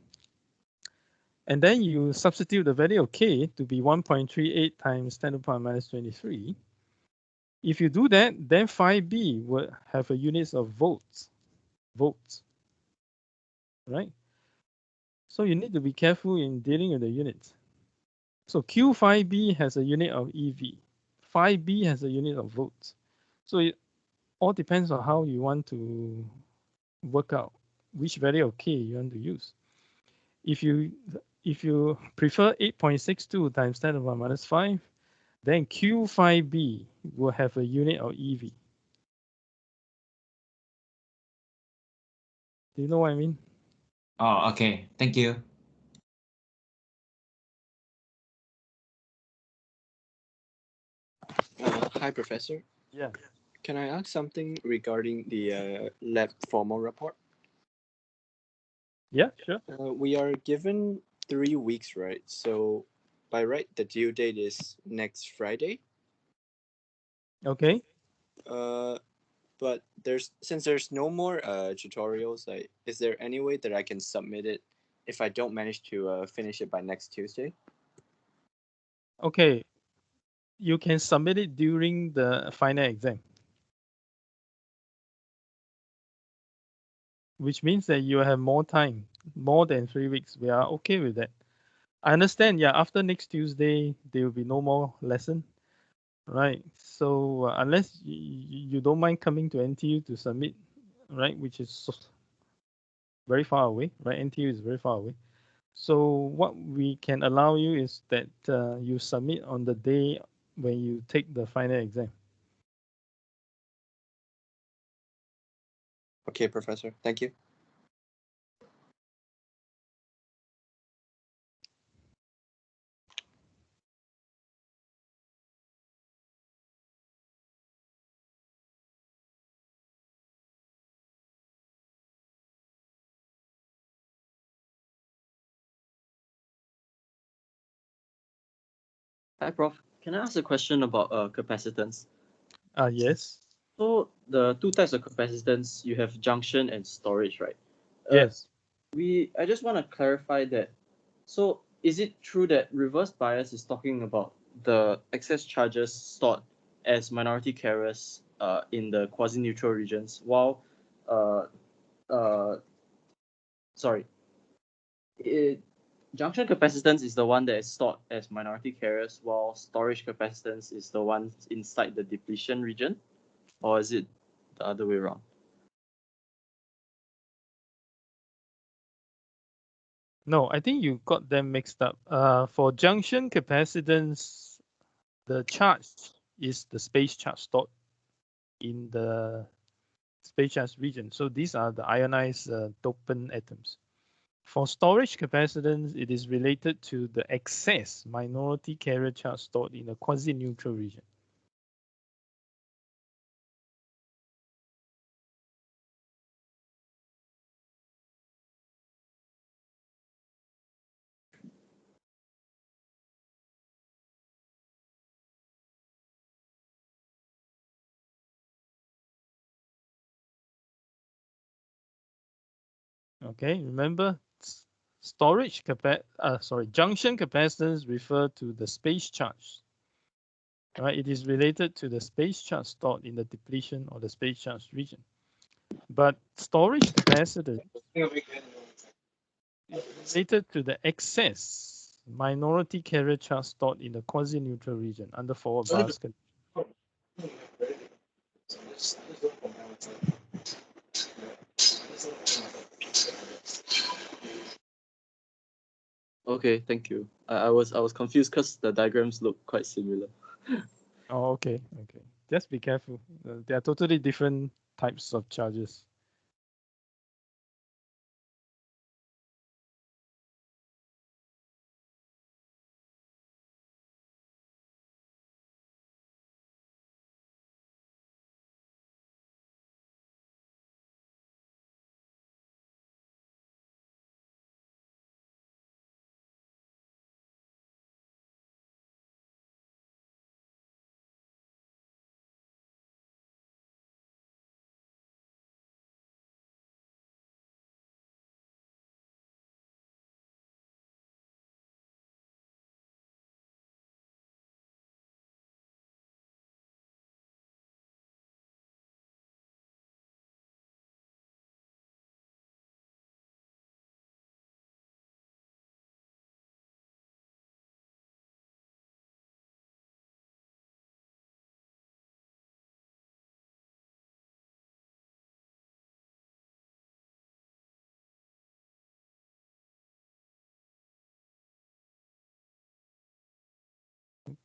Speaker 1: And then you substitute the value of K to be 1.38 times 10 to the power minus 23. If you do that, then phi B will have a unit of volts. Right? So you need to be careful in dealing with the units. So Q phi B has a unit of EV. Phi B has a unit of volts. So it all depends on how you want to work out which value of K you want to use. If you prefer 8.62 times 10 to the power minus 5, then Q phi B will have a unit of EV. Do you know what I mean?
Speaker 2: Oh, okay. Thank you.
Speaker 12: Hi, Professor.
Speaker 1: Yeah.
Speaker 12: Can I ask something regarding the lab formal report?
Speaker 1: Yeah, sure.
Speaker 12: We are given 3 weeks, right? So by right, the due date is next Friday.
Speaker 1: Okay.
Speaker 12: But since there's no more tutorials, is there any way that I can submit it if I don't manage to finish it by next Tuesday?
Speaker 1: Okay. You can submit it during the final exam, which means that you have more time, more than 3 weeks. We are okay with that. I understand. Yeah, after next Tuesday, there will be no more lesson, right? So unless you don't mind coming to NTU to submit, right, which is very far away, right? NTU is very far away. So what we can allow you is that you submit on the day when you take the final exam.
Speaker 12: Okay, Professor. Thank you.
Speaker 13: Hi, Prof. Can I ask a question about capacitance?
Speaker 1: Yes.
Speaker 13: So the two types of capacitance, you have junction and storage, right?
Speaker 1: Yes.
Speaker 13: I just want to clarify that. So is it true that reverse bias is talking about the excess charges stored as minority carriers in the quasi-neutral regions, while junction capacitance is the one that is stored as minority carriers, while storage capacitance is the one inside the depletion region? Or is it the other way around?
Speaker 1: No, I think you got them mixed up. For junction capacitance, the charge is the space charge stored in the space charge region. So these are the ionized dopant atoms. For storage capacitance, it is related to the excess minority carrier charge stored in a quasi-neutral region. Okay, remember junction capacitance refer to the space charge. Right, it is related to the space charge stored in the depletion or the space charge region. But storage capacitance is related to the excess minority carrier charge stored in the quasi-neutral region under forward bias condition.
Speaker 13: Okay, thank you. I was confused because the diagrams look quite similar.
Speaker 1: Oh, okay. Just be careful. They are totally different types of charges.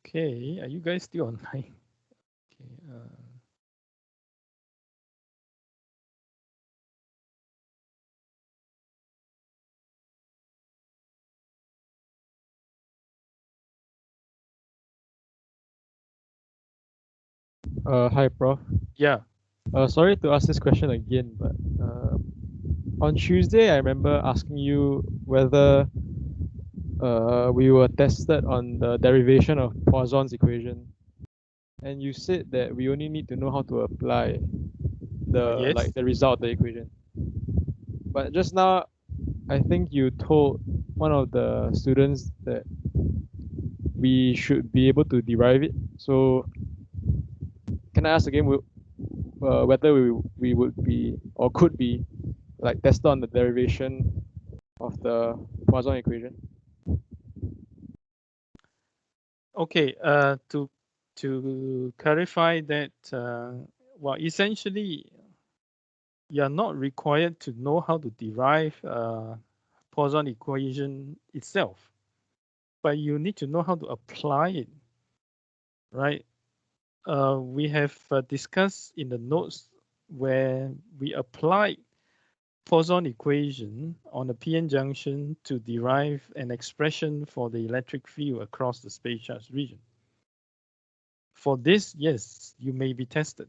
Speaker 1: Okay, are you guys still online? Okay.
Speaker 3: Hi, Prof.
Speaker 1: Yeah.
Speaker 3: Sorry to ask this question again, but on Tuesday, I remember asking you whether we were tested on the derivation of Poisson's equation, and you said that we only need to know how to apply the
Speaker 1: Yes.
Speaker 3: the result of the equation. But just now, I think you told one of the students that we should be able to derive it. So can I ask again whether we would be or could be like tested on the derivation of the Poisson equation?
Speaker 1: Okay. To clarify that, well, essentially, you're not required to know how to derive Poisson equation itself, but you need to know how to apply it, right? We have discussed in the notes where we applied Poisson equation on a PN junction to derive an expression for the electric field across the space charge region. For this, yes, you may be tested.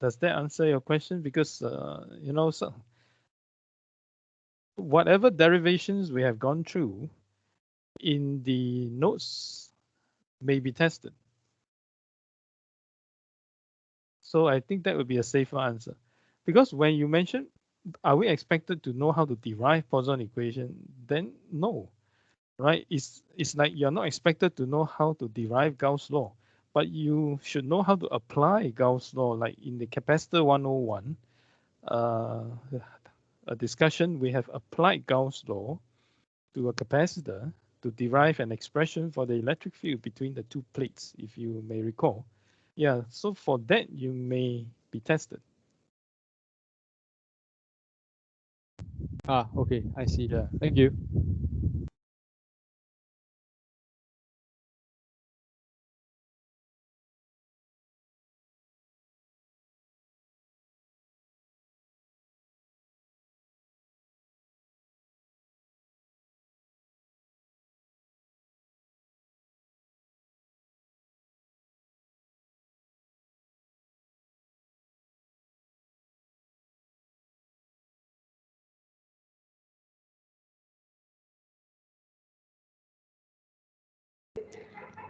Speaker 1: Does that answer your question? Because, so whatever derivations we have gone through in the notes may be tested. So I think that would be a safer answer. Because when you mention, are we expected to know how to derive Poisson equation? Then no, right? It's like you're not expected to know how to derive Gauss law, but you should know how to apply Gauss law, like in the capacitor 101, a discussion, we have applied Gauss law to a capacitor to derive an expression for the electric field between the two plates, if you may recall. Yeah, so for that, you may be tested.
Speaker 3: Ah, okay, I see.
Speaker 1: Yeah.
Speaker 3: Thank you.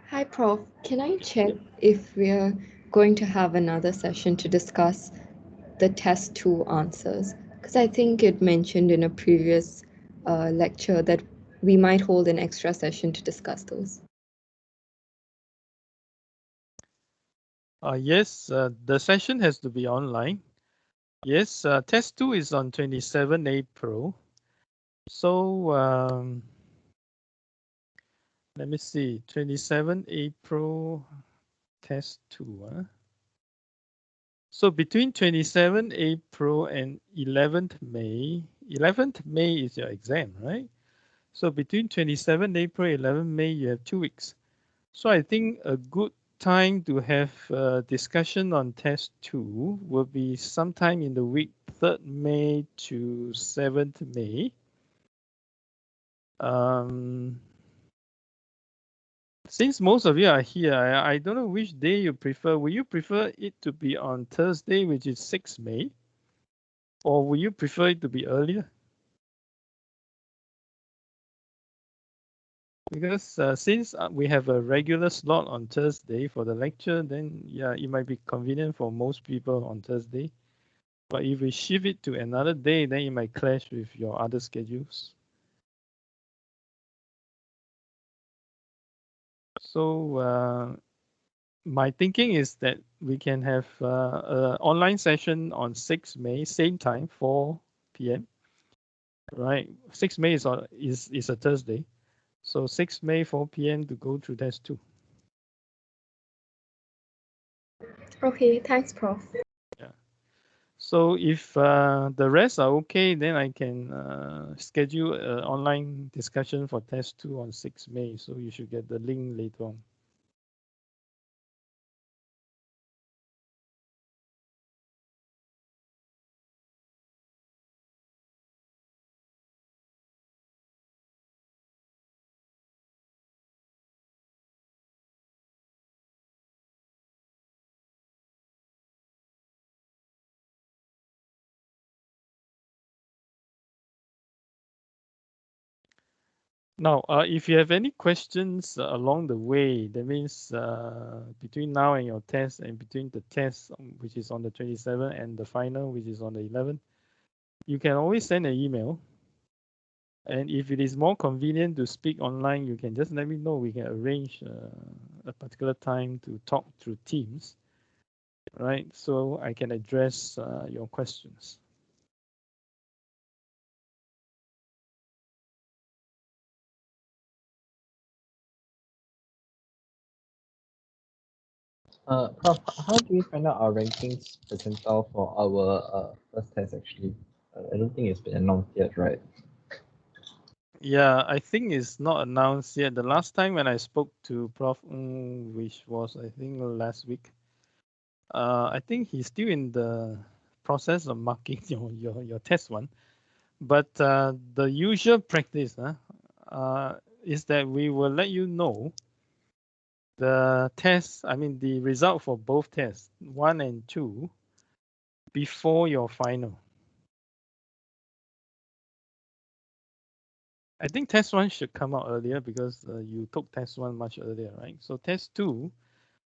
Speaker 8: Hi, Prof. Can I check if we're going to have another session to discuss the test 2 answers? Because I think it mentioned in a previous lecture that we might hold an extra session to discuss those.
Speaker 1: Yes, the session has to be online. Yes, test 2 is on 27 April. So let me see, 27 April, test 2. Huh? So between 27 April and 11th May, 11th May is your exam, right? So between 27 April, 11 May, you have 2 weeks. So I think a good time to have a discussion on test 2 will be sometime in the week 3rd May to 7th May. Since most of you are here, I don't know which day you prefer. Will you prefer it to be on Thursday, which is 6th May? Or will you prefer it to be earlier? Because since we have a regular slot on Thursday for the lecture, then yeah, it might be convenient for most people on Thursday. But if we shift it to another day, then it might clash with your other schedules. So my thinking is that we can have an online session on 6 May, same time, 4 p.m. Right, 6 May is a Thursday. So 6 May, 4 p.m. to go through test 2.
Speaker 8: Okay, thanks, Prof.
Speaker 1: Yeah. So if the rest are okay, then I can schedule an online discussion for test 2 on 6 May. So you should get the link later on. Now, if you have any questions along the way, that means between now and your test and between the test, which is on the 27th, and the final, which is on the 11th, you can always send an email. And if it is more convenient to speak online, you can just let me know. We can arrange a particular time to talk through Teams, right? So I can address your questions.
Speaker 7: Prof, how do we find out our rankings percentile for our first test actually? I don't think it's been announced yet, right?
Speaker 1: Yeah, I think it's not announced yet. The last time when I spoke to Prof. Ng, which was I think last week, I think he's still in the process of marking your test one. But the usual practice is that we will let you know the test, I mean the result for both tests, 1 and 2, before your final. I think test 1 should come out earlier because you took test 1 much earlier, right? So test 2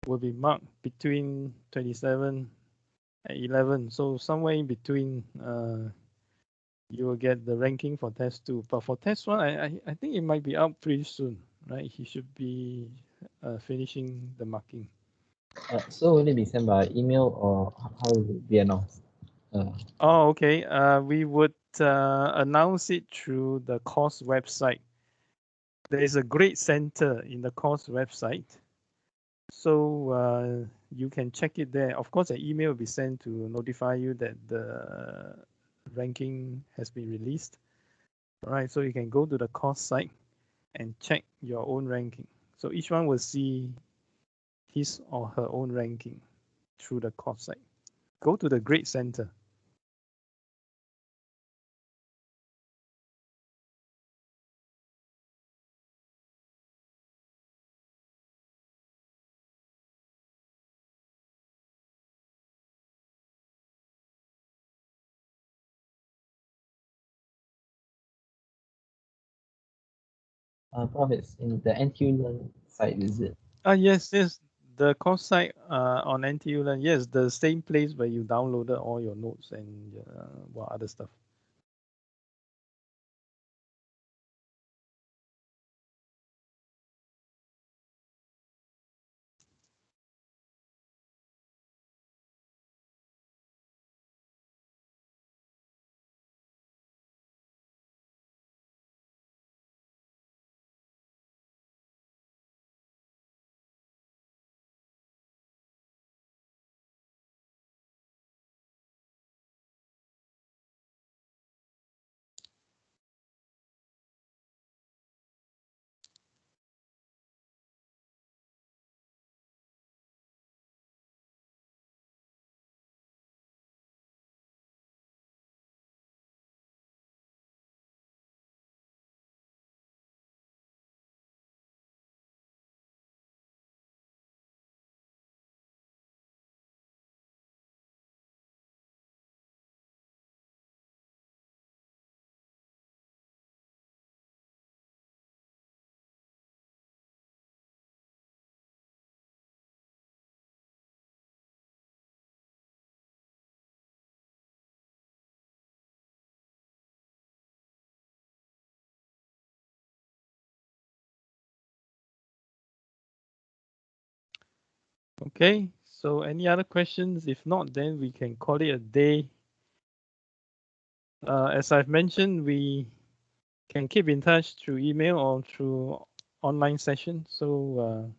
Speaker 1: will be marked between 27 and 11. So somewhere in between, you will get the ranking for test 2. But for test 1, I think it might be out pretty soon, right? He should be finishing the marking.
Speaker 7: So will it be sent by email or how will it be announced?
Speaker 1: Oh, okay. We would announce it through the course website. there is a grade center in the course website. So you can check it there. Of course, an email will be sent to notify you that the ranking has been released. All right, so you can go to the course site and check your own ranking. So each one will see his or her own ranking through the course site. Go to the grade center.
Speaker 7: Prof, it's in the NTU Learn site, is it?
Speaker 1: Yes, the course site on NTU Learn. Yes, the same place where you downloaded all your notes and other stuff. Okay, so any other questions? If not, then we can call it a day. As I've mentioned, we can keep in touch through email or through online session. So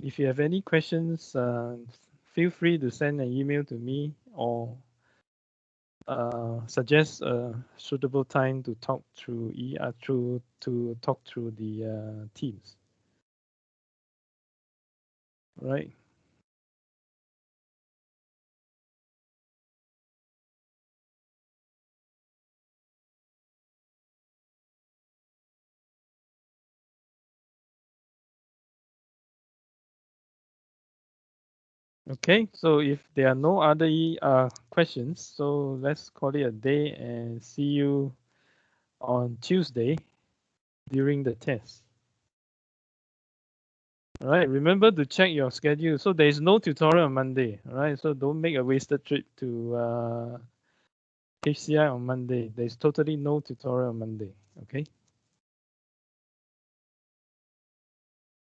Speaker 1: if you have any questions, feel free to send an email to me or suggest a suitable time to talk through the Teams. Right. Okay, so if there are no other questions, so let's call it a day and see you on Tuesday during the test. All right, remember to check your schedule. So there is no tutorial on Monday, all right? So don't make a wasted trip to HCI on Monday. There's totally no tutorial on Monday, okay?